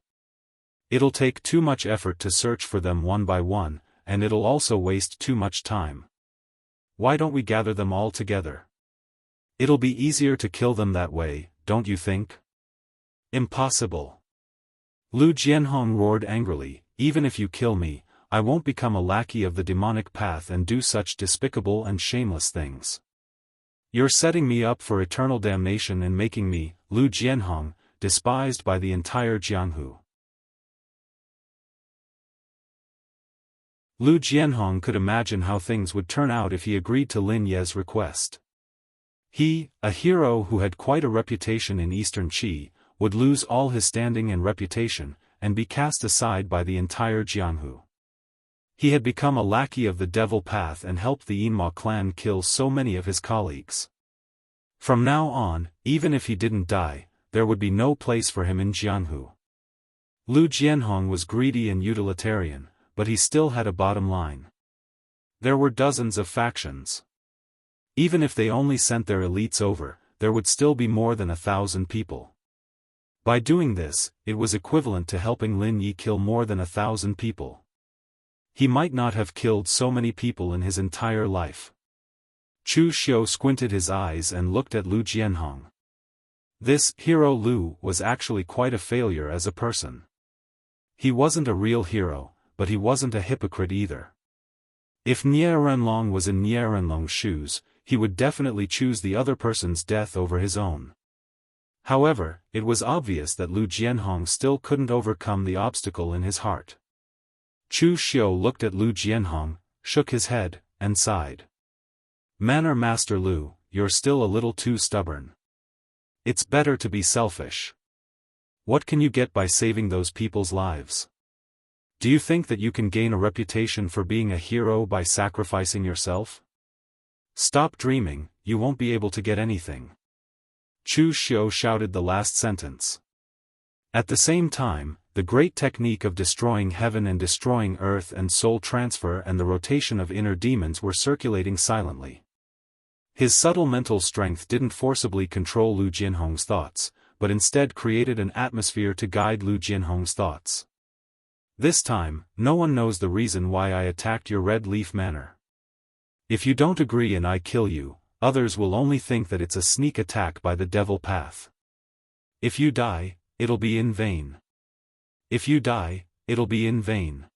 It'll take too much effort to search for them one by one, and it'll also waste too much time. Why don't we gather them all together? It'll be easier to kill them that way, don't you think?" "Impossible!" Lu Jianhong roared angrily, "Even if you kill me, I won't become a lackey of the demonic path and do such despicable and shameless things. You're setting me up for eternal damnation and making me, Lu Jianhong, despised by the entire Jianghu." Lu Jianhong could imagine how things would turn out if he agreed to Lin Ye's request. He, a hero who had quite a reputation in Eastern Qi, would lose all his standing and reputation, and be cast aside by the entire Jianghu. He had become a lackey of the devil path and helped the Immortal clan kill so many of his colleagues. From now on, even if he didn't die, there would be no place for him in Jianghu. Lu Jianhong was greedy and utilitarian, but he still had a bottom line. There were dozens of factions. Even if they only sent their elites over, there would still be more than 1,000 people. By doing this, it was equivalent to helping Lin Yi kill more than 1,000 people. He might not have killed so many people in his entire life. Chu Xiu squinted his eyes and looked at Lu Jianhong. This hero Lu was actually quite a failure as a person. He wasn't a real hero, but he wasn't a hypocrite either. If Nie Renlong was in Nie Renlong's shoes, he would definitely choose the other person's death over his own. However, it was obvious that Lu Jianhong still couldn't overcome the obstacle in his heart. Chu Xiu looked at Lu Jianhong, shook his head, and sighed. "Manor Master Lu, you're still a little too stubborn. It's better to be selfish. What can you get by saving those people's lives? Do you think that you can gain a reputation for being a hero by sacrificing yourself? Stop dreaming, you won't be able to get anything." Chu Xiu shouted the last sentence. At the same time, the great technique of destroying heaven and destroying earth and soul transfer and the rotation of inner demons were circulating silently. His subtle mental strength didn't forcibly control Lu Jianhong's thoughts, but instead created an atmosphere to guide Lu Jianhong's thoughts. "This time, no one knows the reason why I attacked your Red Leaf Manor. If you don't agree and I kill you, others will only think that it's a sneak attack by the devil path. If you die, it'll be in vain. If you die, it'll be in vain.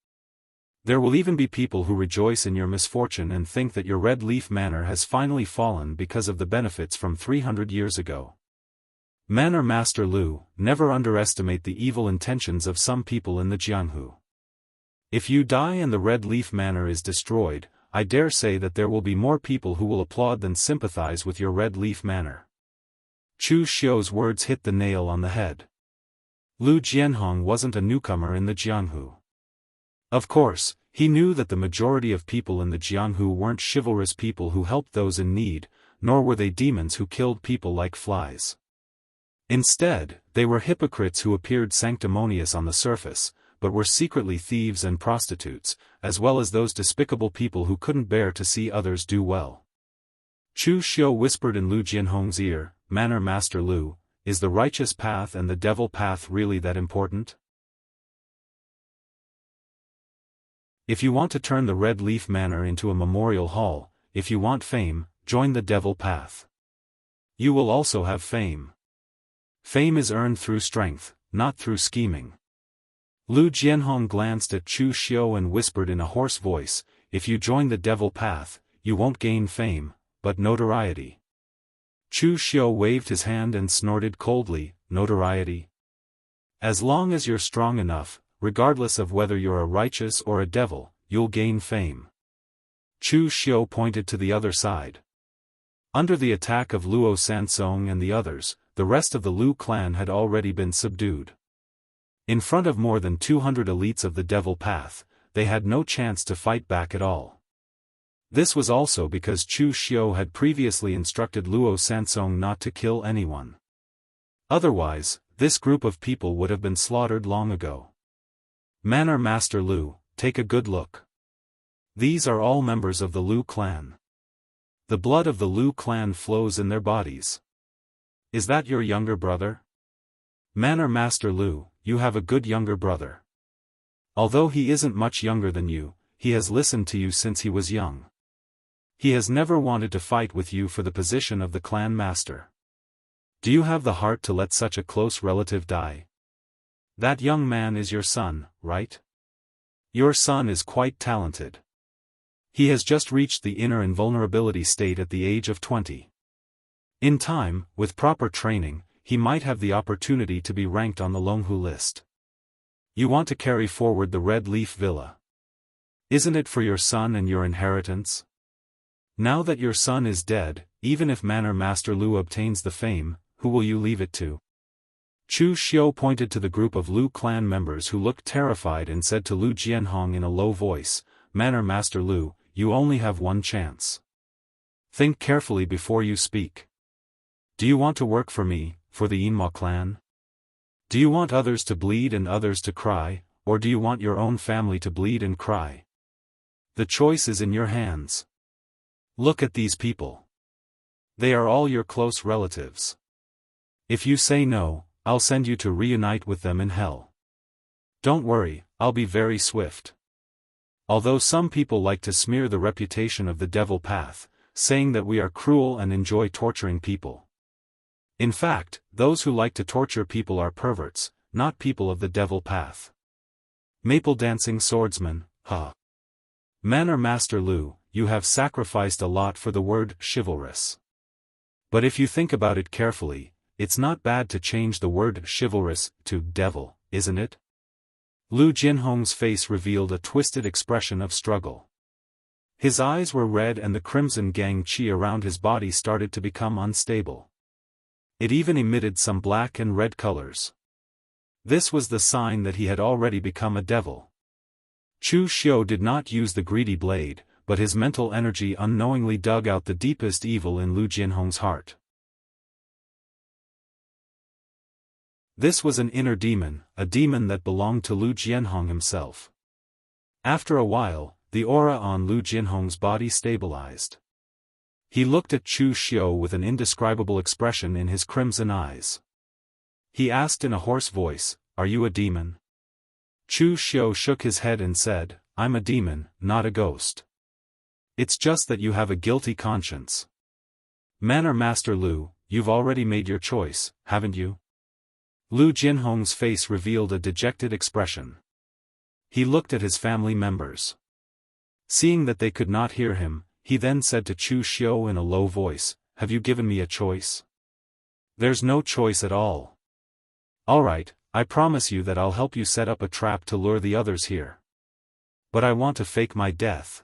There will even be people who rejoice in your misfortune and think that your Red Leaf Manor has finally fallen because of the benefits from 300 years ago. Manor Master Lu, never underestimate the evil intentions of some people in the Jianghu. If you die and the Red Leaf Manor is destroyed, I dare say that there will be more people who will applaud than sympathize with your Red Leaf Manor." Chu Xiu's words hit the nail on the head. Lu Jianhong wasn't a newcomer in the Jianghu. Of course, he knew that the majority of people in the Jianghu weren't chivalrous people who helped those in need, nor were they demons who killed people like flies. Instead, they were hypocrites who appeared sanctimonious on the surface, but were secretly thieves and prostitutes, as well as those despicable people who couldn't bear to see others do well. Chu Xiu whispered in Lu Jianhong's ear, "Manor Master Lu, is the righteous path and the devil path really that important? If you want to turn the Red Leaf Manor into a memorial hall, if you want fame, join the devil path. You will also have fame. Fame is earned through strength, not through scheming." Lu Jianhong glanced at Chu Xiu and whispered in a hoarse voice, "If you join the devil path, you won't gain fame, but notoriety." Chu Xiu waved his hand and snorted coldly, notoriety. As long as you're strong enough, regardless of whether you're a righteous or a devil, you'll gain fame. Chu Xiu pointed to the other side. Under the attack of Luo Sansong and the others, the rest of the Lu clan had already been subdued. In front of more than 200 elites of the Devil Path, they had no chance to fight back at all. This was also because Chu Xiu had previously instructed Luo Sansong not to kill anyone. Otherwise, this group of people would have been slaughtered long ago. Manor Master Lu, take a good look. These are all members of the Lu clan. The blood of the Lu clan flows in their bodies. Is that your younger brother? Manor Master Lu, you have a good younger brother. Although he isn't much younger than you, he has listened to you since he was young. He has never wanted to fight with you for the position of the clan master. Do you have the heart to let such a close relative die? That young man is your son, right? Your son is quite talented. He has just reached the inner invulnerability state at the age of 20. In time, with proper training, he might have the opportunity to be ranked on the Longhu list. You want to carry forward the Red Leaf Villa. Isn't it for your son and your inheritance? Now that your son is dead, even if Manor Master Lu obtains the fame, who will you leave it to? Chu Xiu pointed to the group of Lu clan members who looked terrified and said to Lu Jianhong in a low voice, Manor Master Lu, you only have one chance. Think carefully before you speak. Do you want to work for me, for the Yinma clan? Do you want others to bleed and others to cry, or do you want your own family to bleed and cry? The choice is in your hands. Look at these people. They are all your close relatives. If you say no, I'll send you to reunite with them in hell. Don't worry, I'll be very swift. Although some people like to smear the reputation of the Devil Path, saying that we are cruel and enjoy torturing people. In fact, those who like to torture people are perverts, not people of the Devil Path. Maple dancing swordsman, huh? Manor Master Lu, you have sacrificed a lot for the word chivalrous. But if you think about it carefully, it's not bad to change the word chivalrous to devil, isn't it? Lu Jinhong's face revealed a twisted expression of struggle. His eyes were red and the crimson gang qi around his body started to become unstable. It even emitted some black and red colors. This was the sign that he had already become a devil. Chu Xiu did not use the greedy blade, but his mental energy unknowingly dug out the deepest evil in Lu Jinhong's heart. This was an inner demon, a demon that belonged to Lu Jianhong himself. After a while, the aura on Lu Jinhong's body stabilized. He looked at Chu Xiu with an indescribable expression in his crimson eyes. He asked in a hoarse voice, "Are you a demon?" Chu Xiu shook his head and said, "I'm a demon, not a ghost. It's just that you have a guilty conscience. Manor Master Lu, you've already made your choice, haven't you?" Lu Jinhong's face revealed a dejected expression. He looked at his family members. Seeing that they could not hear him, he then said to Chu Xiu in a low voice, "Have you given me a choice?" "There's no choice at all." "Alright, I promise you that I'll help you set up a trap to lure the others here. But I want to fake my death.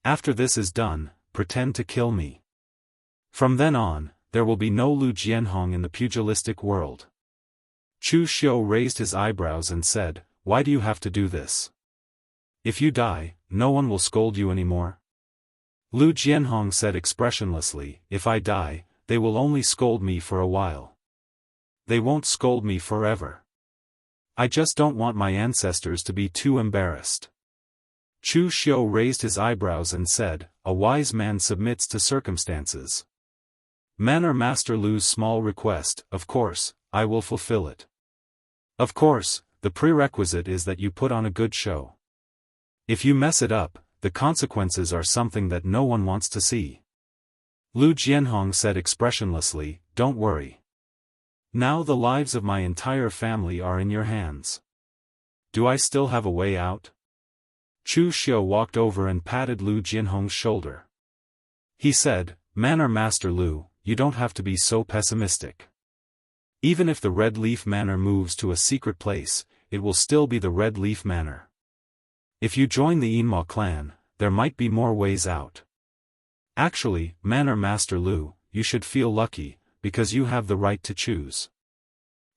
After this is done, pretend to kill me. From then on, there will be no Lu Jianhong in the pugilistic world." Chu Xiu raised his eyebrows and said, "Why do you have to do this? If you die, no one will scold you anymore." Lu Jianhong said expressionlessly, "If I die, they will only scold me for a while. They won't scold me forever. I just don't want my ancestors to be too embarrassed." Chu Xiu raised his eyebrows and said, "A wise man submits to circumstances. Manor Master Lu's small request, of course, I will fulfill it. Of course, the prerequisite is that you put on a good show. If you mess it up, the consequences are something that no one wants to see." Lu Jianhong said expressionlessly, "Don't worry. Now the lives of my entire family are in your hands. Do I still have a way out?" Chu Xiu walked over and patted Lu Jinhong's shoulder. He said, "Manor Master Lu, you don't have to be so pessimistic. Even if the Red Leaf Manor moves to a secret place, it will still be the Red Leaf Manor. If you join the Yinma clan, there might be more ways out. Actually, Manor Master Lu, you should feel lucky, because you have the right to choose.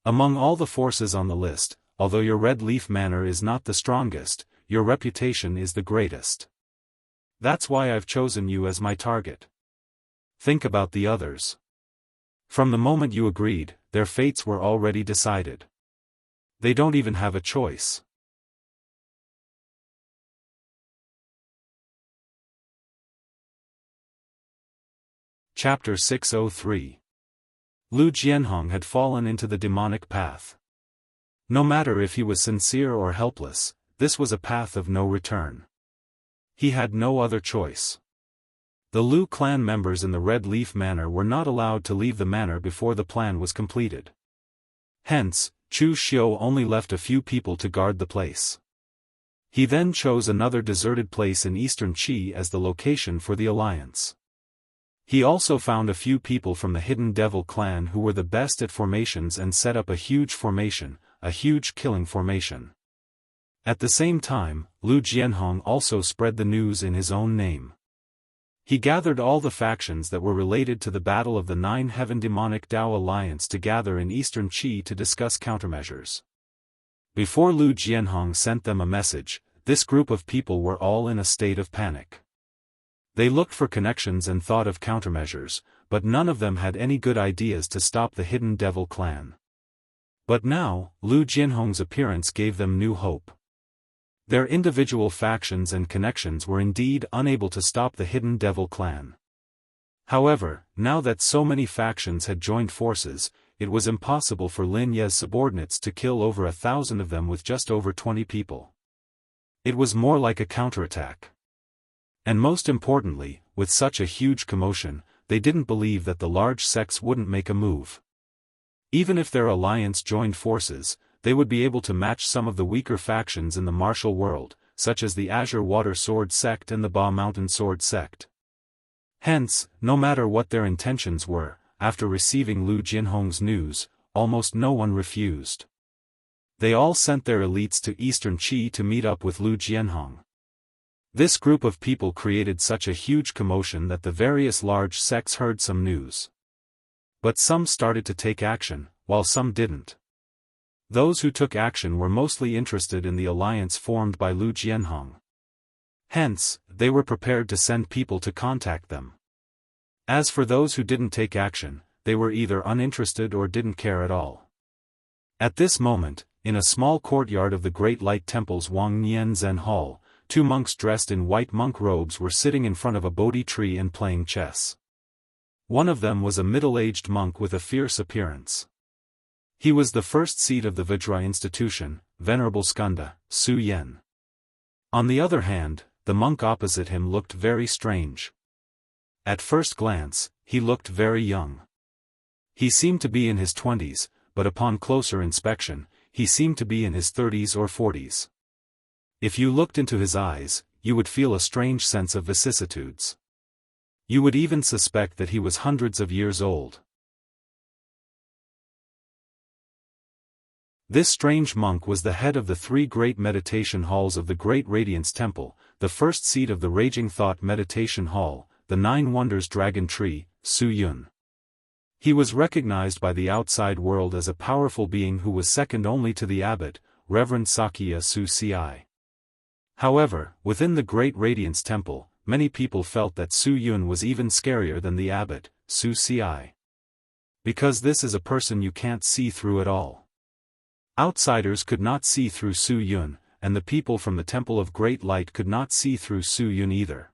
Among all the forces on the list, although your Red Leaf Manor is not the strongest, your reputation is the greatest. That's why I've chosen you as my target. Think about the others. From the moment you agreed, their fates were already decided. They don't even have a choice. Chapter 603. Lu Jianhong had fallen into the demonic path. No matter if he was sincere or helpless, this was a path of no return. He had no other choice. The Lu clan members in the Red Leaf Manor were not allowed to leave the manor before the plan was completed. Hence, Chu Xiu only left a few people to guard the place. He then chose another deserted place in eastern Qi as the location for the alliance. He also found a few people from the Hidden Devil clan who were the best at formations and set up a huge formation, a huge killing formation. At the same time, Lu Jianhong also spread the news in his own name. He gathered all the factions that were related to the Battle of the Nine Heaven Demonic Dao Alliance to gather in eastern Qi to discuss countermeasures. Before Lu Jianhong sent them a message, this group of people were all in a state of panic. They looked for connections and thought of countermeasures, but none of them had any good ideas to stop the Hidden Devil clan. But now, Lu Jianhong's appearance gave them new hope. Their individual factions and connections were indeed unable to stop the Hidden Devil clan. However, now that so many factions had joined forces, it was impossible for Lin Ye's subordinates to kill over 1,000 of them with just over 20 people. It was more like a counterattack. And most importantly, with such a huge commotion, they didn't believe that the large sects wouldn't make a move. Even if their alliance joined forces, they would be able to match some of the weaker factions in the martial world, such as the Azure Water Sword sect and the Ba Mountain Sword sect. Hence, no matter what their intentions were, after receiving Lu Jianhong's news, almost no one refused. They all sent their elites to Eastern Qi to meet up with Lu Jianhong. This group of people created such a huge commotion that the various large sects heard some news. But some started to take action, while some didn't. Those who took action were mostly interested in the alliance formed by Lu Jianhong. Hence, they were prepared to send people to contact them. As for those who didn't take action, they were either uninterested or didn't care at all. At this moment, in a small courtyard of the Great Light Temple's Wang Nian Zen Hall, 2 monks dressed in white monk robes were sitting in front of a Bodhi tree and playing chess. One of them was a middle-aged monk with a fierce appearance. He was the first seat of the Vajra institution, Venerable Skanda, Su Yen. On the other hand, the monk opposite him looked very strange. At first glance, he looked very young. He seemed to be in his 20s, but upon closer inspection, he seemed to be in his 30s or 40s. If you looked into his eyes, you would feel a strange sense of vicissitudes. You would even suspect that he was hundreds of years old. This strange monk was the head of the 3 great meditation halls of the Great Radiance Temple, the first seat of the Raging Thought Meditation Hall, the 9 Wonders Dragon Tree, Su Yun. He was recognized by the outside world as a powerful being who was second only to the abbot, Reverend Sakya Su Ci. However, within the Great Radiance Temple, many people felt that Su Yun was even scarier than the abbot, Su Ci. Because this is a person you can't see through at all. Outsiders could not see through Su Yun, and the people from the Temple of Great Light could not see through Su Yun either.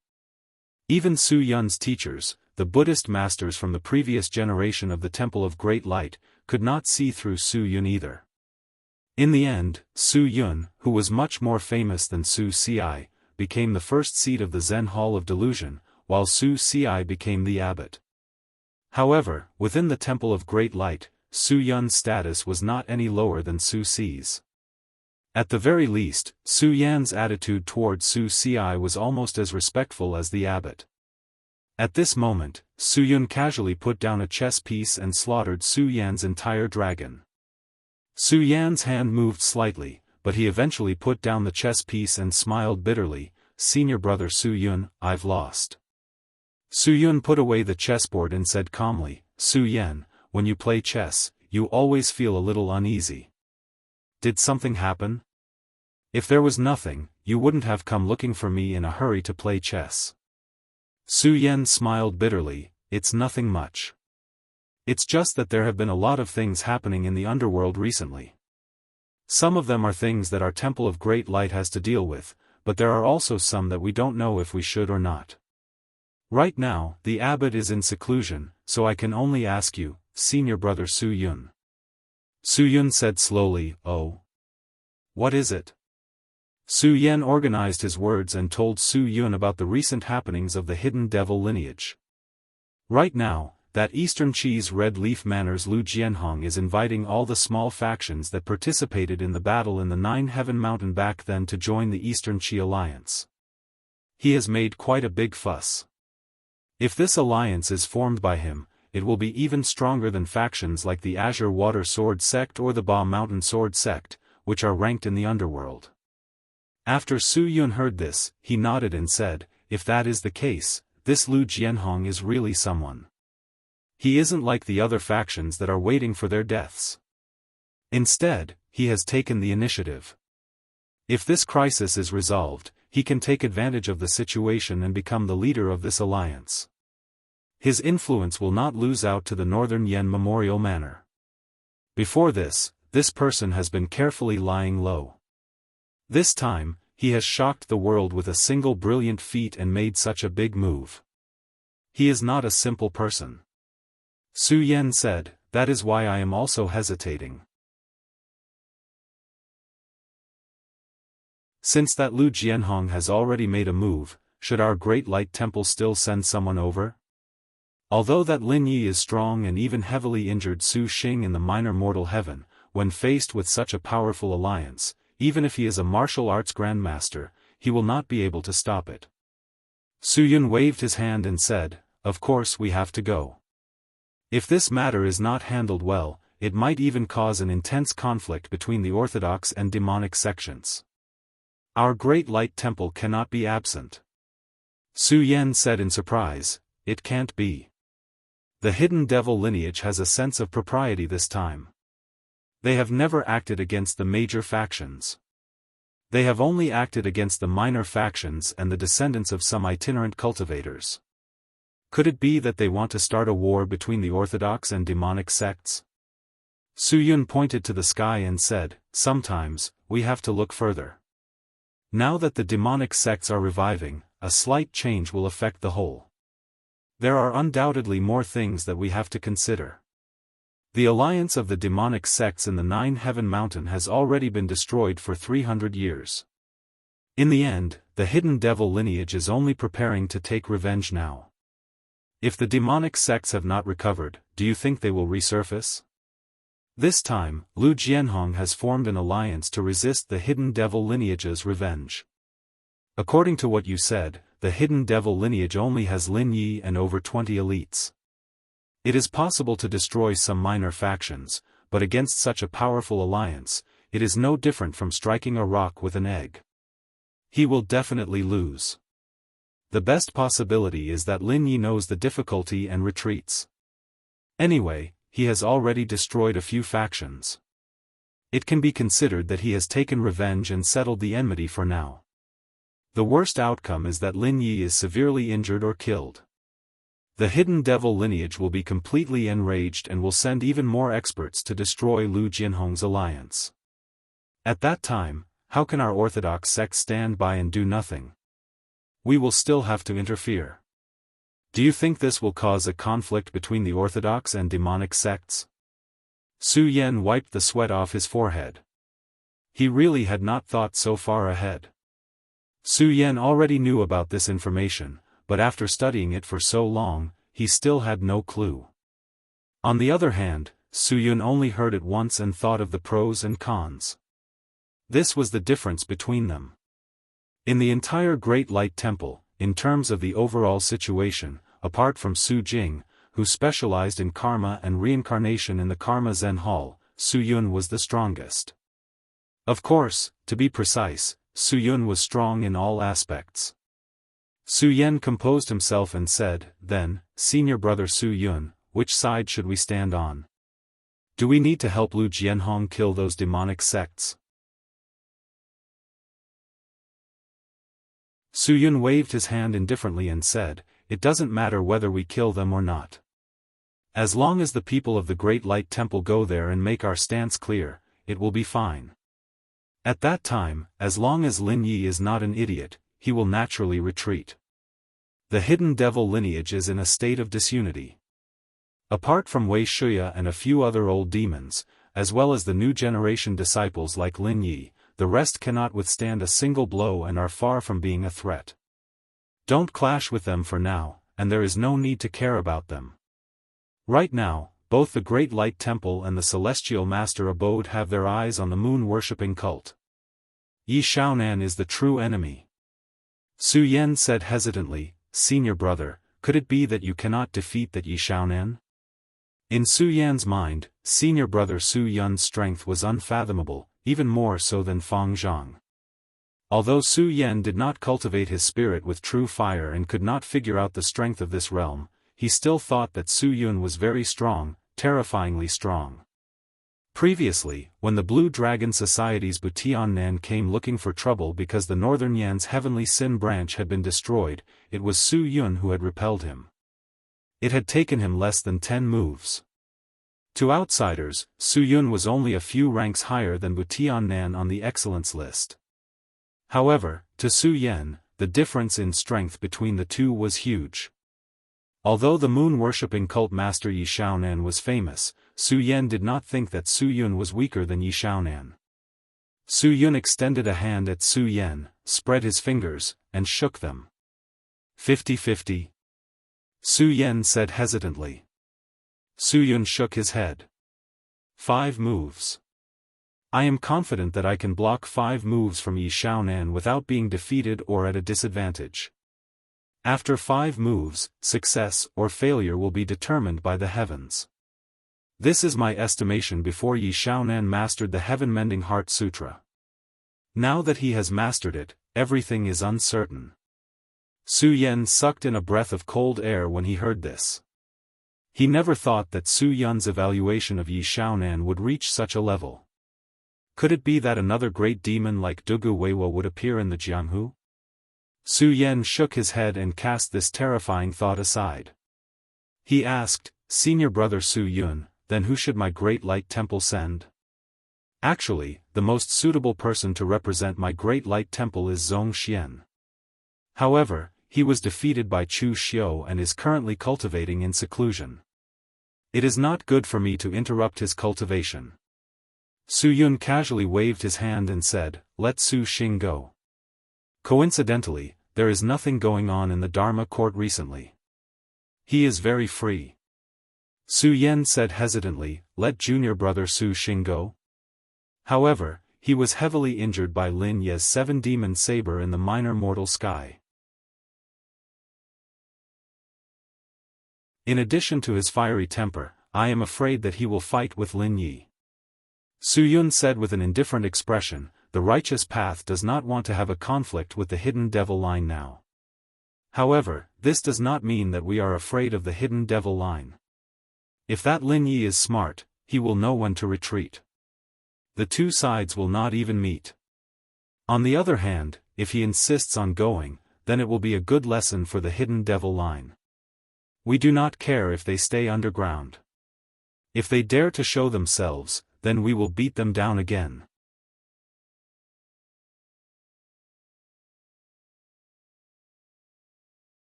Even Su Yun's teachers, the Buddhist masters from the previous generation of the Temple of Great Light, could not see through Su Yun either. In the end, Su Yun, who was much more famous than Su Ci, became the first seat of the Zen Hall of Delusion, while Su Ci became the abbot. However, within the Temple of Great Light, Su Yun's status was not any lower than Su Ci's. At the very least, Su Yan's attitude toward Su Ci was almost as respectful as the abbot. At this moment, Su Yun casually put down a chess piece and slaughtered Su Yan's entire dragon. Su Yan's hand moved slightly, but he eventually put down the chess piece and smiled bitterly. "Senior brother Su Yun, I've lost." Su Yun put away the chessboard and said calmly, "Su Yan, when you play chess, you always feel a little uneasy. Did something happen? If there was nothing, you wouldn't have come looking for me in a hurry to play chess." Su Yan smiled bitterly, "It's nothing much. It's just that there have been a lot of things happening in the underworld recently. Some of them are things that our Temple of Great Light has to deal with, but there are also some that we don't know if we should or not. Right now, the abbot is in seclusion, so I can only ask you, senior brother Su Yun." Su Yun said slowly, "Oh. What is it?" Su Yan organized his words and told Su Yun about the recent happenings of the hidden devil lineage. Right now, that Eastern Chi's Red Leaf Manor's Lu Jianhong is inviting all the small factions that participated in the battle in the Nine Heaven Mountain back then to join the Eastern Chi alliance. He has made quite a big fuss. If this alliance is formed by him, it will be even stronger than factions like the Azure Water Sword Sect or the Ba Mountain Sword Sect, which are ranked in the underworld. After Su Yun heard this, he nodded and said, "If that is the case, this Lu Jianhong is really someone. He isn't like the other factions that are waiting for their deaths. Instead, he has taken the initiative. If this crisis is resolved, he can take advantage of the situation and become the leader of this alliance. His influence will not lose out to the Northern Yen Memorial Manor. Before this person has been carefully lying low. This time, he has shocked the world with a single brilliant feat and made such a big move. He is not a simple person." Su Yan said, "That is why I am also hesitating. Since that Lu Jianhong has already made a move, should our Great Light Temple still send someone over? Although that Lin Yi is strong and even heavily injured Su Xing in the minor mortal heaven, when faced with such a powerful alliance, even if he is a martial arts grandmaster, he will not be able to stop it." Su Yun waved his hand and said, "Of course we have to go. If this matter is not handled well, it might even cause an intense conflict between the orthodox and demonic sections. Our Great Light Temple cannot be absent." Su Yan said in surprise, "It can't be. The hidden devil lineage has a sense of propriety this time. They have never acted against the major factions. They have only acted against the minor factions and the descendants of some itinerant cultivators. Could it be that they want to start a war between the orthodox and demonic sects?" Su Yun pointed to the sky and said, "Sometimes, we have to look further. Now that the demonic sects are reviving, a slight change will affect the whole. There are undoubtedly more things that we have to consider. The alliance of the demonic sects in the Nine Heaven Mountain has already been destroyed for 300 years. In the end, the hidden devil lineage is only preparing to take revenge now. If the demonic sects have not recovered, do you think they will resurface? This time, Lu Jianhong has formed an alliance to resist the hidden devil lineage's revenge. According to what you said, the hidden devil lineage only has Lin Yi and over 20 elites. It is possible to destroy some minor factions, but against such a powerful alliance, it is no different from striking a rock with an egg. He will definitely lose. The best possibility is that Lin Yi knows the difficulty and retreats. Anyway, he has already destroyed a few factions. It can be considered that he has taken revenge and settled the enmity for now. The worst outcome is that Lin Yi is severely injured or killed. The hidden devil lineage will be completely enraged and will send even more experts to destroy Lu Jianhong's alliance. At that time, how can our orthodox sect stand by and do nothing? We will still have to interfere. Do you think this will cause a conflict between the orthodox and demonic sects?" Su Yan wiped the sweat off his forehead. He really had not thought so far ahead. Su Yan already knew about this information, but after studying it for so long, he still had no clue. On the other hand, Su Yun only heard it once and thought of the pros and cons. This was the difference between them. In the entire Great Light Temple, in terms of the overall situation, apart from Su Jing, who specialized in karma and reincarnation in the Karma Zen Hall, Su Yun was the strongest. Of course, to be precise, Su Yun was strong in all aspects. Su Yen composed himself and said, "Then, senior brother Su Yun, which side should we stand on? Do we need to help Lu Jianhong kill those demonic sects?" Su Yun waved his hand indifferently and said, "It doesn't matter whether we kill them or not. As long as the people of the Great Light Temple go there and make our stance clear, it will be fine. At that time, as long as Lin Yi is not an idiot, he will naturally retreat. The hidden devil lineage is in a state of disunity. Apart from Wei Shuya and a few other old demons, as well as the new generation disciples like Lin Yi, the rest cannot withstand a single blow and are far from being a threat. Don't clash with them for now, and there is no need to care about them. Right now, both the Great Light Temple and the Celestial Master Abode have their eyes on the moon-worshipping cult. Yi Xiaonan is the true enemy." Su Yen said hesitantly, "Senior brother, could it be that you cannot defeat that Yi Xiaonan?" In Su Yan's mind, senior brother Su Yun's strength was unfathomable, even more so than Fang Zhang. Although Su Yen did not cultivate his spirit with true fire and could not figure out the strength of this realm, he still thought that Su Yun was very strong, terrifyingly strong. Previously, when the Blue Dragon Society's Butiannan came looking for trouble because the Northern Yan's heavenly sin branch had been destroyed, it was Su Yun who had repelled him. It had taken him less than 10 moves. To outsiders, Su Yun was only a few ranks higher than Butiannan on the excellence list. However, to Su Yen, the difference in strength between the two was huge. Although the moon-worshipping cult master Yi Xiaonan was famous, Su Yen did not think that Su Yun was weaker than Yi Xiaonan. Su Yun extended a hand at Su Yen, spread his fingers, and shook them. 50-50. Su Yen said hesitantly. Su Yun shook his head. 5 moves. I am confident that I can block 5 moves from Yi Xiaonan without being defeated or at a disadvantage. After 5 moves, success or failure will be determined by the heavens. This is my estimation before Yi Xiaonan mastered the Heaven-Mending Heart Sutra. Now that he has mastered it, everything is uncertain. Su Yen sucked in a breath of cold air when he heard this. He never thought that Su Yun's evaluation of Yi Xiaonan would reach such a level. Could it be that another great demon like Dugu Weiwo would appear in the Jianghu? Su Yen shook his head and cast this terrifying thought aside. He asked, "Senior brother Su Yun, then who should my Great Light Temple send?" Actually, the most suitable person to represent my Great Light Temple is Zhong Xian. However, he was defeated by Chu Xiu and is currently cultivating in seclusion. It is not good for me to interrupt his cultivation. Su Yun casually waved his hand and said, "Let Su Xing go." Coincidentally, there is nothing going on in the Dharma court recently. He is very free. Su Yen said hesitantly, "Let junior brother Su Xing go?" However, he was heavily injured by Lin Ye's 7-demon saber in the minor mortal sky. In addition to his fiery temper, I am afraid that he will fight with Lin Yi. Su Yun said with an indifferent expression, "The righteous path does not want to have a conflict with the hidden devil line now. However, this does not mean that we are afraid of the hidden devil line. If that Lin Yi is smart, he will know when to retreat. The two sides will not even meet. On the other hand, if he insists on going, then it will be a good lesson for the hidden devil line. We do not care if they stay underground. If they dare to show themselves, then we will beat them down again."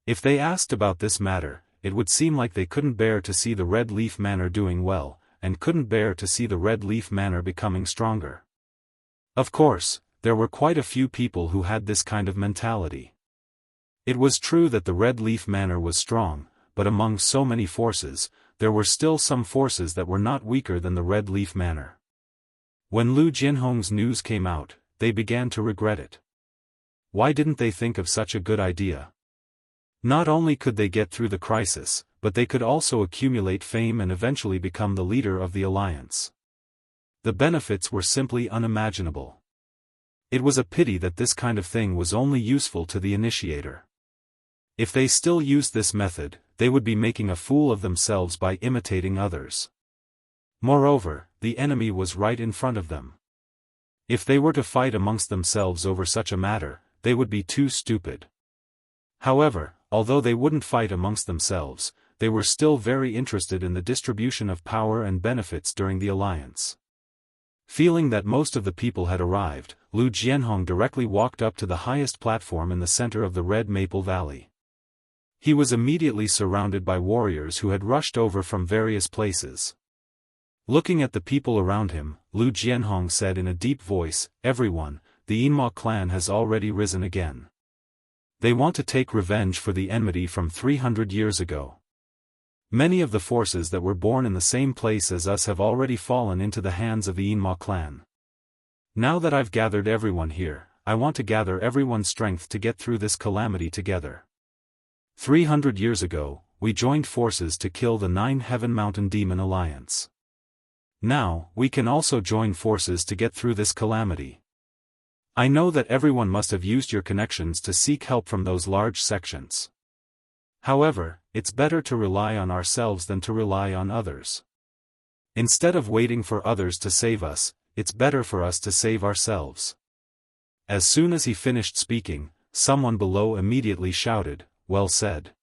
If they asked about this matter, it would seem like they couldn't bear to see the Red Leaf Manor doing well, and couldn't bear to see the Red Leaf Manor becoming stronger. Of course, there were quite a few people who had this kind of mentality. It was true that the Red Leaf Manor was strong, but among so many forces, there were still some forces that were not weaker than the Red Leaf Manor. When Lu Jinhong's news came out, they began to regret it. why didn't they think of such a good idea? Not only could they get through the crisis, but they could also accumulate fame and eventually become the leader of the alliance. The benefits were simply unimaginable. It was a pity that this kind of thing was only useful to the initiator. If they still used this method, they would be making a fool of themselves by imitating others. Moreover, the enemy was right in front of them. If they were to fight amongst themselves over such a matter, they would be too stupid. However, although they wouldn't fight amongst themselves, they were still very interested in the distribution of power and benefits during the alliance. Feeling that most of the people had arrived, Lu Jianhong directly walked up to the highest platform in the center of the Red Maple Valley. He was immediately surrounded by warriors who had rushed over from various places. Looking at the people around him, Lu Jianhong said in a deep voice, "Everyone, the Immortal clan has already risen again. They want to take revenge for the enmity from 300 years ago. Many of the forces that were born in the same place as us have already fallen into the hands of the Immortal clan. Now that I've gathered everyone here, I want to gather everyone's strength to get through this calamity together. 300 years ago, we joined forces to kill the 9 Heaven Mountain Demon Alliance. Now, we can also join forces to get through this calamity. I know that everyone must have used your connections to seek help from those large sections. However, it's better to rely on ourselves than to rely on others. Instead of waiting for others to save us, it's better for us to save ourselves." As soon as he finished speaking, someone below immediately shouted, "Well said."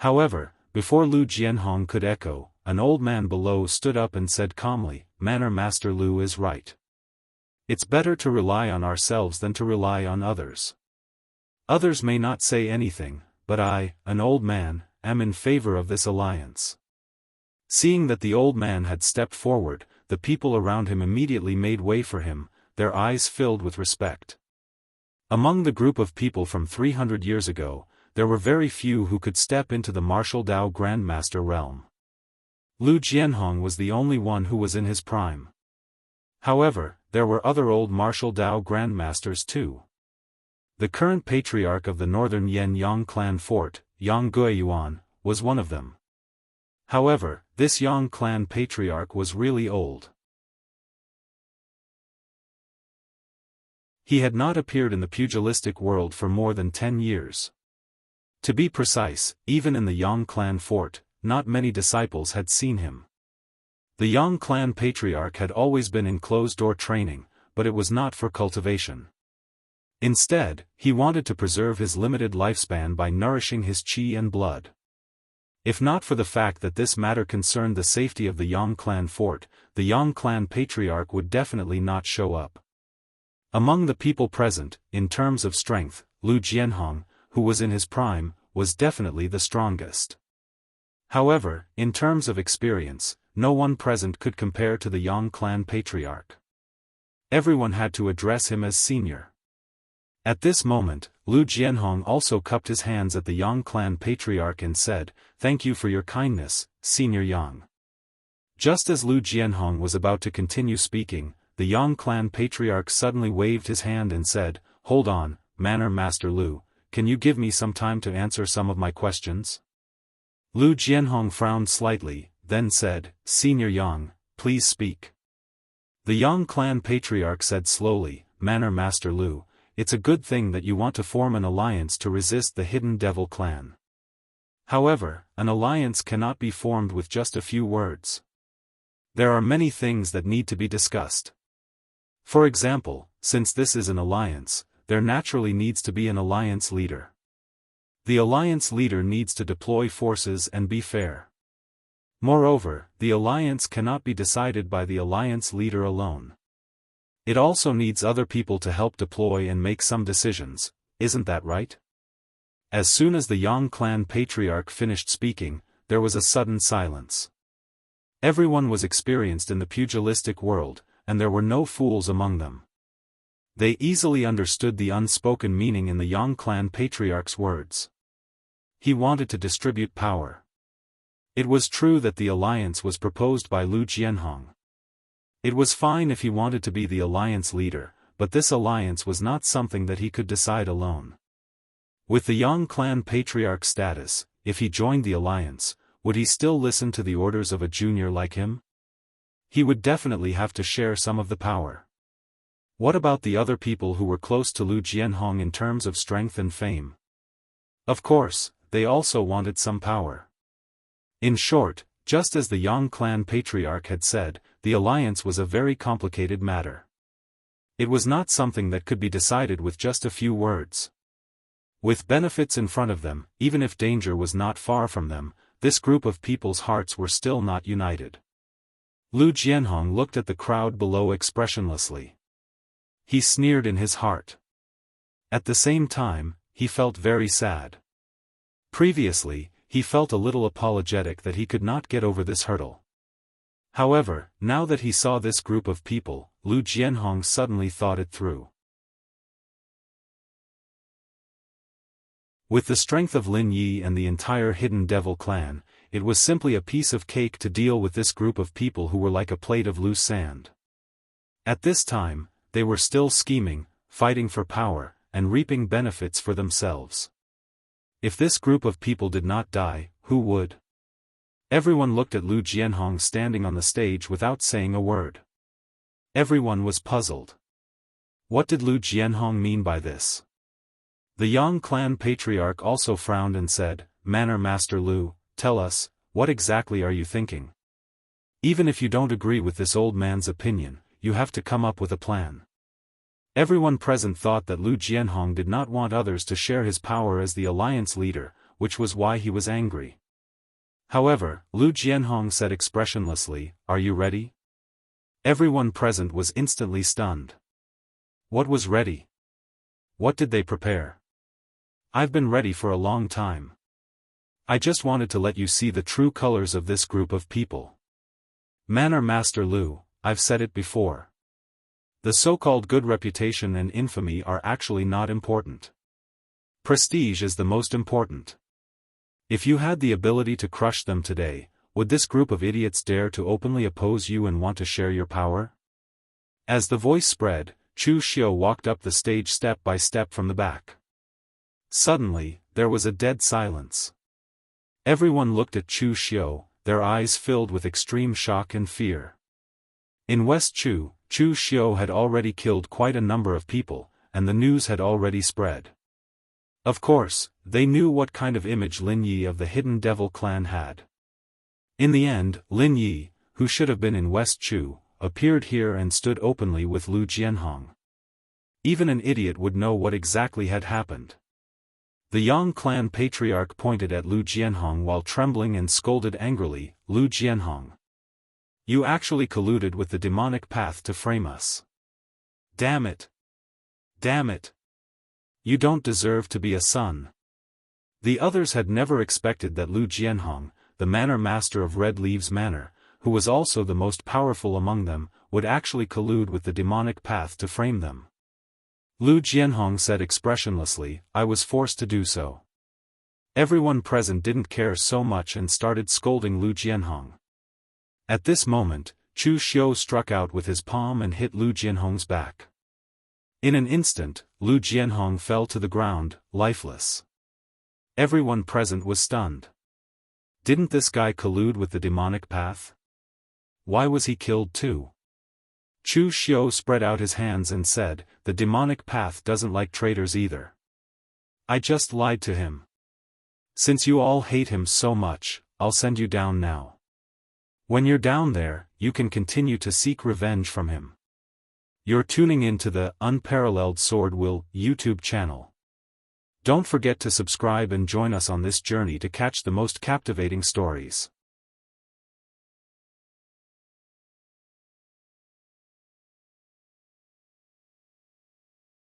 However, before Lu Jianhong could echo, an old man below stood up and said calmly, "Manor Master Lu is right. It's better to rely on ourselves than to rely on others. Others may not say anything, but I, an old man, am in favor of this alliance." Seeing that the old man had stepped forward, the people around him immediately made way for him, their eyes filled with respect. Among the group of people from 300 years ago, there were very few who could step into the martial Dao Grandmaster realm. Lu Jianhong was the only one who was in his prime. However, there were other old martial Dao Grandmasters too. The current patriarch of the northern Yang clan fort, Yang Guiyuan, was one of them. However, this Yang clan patriarch was really old. He had not appeared in the pugilistic world for more than 10 years. To be precise, even in the Yang clan fort, not many disciples had seen him. The Yang clan patriarch had always been in closed-door training, but it was not for cultivation. Instead, he wanted to preserve his limited lifespan by nourishing his qi and blood. If not for the fact that this matter concerned the safety of the Yang clan fort, the Yang clan patriarch would definitely not show up. Among the people present, in terms of strength, Lu Jianhong, who was in his prime, was definitely the strongest. However, in terms of experience, no one present could compare to the Yang clan patriarch. Everyone had to address him as senior. At this moment, Lu Jianhong also cupped his hands at the Yang clan patriarch and said, "Thank you for your kindness, Senior Yang." Just as Lu Jianhong was about to continue speaking, the Yang clan patriarch suddenly waved his hand and said, "Hold on, Manor Master Lu, can you give me some time to answer some of my questions?" Lu Jianhong frowned slightly, then said, "Senior Yang, please speak." The Yang clan patriarch said slowly, "Manor Master Lu, it's a good thing that you want to form an alliance to resist the Hidden Devil clan. However, an alliance cannot be formed with just a few words. There are many things that need to be discussed. For example, since this is an alliance, there naturally needs to be an alliance leader. The alliance leader needs to deploy forces and be fair. Moreover, the alliance cannot be decided by the alliance leader alone. It also needs other people to help deploy and make some decisions, isn't that right?" As soon as the Yang clan patriarch finished speaking, there was a sudden silence. Everyone was experienced in the pugilistic world, and there were no fools among them. They easily understood the unspoken meaning in the Yang clan patriarch's words. He wanted to distribute power. It was true that the alliance was proposed by Lu Jianhong. It was fine if he wanted to be the alliance leader, but this alliance was not something that he could decide alone. With the Yang clan patriarch status, if he joined the alliance, would he still listen to the orders of a junior like him? He would definitely have to share some of the power. What about the other people who were close to Lu Jianhong in terms of strength and fame? Of course, they also wanted some power. In short, just as the Yang clan patriarch had said, the alliance was a very complicated matter. It was not something that could be decided with just a few words. With benefits in front of them, even if danger was not far from them, this group of people's hearts were still not united. Lu Jianhong looked at the crowd below expressionlessly. He sneered in his heart. At the same time, he felt very sad. Previously, he felt a little apologetic that he could not get over this hurdle. However, now that he saw this group of people, Lu Jianhong suddenly thought it through. With the strength of Lin Yi and the entire Hidden Devil clan, it was simply a piece of cake to deal with this group of people who were like a plate of loose sand. At this time, they were still scheming, fighting for power, and reaping benefits for themselves. If this group of people did not die, who would? Everyone looked at Lu Jianhong standing on the stage without saying a word. Everyone was puzzled. What did Lu Jianhong mean by this? The Yang clan patriarch also frowned and said, "Manor Master Lu, tell us, what exactly are you thinking? Even if you don't agree with this old man's opinion, you have to come up with a plan." Everyone present thought that Lu Jianhong did not want others to share his power as the alliance leader, which was why he was angry. However, Lu Jianhong said expressionlessly, "Are you ready?" Everyone present was instantly stunned. What was ready? What did they prepare? I've been ready for a long time. I just wanted to let you see the true colors of this group of people. Manor Master Lu, I've said it before. The so-called good reputation and infamy are actually not important. Prestige is the most important. If you had the ability to crush them today, would this group of idiots dare to openly oppose you and want to share your power? As the voice spread, Chu Xiu walked up the stage step by step from the back. Suddenly, there was a dead silence. Everyone looked at Chu Xiu, their eyes filled with extreme shock and fear. In West Chu, Chu Xiu had already killed quite a number of people, and the news had already spread. Of course, they knew what kind of image Lin Yi of the Hidden Devil clan had. In the end, Lin Yi, who should have been in West Chu, appeared here and stood openly with Lu Jianhong. Even an idiot would know what exactly had happened. The Yang clan patriarch pointed at Lu Jianhong while trembling and scolded angrily, "Lu Jianhong. You actually colluded with the demonic path to frame us. Damn it! Damn it! You don't deserve to be a son." The others had never expected that Lu Jianhong, the manor master of Red Leaves Manor, who was also the most powerful among them, would actually collude with the demonic path to frame them. Lu Jianhong said expressionlessly, "I was forced to do so." Everyone present didn't care so much and started scolding Lu Jianhong. At this moment, Chu Xiu struck out with his palm and hit Lu Jianhong's back. In an instant, Lu Jianhong fell to the ground, lifeless. Everyone present was stunned. Didn't this guy collude with the demonic path? Why was he killed too? Chu Xiu spread out his hands and said, "The demonic path doesn't like traitors either. I just lied to him. Since you all hate him so much, I'll send you down now. When you're down there, you can continue to seek revenge from him." You're tuning into the Unparalleled SwordWill YouTube channel. Don't forget to subscribe and join us on this journey to catch the most captivating stories.